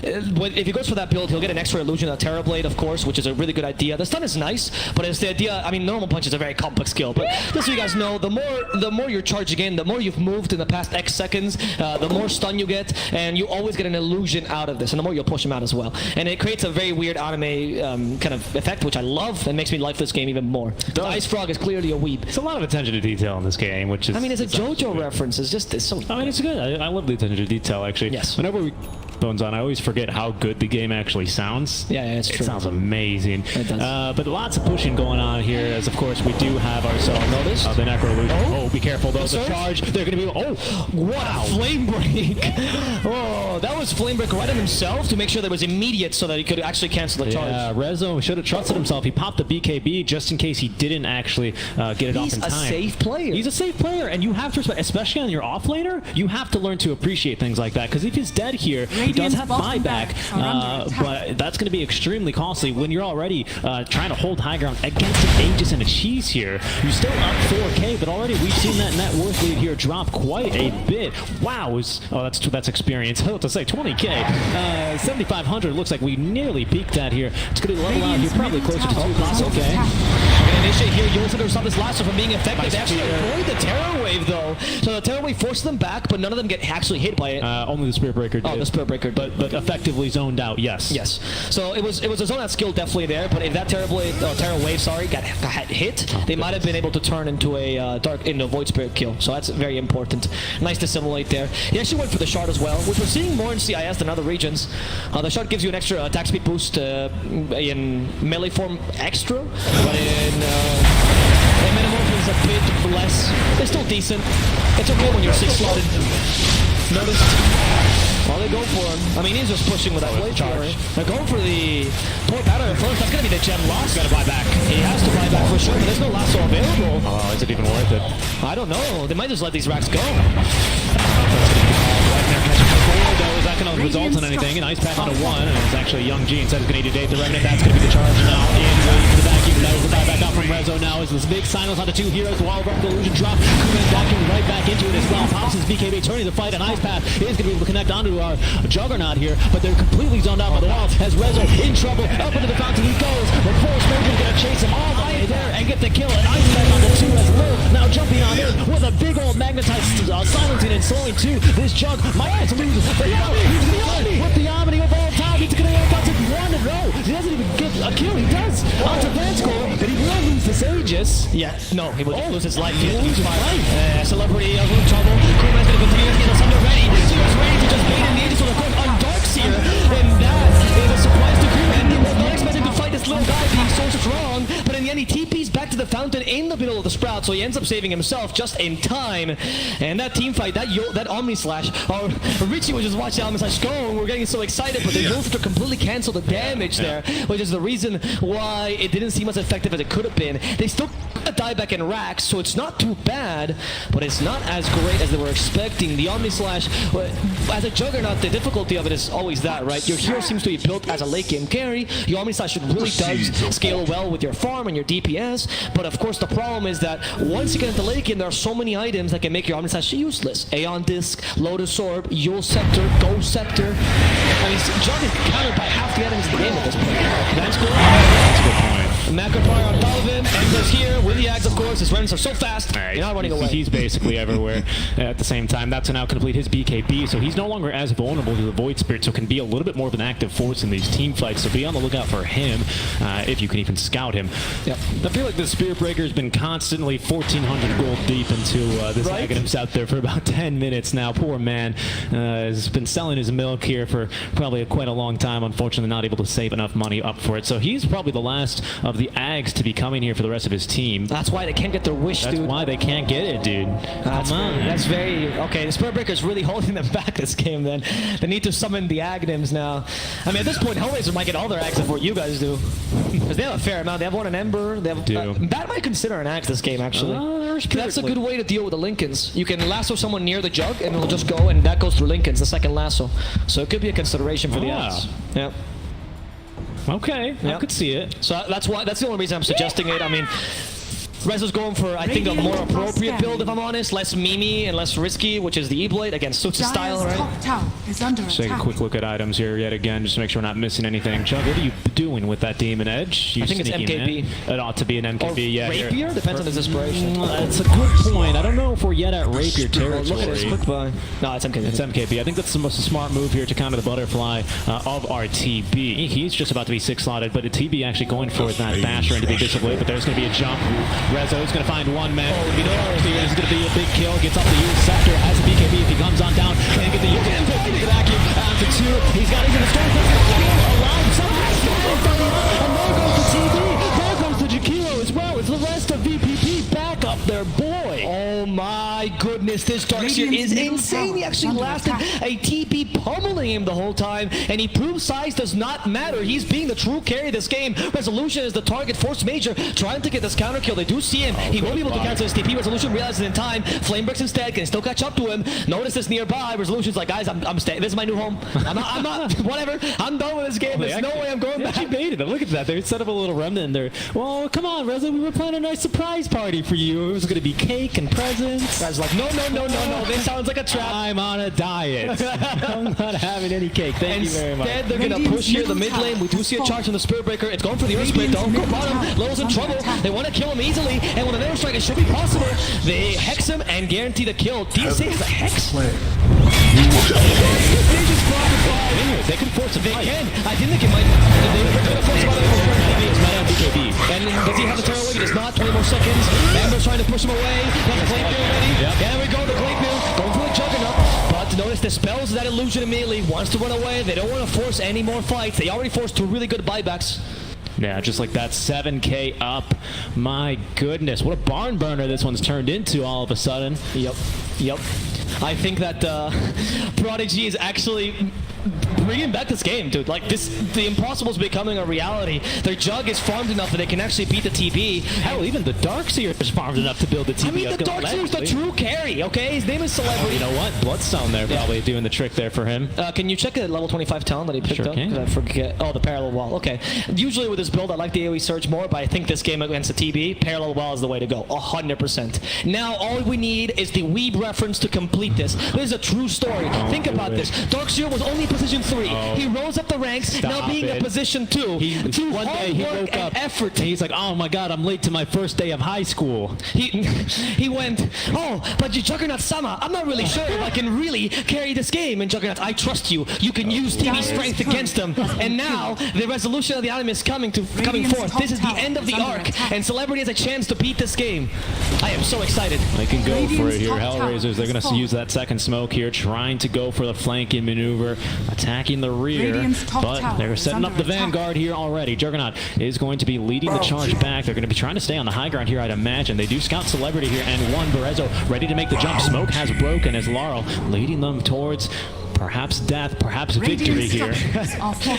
if he goes for that build, he'll get an extra illusion of Terrorblade, of course, which is a really good idea. The stun is nice, but it's the idea, I mean, normal punch is a very complex skill, but just so you guys know, the more you're charging in, the more you've moved in the past X seconds, the more stun you get, and you always get an illusion out of this, and the more you'll push him out as well. And it creates a very weird anime kind of effect, which I love, and makes me like this game even more. The Ice Frog is clearly a weeb. It's a lot of attention to detail in this game, which is... I mean, it's a JoJo reference. It's just, it's so... I mean, it's good. I love the attention to detail, actually. Yes. Whenever we Bones on, I always forget how good the game actually sounds. Yeah, it's true. It sounds amazing. It does. But lots of pushing going on here, as of course we do have ourselves noticed the Necro Illusion. Oh, be careful, though. The charge, they're going to be... Oh, wow. Flame Break. Oh, that was Flame Break right on himself to make sure that it was immediate so that he could actually cancel the charge. Yeah, Rezo should have trusted himself. He popped the BKB just in case he didn't actually get it off in time. He's a safe player. He's a safe player, and you have to respect, especially on your offlaner, you have to learn to appreciate things like that, because if he's dead here, He does have bottom buyback, barracks are under attack. but that's going to be extremely costly when you're already trying to hold high ground against an Aegis and a Cheese here. You're still up 4K, but already we've seen that net worth lead here drop quite a bit. Wow, that's experience. I was to say 20K, 7,500. Looks like we nearly peaked at here. It's going to be level out here, probably closer to 2 blocks. Okay. And initiate here, you also stop this lasso from being effective. They actually avoid the Terror Wave though. So the Terror Wave forces them back, but none of them get actually hit by it. Only the Spirit Breaker did. Oh, the Spirit Breaker did. But effectively zoned out, yes. Yes. So it was a zone out skill definitely there, but if that Terror Wave, got hit, they might have been able to turn into a Void Spirit kill. So that's very important. Nice to simulate there. He actually went for the shard as well, which we're seeing more in CIS than other regions. The shard gives you an extra attack speed boost in melee form extra, but in minimum is a bit less. It's still decent. It's okay when you're 6-slotted. Noticed? Well, they go for him. I mean, he's just pushing with that blade charge. They're going for the point battle first. That's going to be the gem loss. Got to buy back. He has to buy back for sure, but there's no lasso available. Oh, is it even worth it? I don't know. They might just let these racks go. Is that going to result in anything? An ice path on a 1, and it's actually Young G instead is going to need to date the Remnant. That's going to be the charge now. In waiting for the vacuum. That was the buyback up from Rezo now. Is this big silence on the 2 heroes. While the illusion drop. Kuman backing right back into it as well. Pops his BKB turning the fight. An ice path is going to be able to connect onto our Juggernaut here, but they're completely zoned out by the wall. As Rezo in trouble. Up into the fountain he goes. The Force Ranger going to chase him all the way there and get the kill. An ice path on the 2 as well. Now jumping on in with a big old magnetized silencing and slowing too. This Jug might have to lose. With the Omni of all time, he's going to get to 1 in a row. He doesn't even get a kill. He does onto Vanscore, but he will lose this Aegis. Yeah, no, he will lose his life. He will lose his life. Celebrity of trouble. Kuman's going to continue to get us under ready. So he's ready to just bait in the Aegis with a quick on Darkseer. And that is a surprise to Kuman. He was not expecting to fight this little guy being so strong, but in the end he TP's back to the fountain in the middle of the Sprout, so he ends up saving himself just in time. And that team fight, that Omni Slash, Richie was just watching Omni Slash go, and we're getting so excited, but they both to completely cancel the damage there, which is the reason why it didn't seem as effective as it could have been. They still die back in racks, so it's not too bad, but it's not as great as they were expecting. The Omni Slash, as a Juggernaut, the difficulty of it is always that, right? Your hero seems to be built as a late game carry. Your Omni Slash really does scale well with your farm and your DPS, but of course the problem is that once you get into late game, there are so many items that can make your Omni Slash useless. Aeon Disc, Lotus Orb, Yule Scepter, Ghost Scepter. I mean, Jug is countered by half the items in the game at this point. That's good. That's a good point. Macro Fire on top of him, Endless here with the Ags, of course. His remnants are so fast, you're not running away. He's basically everywhere at the same time. That's to now complete his BKB, so he's no longer as vulnerable to the Void Spirit, so can be a little bit more of an active force in these team fights. So be on the lookout for him, if you can even scout him. Yep. I feel like the Spirit Breaker has been constantly 1,400 gold deep into this Aghanims out there for about 10 minutes now. Poor man has been selling his milk here for probably quite a long time. Unfortunately, not able to save enough money up for it. So he's probably the last of the Ags to be coming here for the rest of his team. That's why they can't get their wish, That's dude. why they can't get it, dude. That's very okay. The Spirit Breaker is really holding them back this game. Then they need to summon the Aghanims now. I mean, at this point, HellRaisers might get all their Ags before you guys do, because they have a fair amount. They have one in Ember. They have that might consider an Axe this game actually. That's a good way to deal with the Lincolns. You can lasso someone near the Jug, and it'll just go, and that goes through Lincolns, the second lasso. So it could be a consideration for the Axe. Yeah. Okay, I could see it. So that's the only reason I'm suggesting it. I mean, Rezo's going for, I think, a more appropriate build, if I'm honest. Less memey and less risky, which is the E-Blade. Again, suits his style, right? Top tower is under Just take a attack. quick look at items here yet again, just to make sure we're not missing anything. Chug, what are you doing with that Demon Edge? I think it's MKB. It ought to be an MKB, Or yeah. Rapier? Depends on his inspiration. That's a good point. I don't know if we're yet at Rapier territory. Look at his quick buy. No, it's MKB. It's MKB. I think that's the most smart move here to counter the Butterfly of our TB. He's just about to be 6-slotted, but the TB actually going for that Basher into the Abyssal Blade, but there's going to be a jump. Rezo's going to find one man. It's going to be a big kill. Gets off the Yule Scepter. Has a BKB if he comes on down. Can't get the Yule. Get the vacuum. After 2. He's got into the storm. Alive. And there goes the TB. There goes the Jakilo as well. It's the rest of VPP back up there, boy. Oh my goodness. notice this Darkseer is insane. He actually lasted a TP pummeling him the whole time, and he proves size does not matter. He's being the true carry of this game. Resolution is the target. Force Major trying to get this counter kill. They do see him. He won't be able to cancel his TP. Resolution realizes in time. Flame Bricks instead can still catch up to him. Notice this nearby. Resolution's like, guys, I'm staying. This is my new home. I'm not, whatever. I'm done with this game. There's no way I'm going back. They baited him. Look at that. They set up a little remnant there. Well, come on, Reza. We were planning a nice surprise party for you. It was going to be cake and presents. Guys like, no. This sounds like a trap. I'm on a diet. I'm not having any cake. Thank you very much. Instead, they're going to push here the mid lane. We do see a charge from the Spirit Breaker. It's going for the Earth Split, though. Go bottom. Little's in trouble. They want to kill him easily. And with an air strike, it should be possible. They hex him and guarantee the kill. DC is a hex. They can force a fight. They can. I didn't think it might. They're going to force him out of BKB. And does he have the turn away? He does not. 20 more seconds. Ember's trying to push him away. Got the Blade Mill ready. Yep. There we go. The Blade Mill. Going for the Juggernaut. But notice dispels that illusion immediately. Wants to run away. They don't want to force any more fights. They already forced two really good buybacks. Yeah, just like that, 7K up. My goodness, what a barn burner this one's turned into all of a sudden. Yep. I think that Prodigy is actually bringing back this game, dude. Like, the impossible is becoming a reality. Their Jug is farmed enough that they can actually beat the TP. Hell, even the Darkseer is farmed enough to build the TP. I mean, the Darkseer is the true carry, okay? His name is Celebrity. You know what? Bloodstone there probably doing the trick there for him. Can you check the level 25 talent that he picked Sure up? can. I forget. Oh, the Parallel Wall. Okay. Usually with this build, I like the AoE Surge more, but I think this game against the TB, Parallel Wall is the way to go. 100%. Now, all we need is the Weeb reference to complete this. This is a true story. Think about this. Darkseer was only position 3. He rose up the ranks, now being a position 2. Through One day he woke up and effort. and he's like, oh my god, I'm late to my first day of high school. He went, oh, but you Juggernaut-sama, I'm not really sure if I can really carry this game. And Juggernaut, I trust you. You can use TV strength against them. And now, the resolution of the anime is coming forth. This is the end of the arc, and Celebrity has a chance to beat this game. I am so excited. They can go for it here. HellRaisers, they're going to use that second smoke here, trying to go for the flanking maneuver, attacking the rear, but they're setting up the Vanguard here already. Juggernaut is going to be leading the charge back. They're going to be trying to stay on the high ground here, I'd imagine. They do scout Celebrity here, and one Berezzo ready to make the jump. Smoke has broken as Laurel leading them towards perhaps death, perhaps victory here.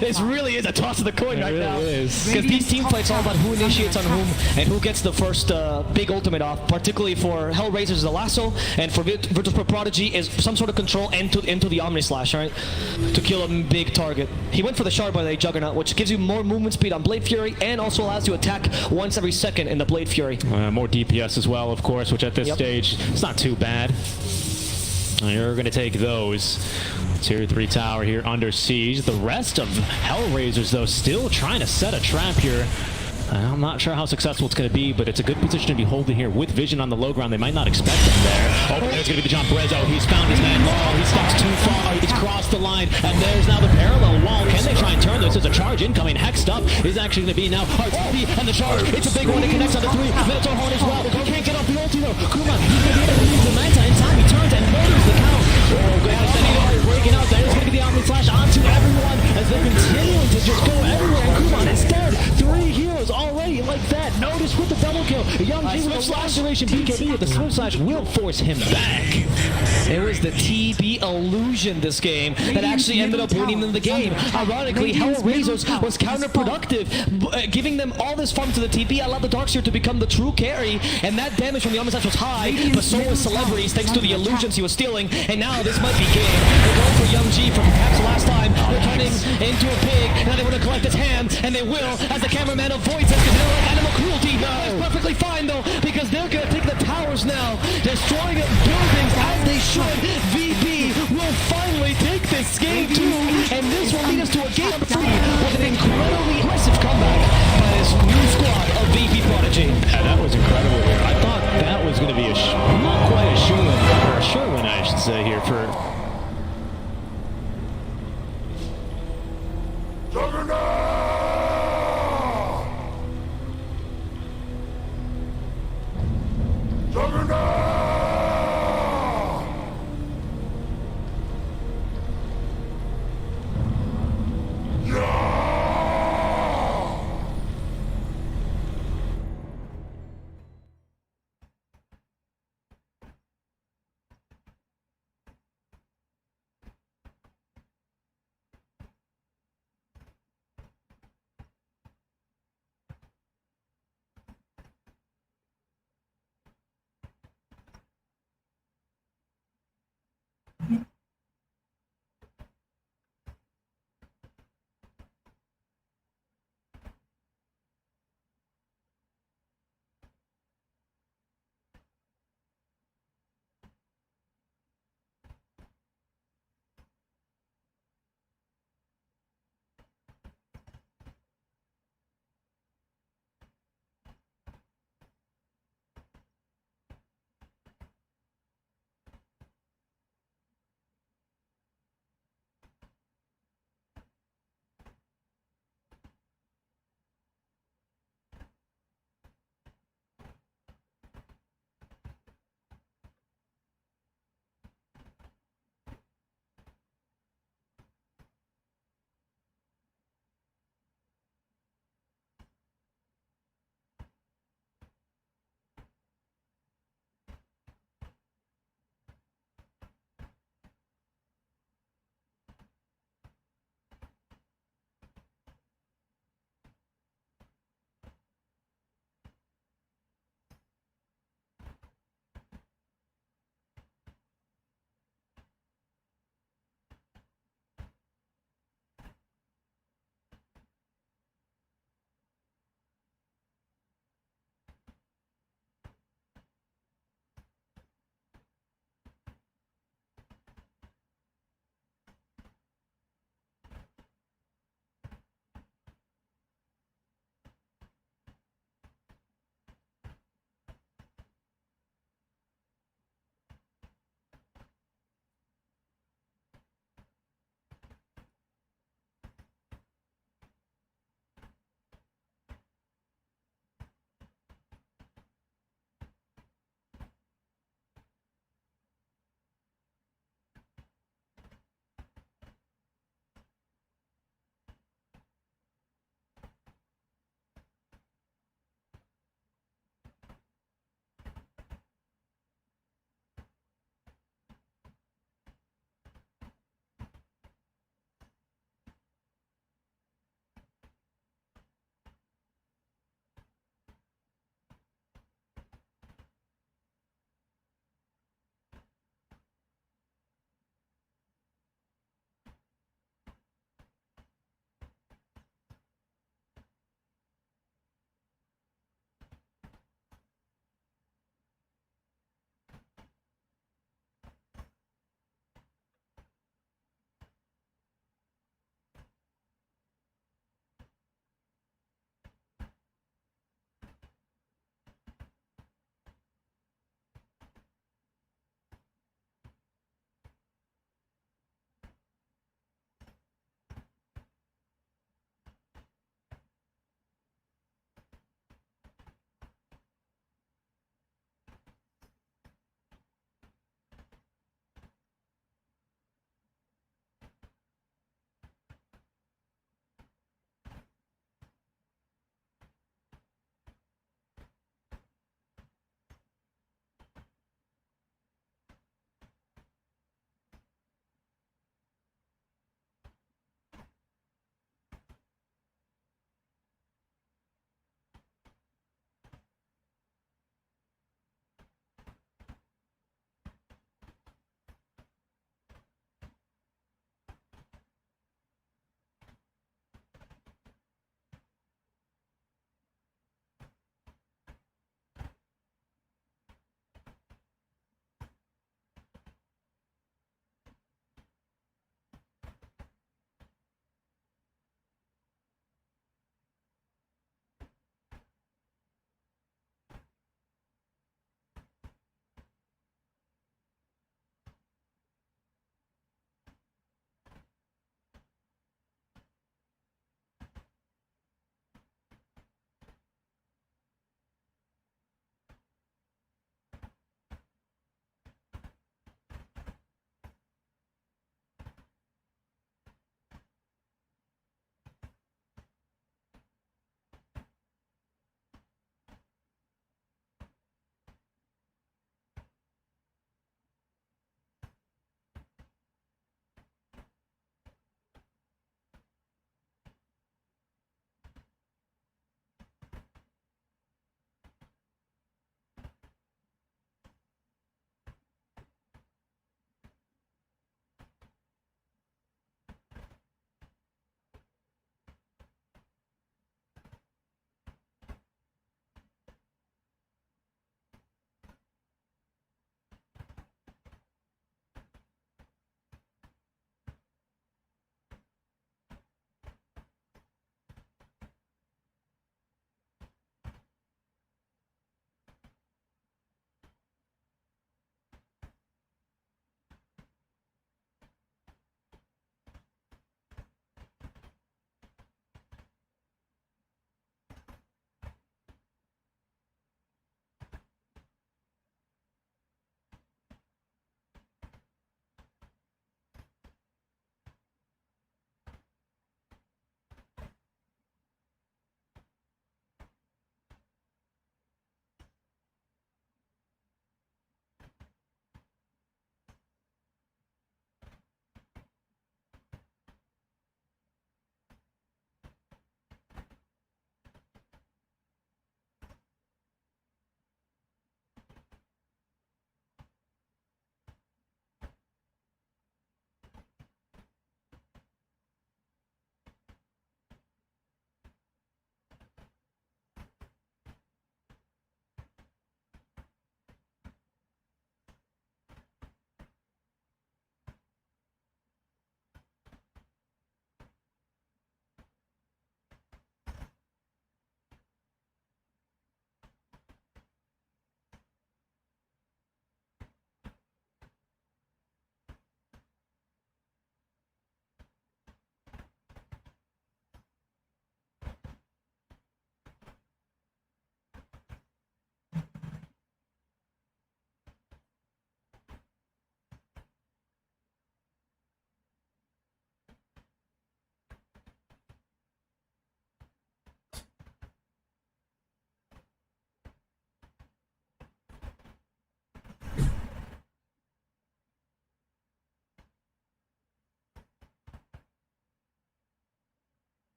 This really is a toss of the coin right now. Is. Because these team fights are all about who initiates on whom and who gets the first big ultimate off. Particularly for HellRaisers is a lasso, and for Virtus Pro Prodigy is some sort of control into the Omni Slash, right? To kill a big target. He went for the Shard by the Juggernaut, which gives you more movement speed on Blade Fury and also allows you to attack once every second in the Blade Fury. More DPS as well, of course, which at this stage, it's not too bad. You're going to take those. Tier 3 tower here under siege. The rest of HellRaisers, though, still trying to set a trap here. I'm not sure how successful it's going to be, but it's a good position to be holding here with vision on the low ground. They might not expect him there. Oh, there's going to be the jump. Brezzo, he's found his man. Oh, he stops too far. He's crossed the line, and there's now the parallel wall. Can they try and turn this? There's a charge incoming. Hexed up is actually going to be now RTP, and the charge. It's a big one. It connects on the 3. Minotaur Horn as well. Can't get off the ulti, though. Kuma, he's going to be able to use the Manta in time. He turns and murders the count. Oh, goodness. And he is breaking out. There's going to be the Omni Flash onto everyone as they're continuing to just go everywhere. And Kuma instead, 3 heroes already like that. Notice with the double kill. Young G with the laceration BKB with the swim slash will force him back. It was the TB illusion this game that actually ended up winning them the game. Ironically, HellRaisers was counterproductive, giving them all this farm to the TP. Allowed the Darkseer to become the true carry, and that damage from the Omni Slash was high, but so was Celebrities thanks to the illusions he was stealing, and now this might be game. They're going for Young G from perhaps last time. They're turning into a pig. Now they want to collect his hand, and they will, as the cameraman avoids it, because they don't like animal cruelty. It's perfectly fine, though, because they're going to take the towers now, destroying buildings as they should. VP will finally take this game, too, and this will lead us to a game 3 with an incredibly impressive comeback by this new squad of VP Prodigy. Yeah, that was incredible here. I thought that was going to be not quite a shoe-in, or a sure-win, I should say, here for...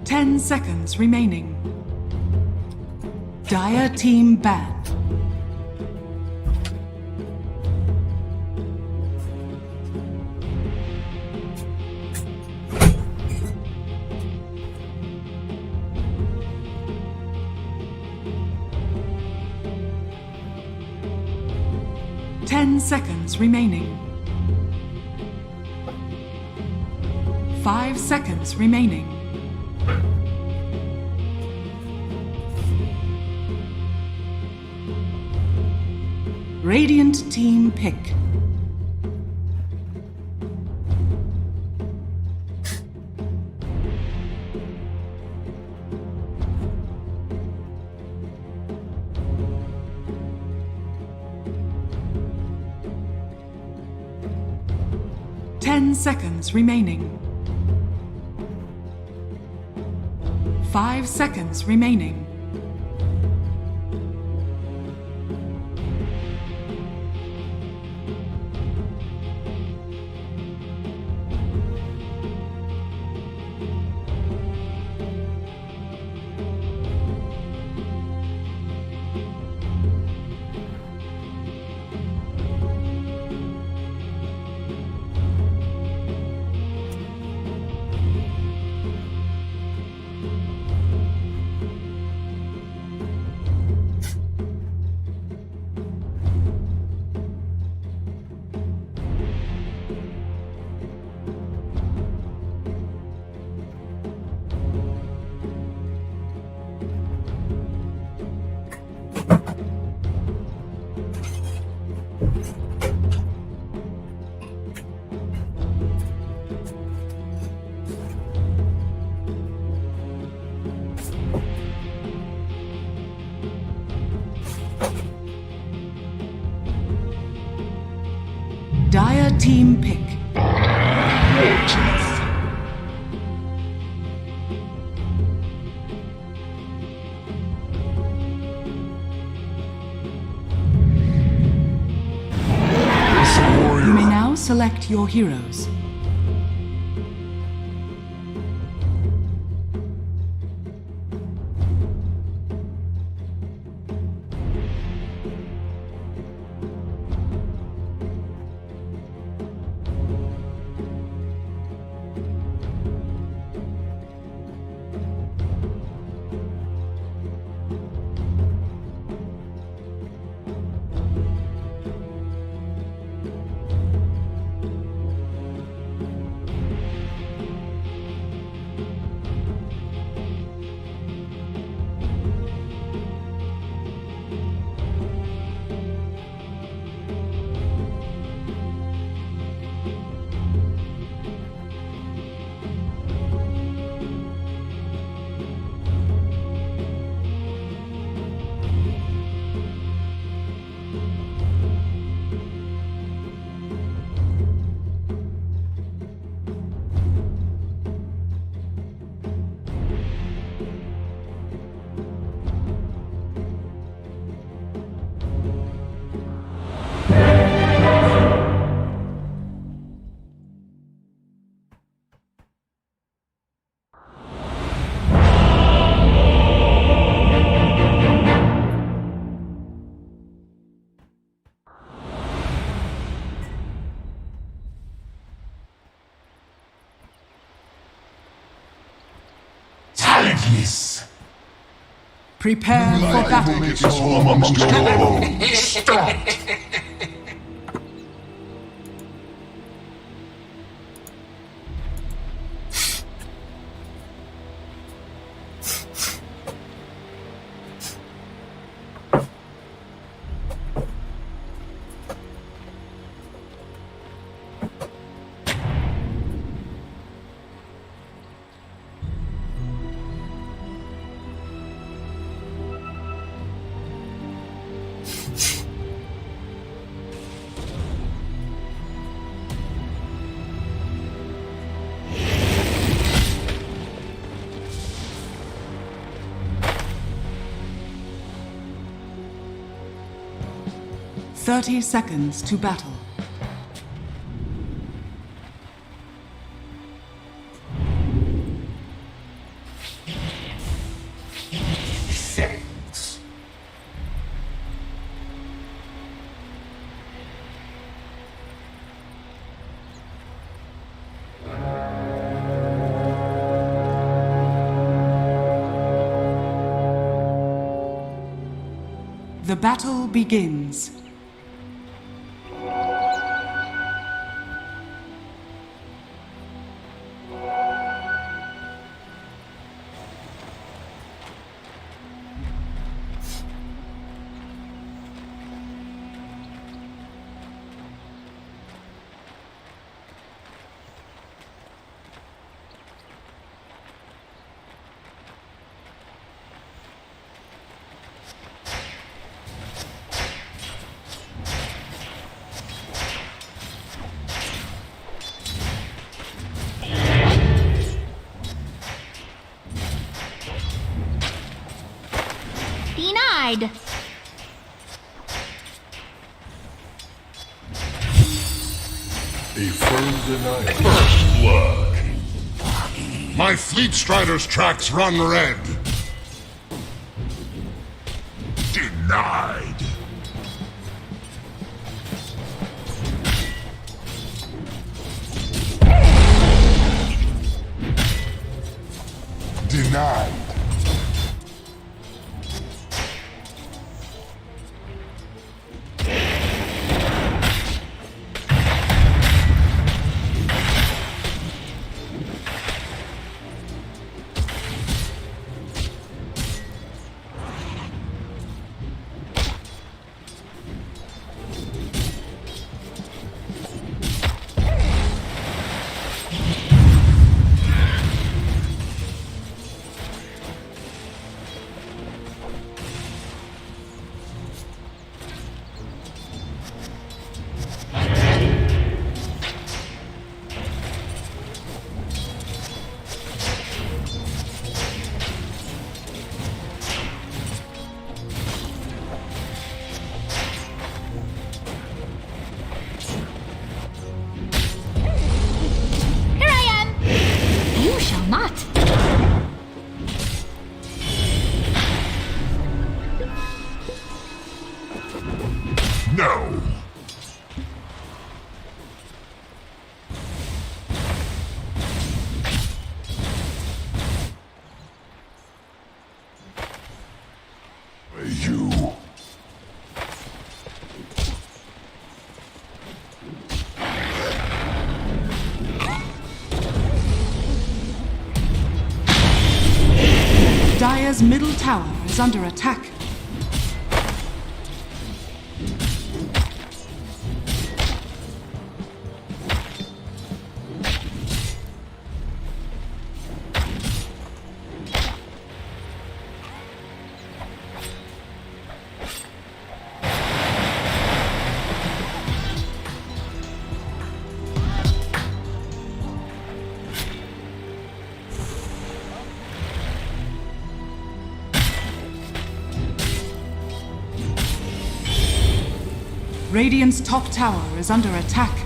10 seconds remaining. Dire team banned. Seconds remaining. 5 seconds remaining. Radiant team pick. Seconds remaining. 5 seconds remaining. Dire team pick. You may now select your heroes. Prepare for battle. It's all amongst your own. Stop! "30 seconds to battle. The battle begins. Denied. A firm denial. First blood. My Fleet Strider's tracks run red. Denied. Denied. Not. No. You. Dire's middle tower is under attack. Radiant's top tower is under attack.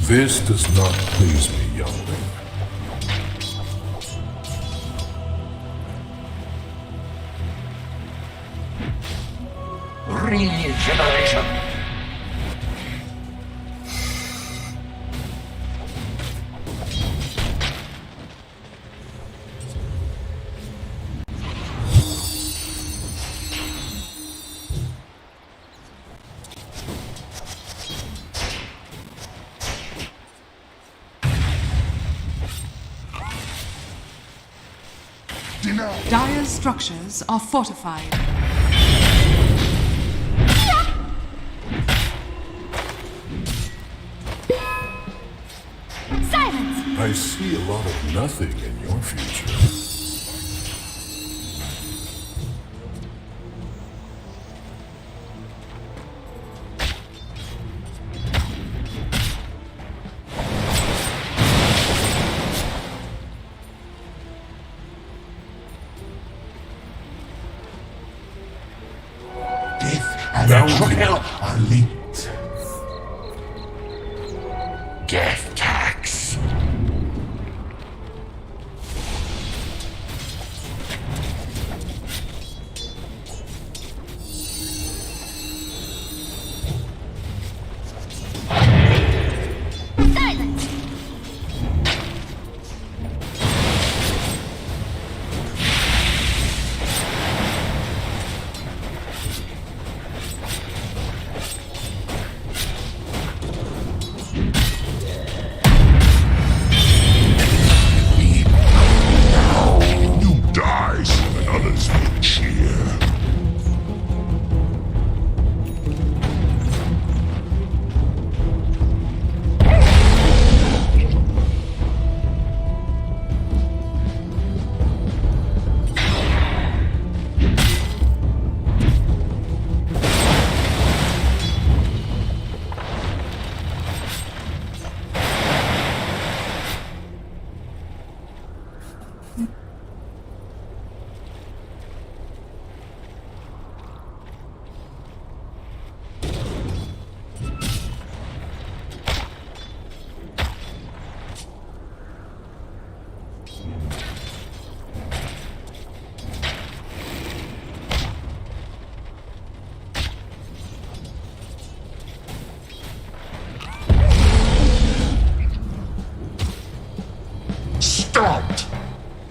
This does not please me, youngling. Regeneration. Dire's structures are fortified. Silence. I see a lot of nothing in your future.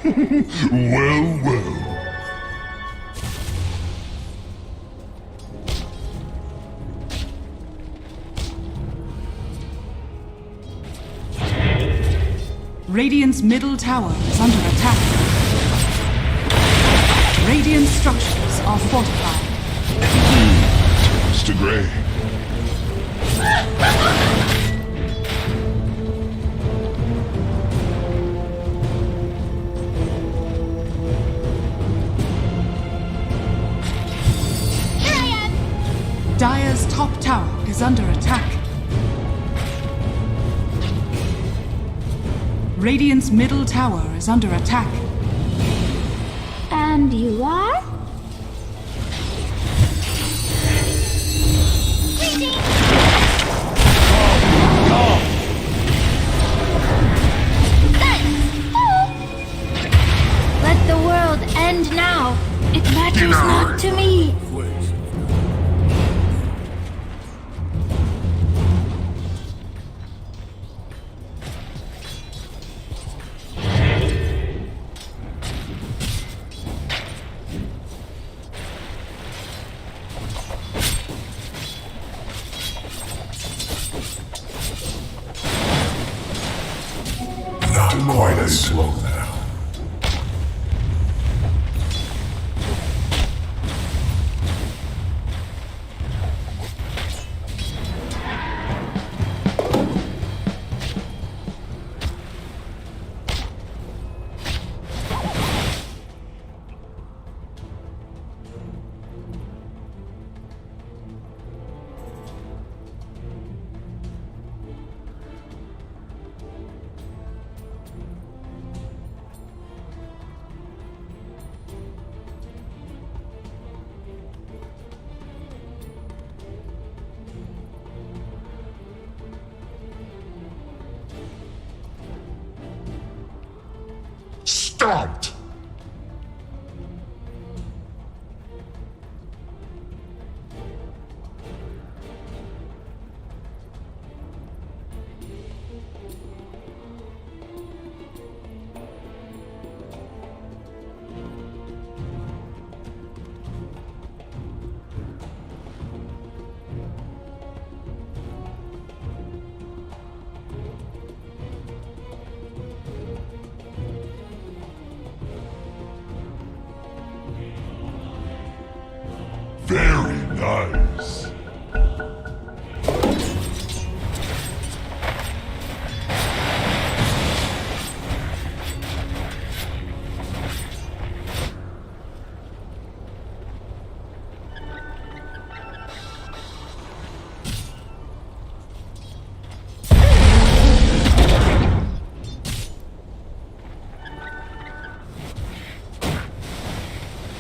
Well, well. Radiant's middle tower is under attack. Radiant structures are fortified. Turns to gray. Dire's top tower is under attack. Radiant's middle tower is under attack. And you are? Let the world end now. It matters not to me. Not quite as slow now. Stomped! Very nice.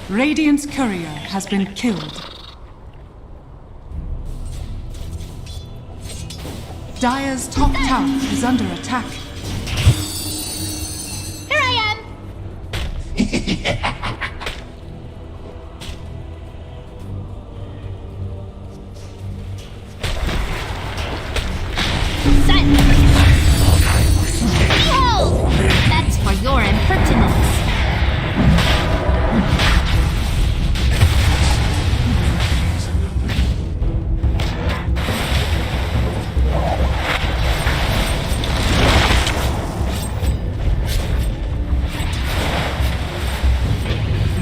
Radiant's courier has been killed. Dire's top tower is under attack. Here I am. Behold! That's for your impertinence.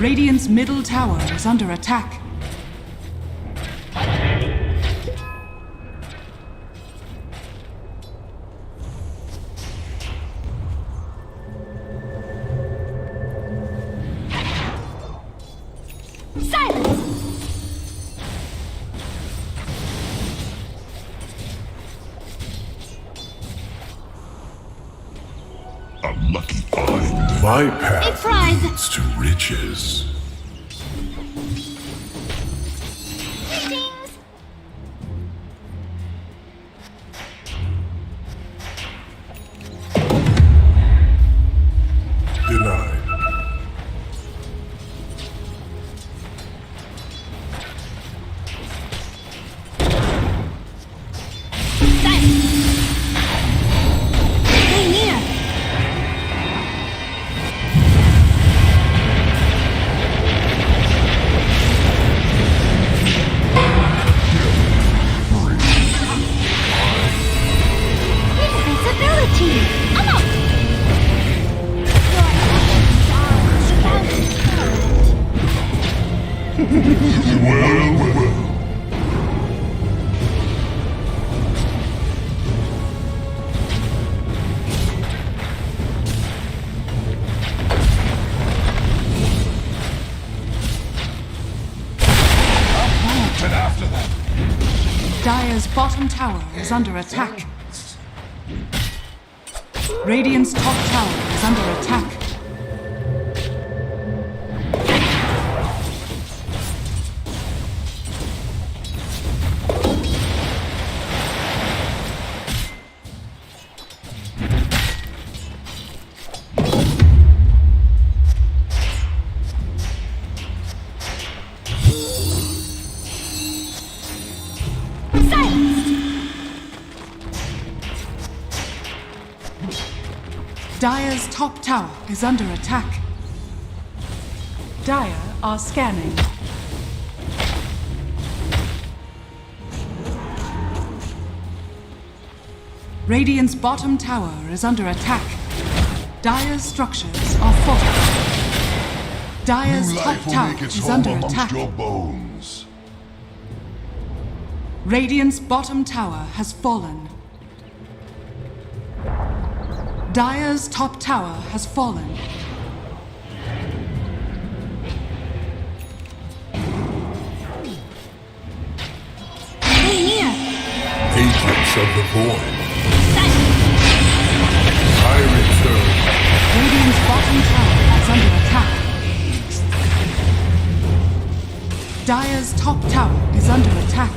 Radiant's middle tower is under attack. A lucky find. My path prize. leads to riches. Greetings. Denied. Stay near. tower is under attack. Radiant's top tower is under attack. Dire's top tower is under attack. Dire are scanning. Radiant's bottom tower is under attack. Dire's structures are fortified. Dire's New top life will tower make its is home under amongst attack. your bones. Radiant's bottom tower has fallen. Dire's top tower has fallen. Stay near. Agents of the void. I return. Radiant's bottom tower is under attack. Dire's top tower is under attack.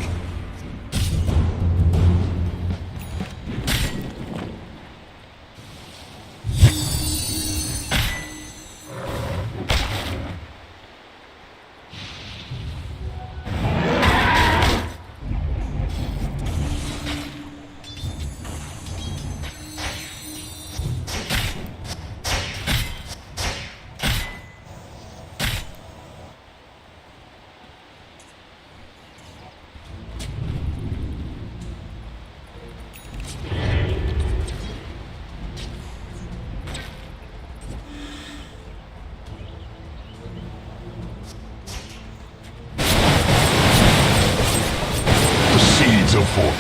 A fort.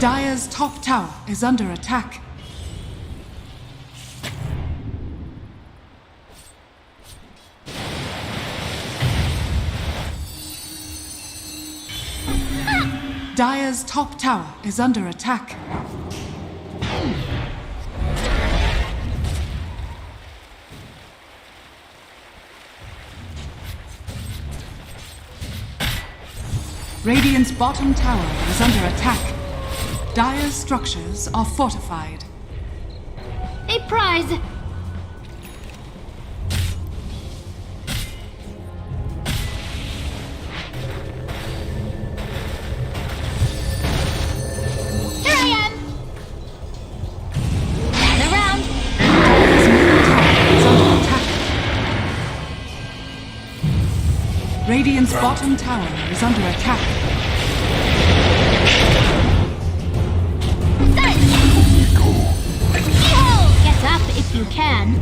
Dire's top tower is under attack. Dire's top tower is under attack. Radiant's bottom tower is under attack. Dire's structures are fortified. A prize. Here I am. Gather round. Dire's middle tower is under attack. Radiant's bottom tower is under attack. Get up if you can.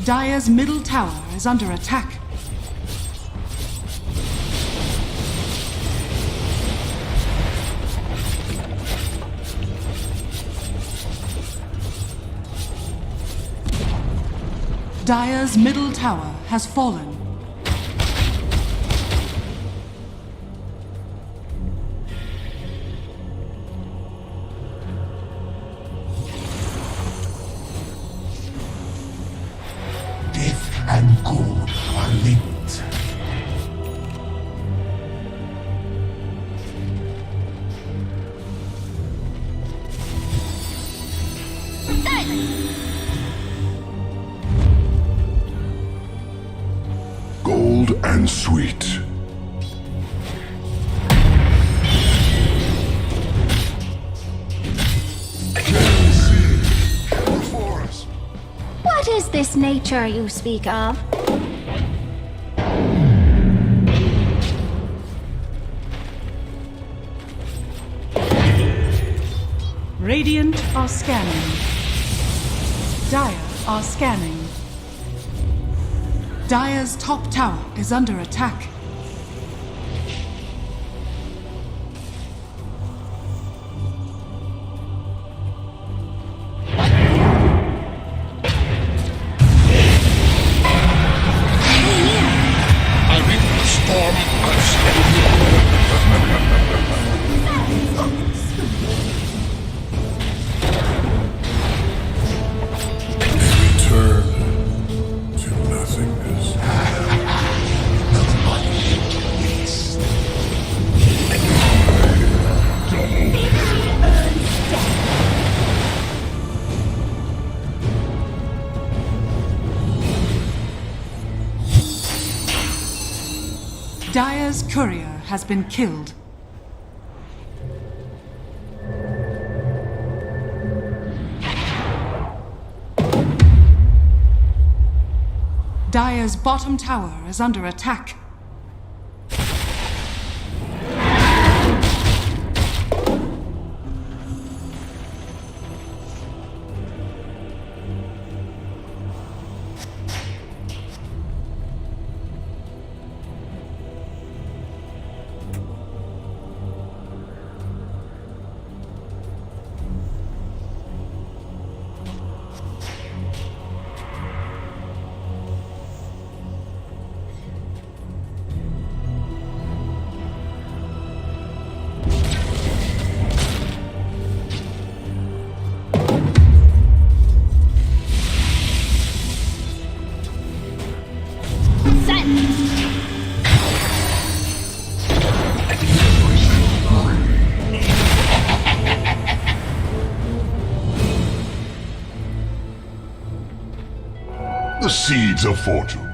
Dire's middle tower is under attack. Dire's middle tower has fallen. Death and good are linked. Gold and sweet. What is this nature you speak of? Radiant are scanning. Dire are scanning. Dire's top tower is under attack. I mean, the storm Return to nothingness. Dire's courier has been killed. Dire's bottom tower is under attack. the seeds of fortune.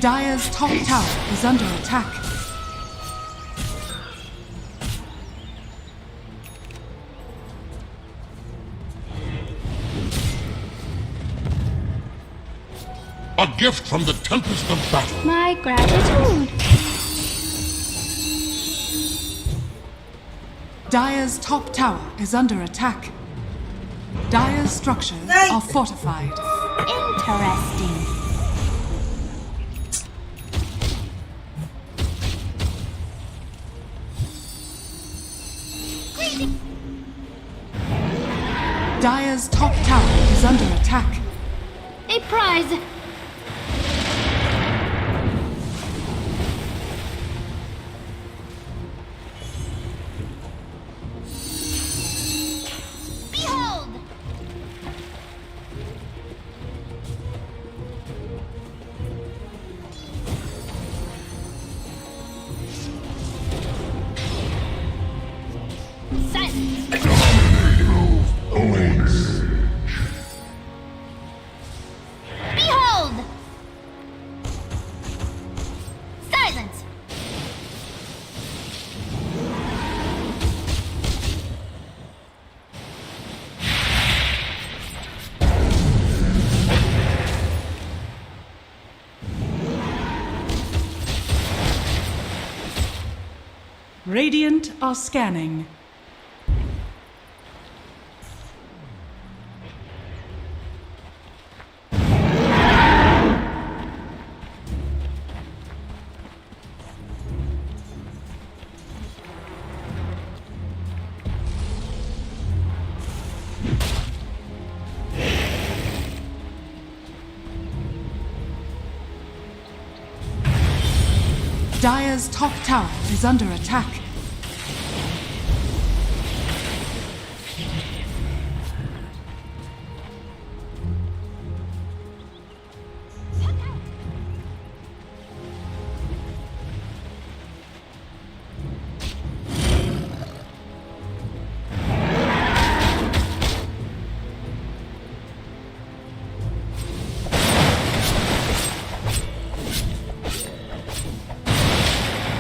Dire's top tower is under attack. A gift from the tempest of battle. My gratitude. Dire's top tower is under attack. Dire's structures are fortified. Interesting. Dire's top tower is under attack. A prize. Behold! Silence. Radiant are scanning. Dire's top tower is under attack.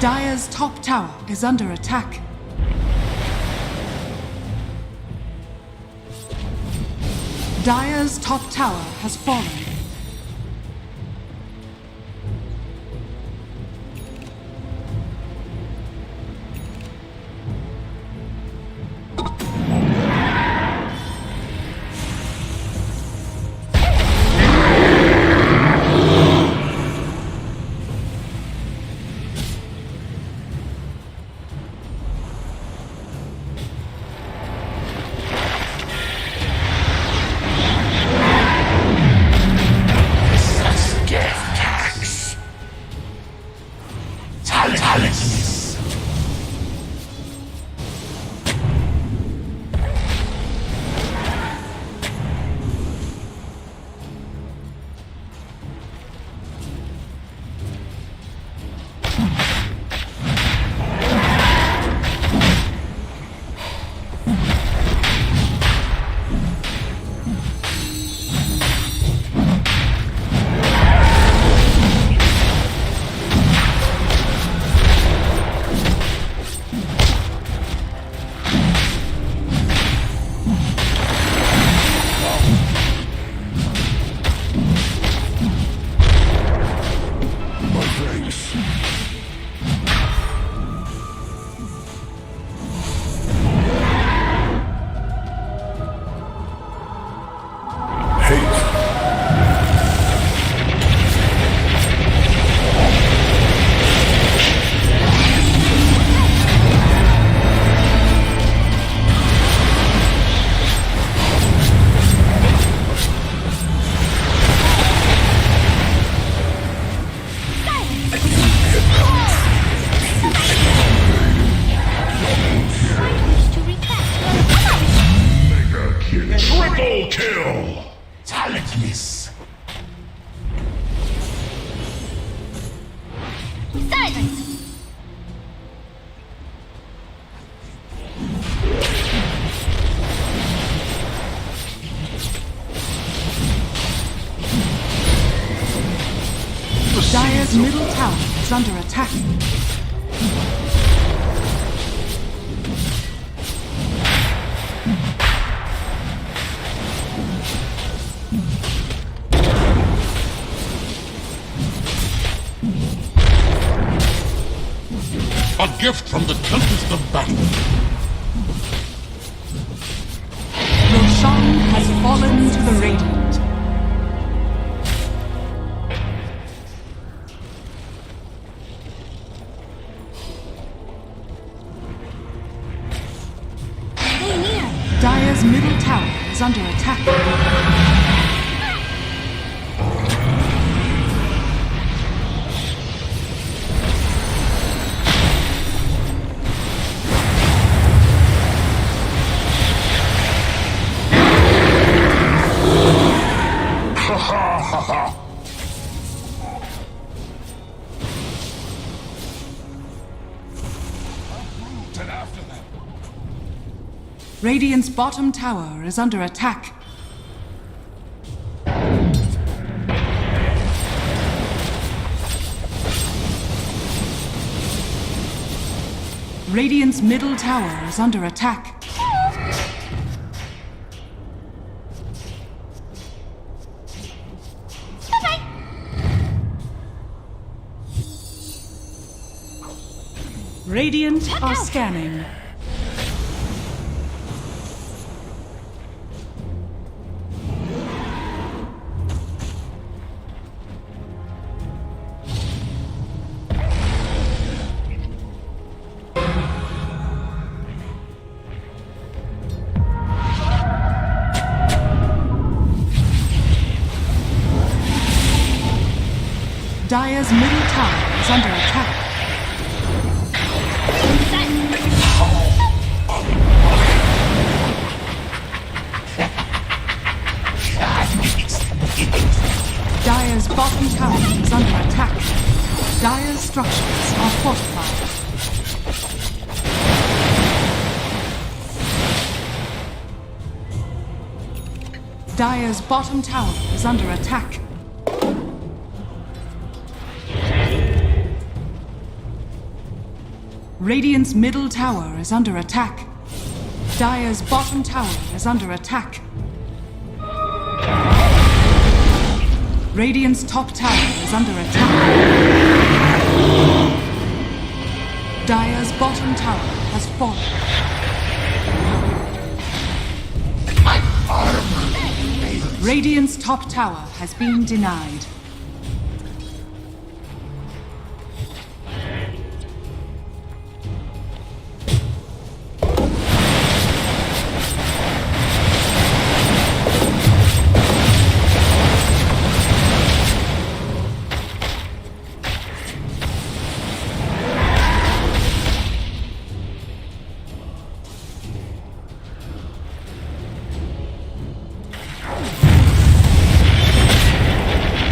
Dire's top tower is under attack. Dire's top tower has fallen. Triple kill! Talentless. Silence! Dire's middle tower is under attack. A gift from the tempest of battle. Roshan has fallen to the Radiant. Stay near! Dire's middle tower is under attack. Radiant's bottom tower is under attack. Radiant's middle tower is under attack. Radiant are scanning. Dire's middle tower is under attack. Dire's bottom tower is under attack. Dire's structures are fortified. Dire's bottom tower is under attack. Radiant's middle tower is under attack. Dire's bottom tower is under attack. Radiant's top tower is under attack. Dire's bottom tower has fallen. Radiant's top tower has been denied.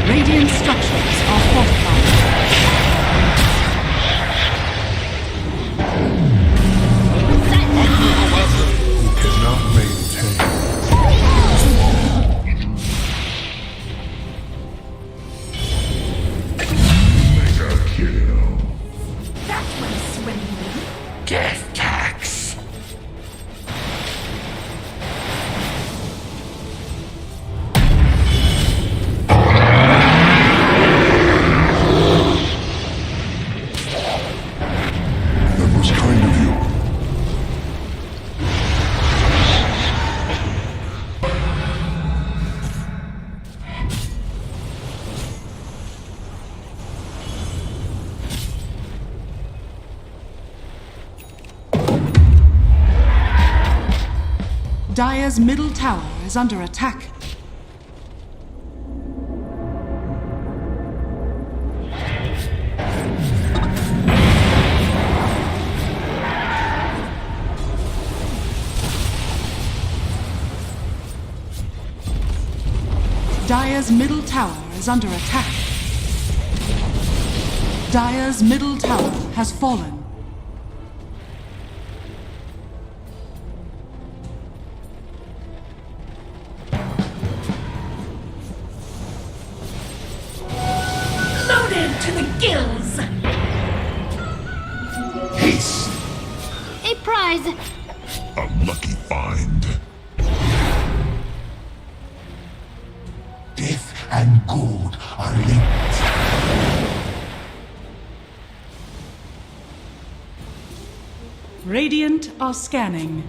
Radiant structures are fortified. Who cannot maintain. Mega kill. That's what a swimming with. Death tax. That was kind of you. Dire's middle tower is under attack. Dire's middle tower is under attack. Dire's middle tower has fallen. Loaded to the gills. Haste. A prize. A lucky find. Death and gold are linked. Radiant are scanning.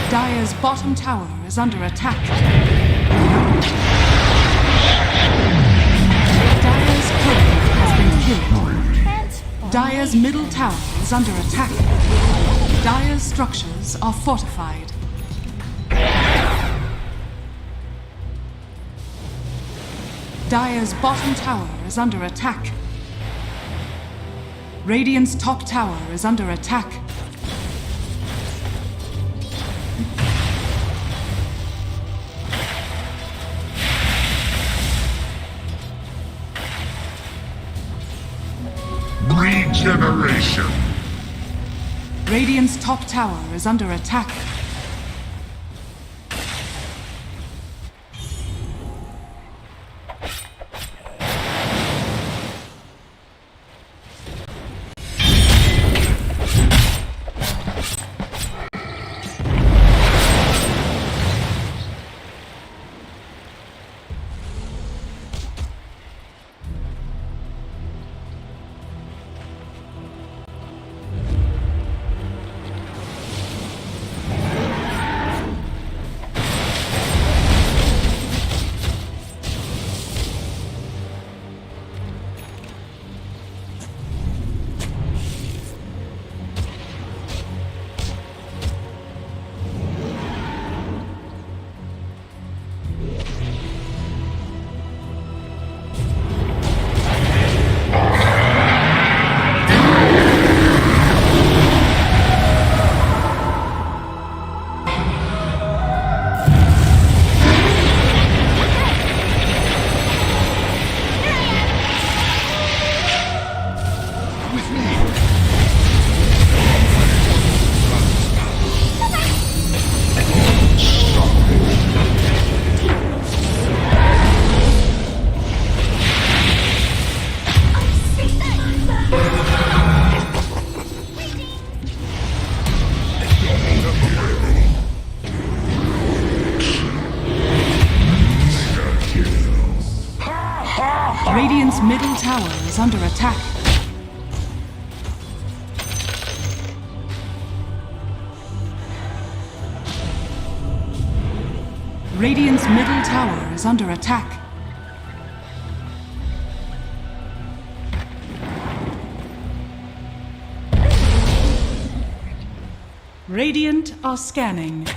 Dire's bottom tower is under attack. Dire's turret has been killed. Dire's middle tower is under attack. Dire's structures are fortified. Dire's bottom tower is under attack. Radiant's top tower is under attack. Regeneration. Radiant's top tower is under attack. Radiant's middle tower is under attack. Radiant's middle tower is under attack. Radiant are scanning.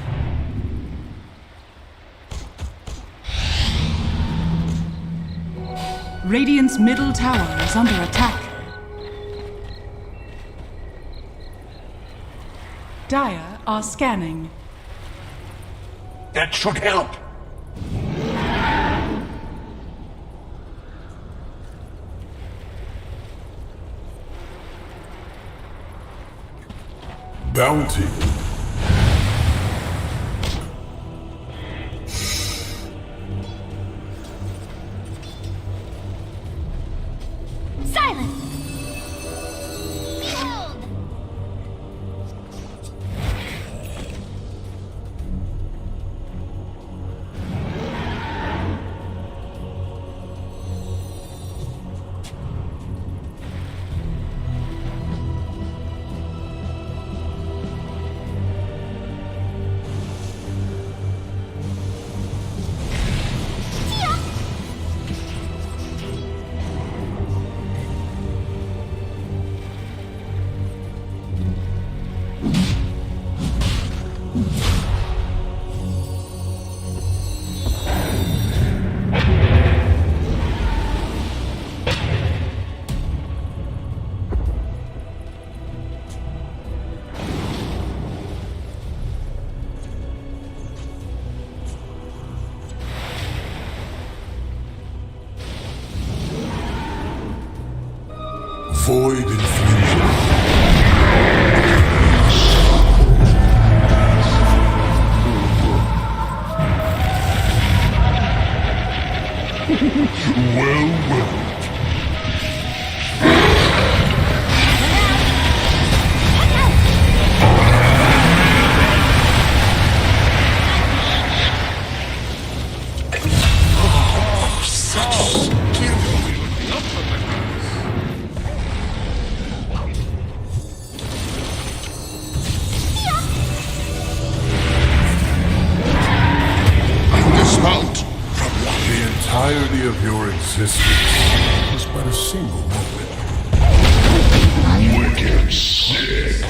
Radiant's middle tower is under attack. Dire are scanning. That should help. Bounty. Silence! Behold! Void infusion. Well. existence was but a single moment. Wicked sick.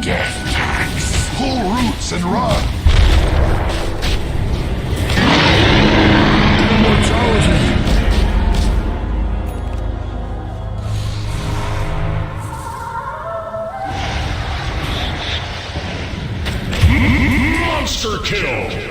Death tax. Pull roots and run. Immortality. Monster kill!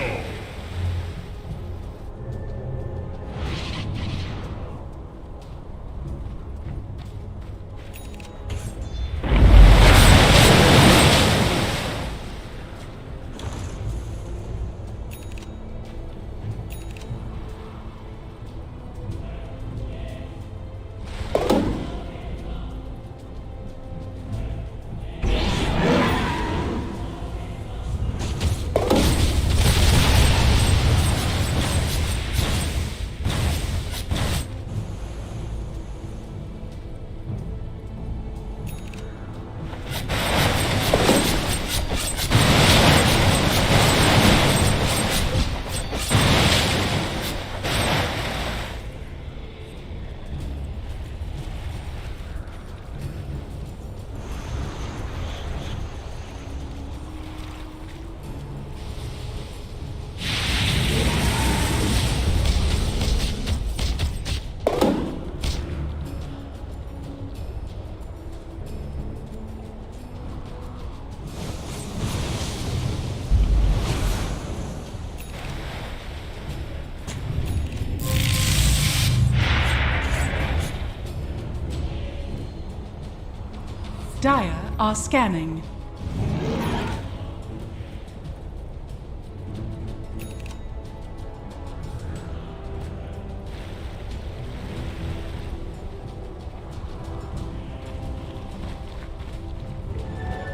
Dire are scanning.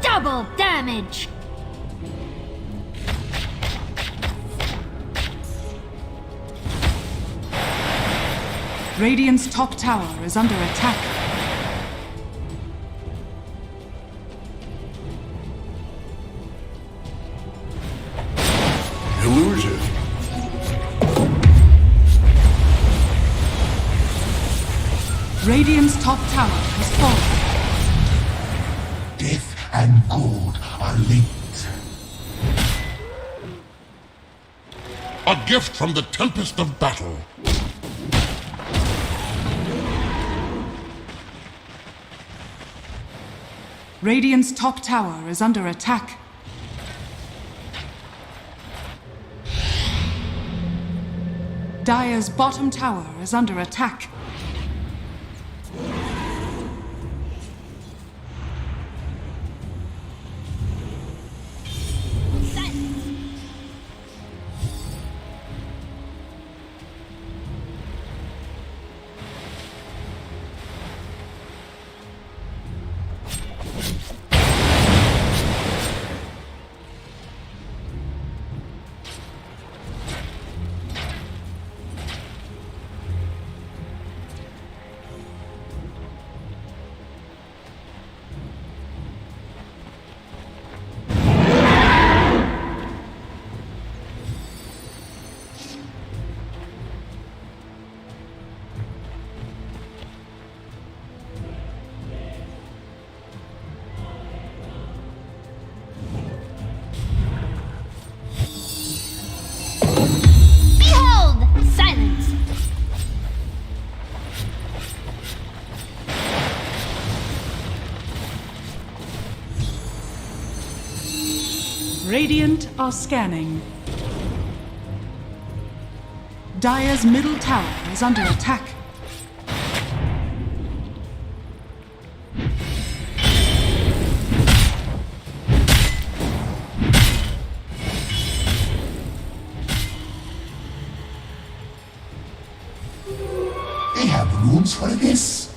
Double damage! Radiant's top tower is under attack. Illusion. Radiant's top tower has fallen. Death and gold are linked. A gift from the tempest of battle. Radiant's top tower is under attack. Dire's bottom tower is under attack. Radiant are scanning. Dire's middle tower is under attack. They have runes for this.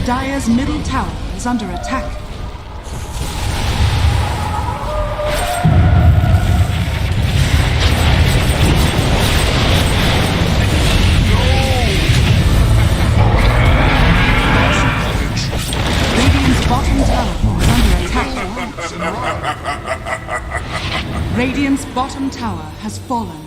Dire's middle tower is under attack. Radiant's bottom tower is under attack. Radiant's bottom tower has fallen.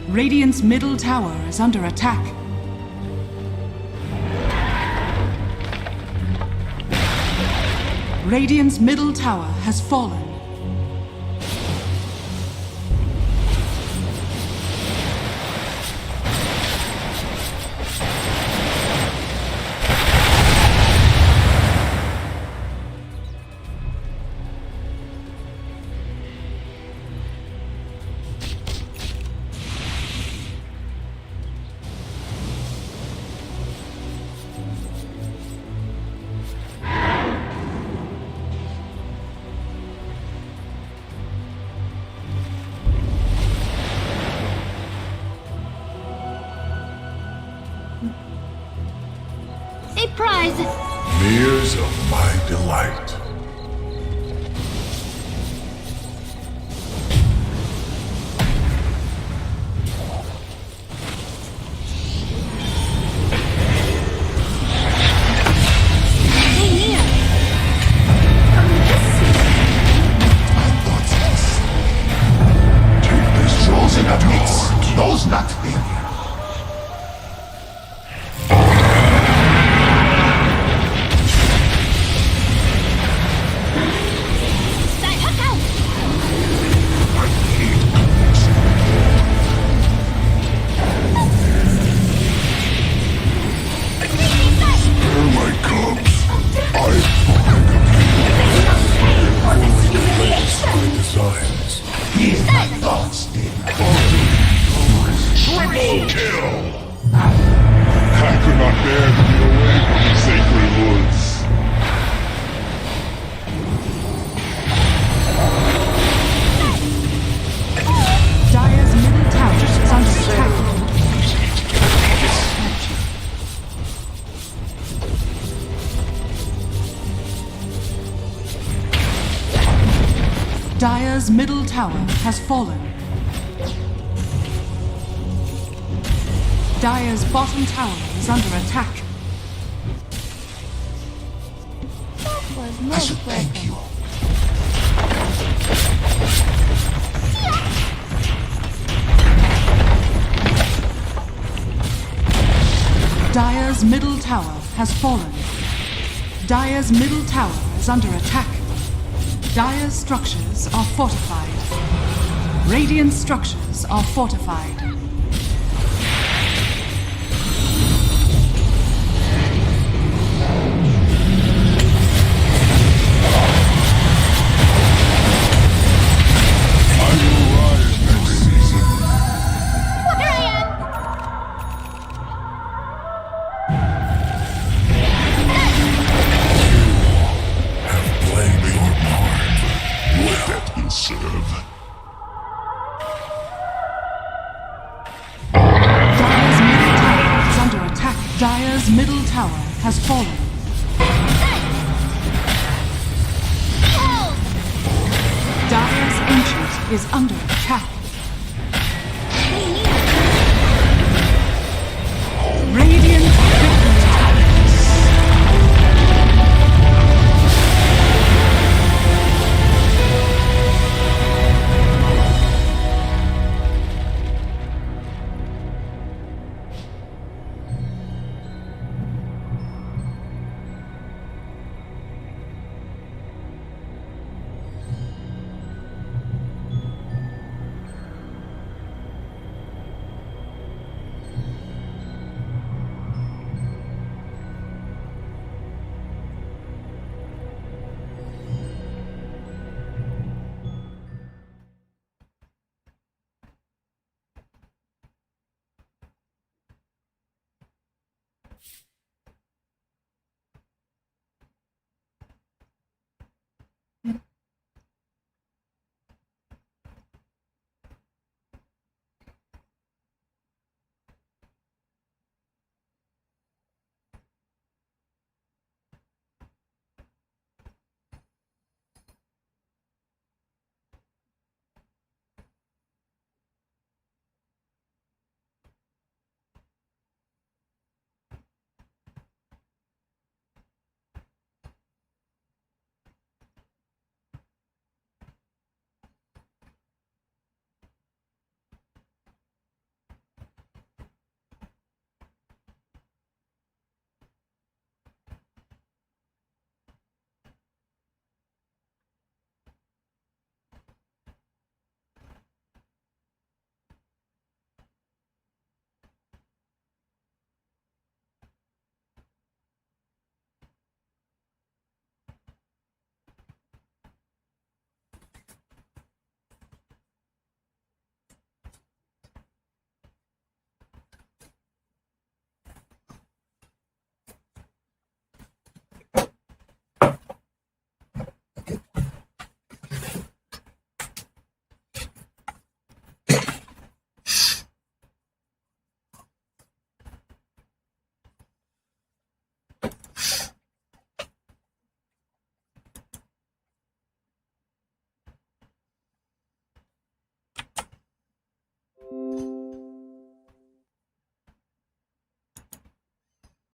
Radiant's middle tower is under attack. Radiant's middle tower has fallen. A prize! Mirrors of my delight. Stay near! Take this chosen amidst those not failure. Triple kill! I could not bear to be away from the sacred woods. Dire's middle tower is under attack. Dire's middle tower has fallen. Dire's bottom tower is under attack. That was I most should thank you. Dire's middle tower has fallen. Dire's middle tower is under attack. Dire's structures are fortified. Radiant structures are fortified. Dire's middle tower has fallen. Dire's ancient is under attack.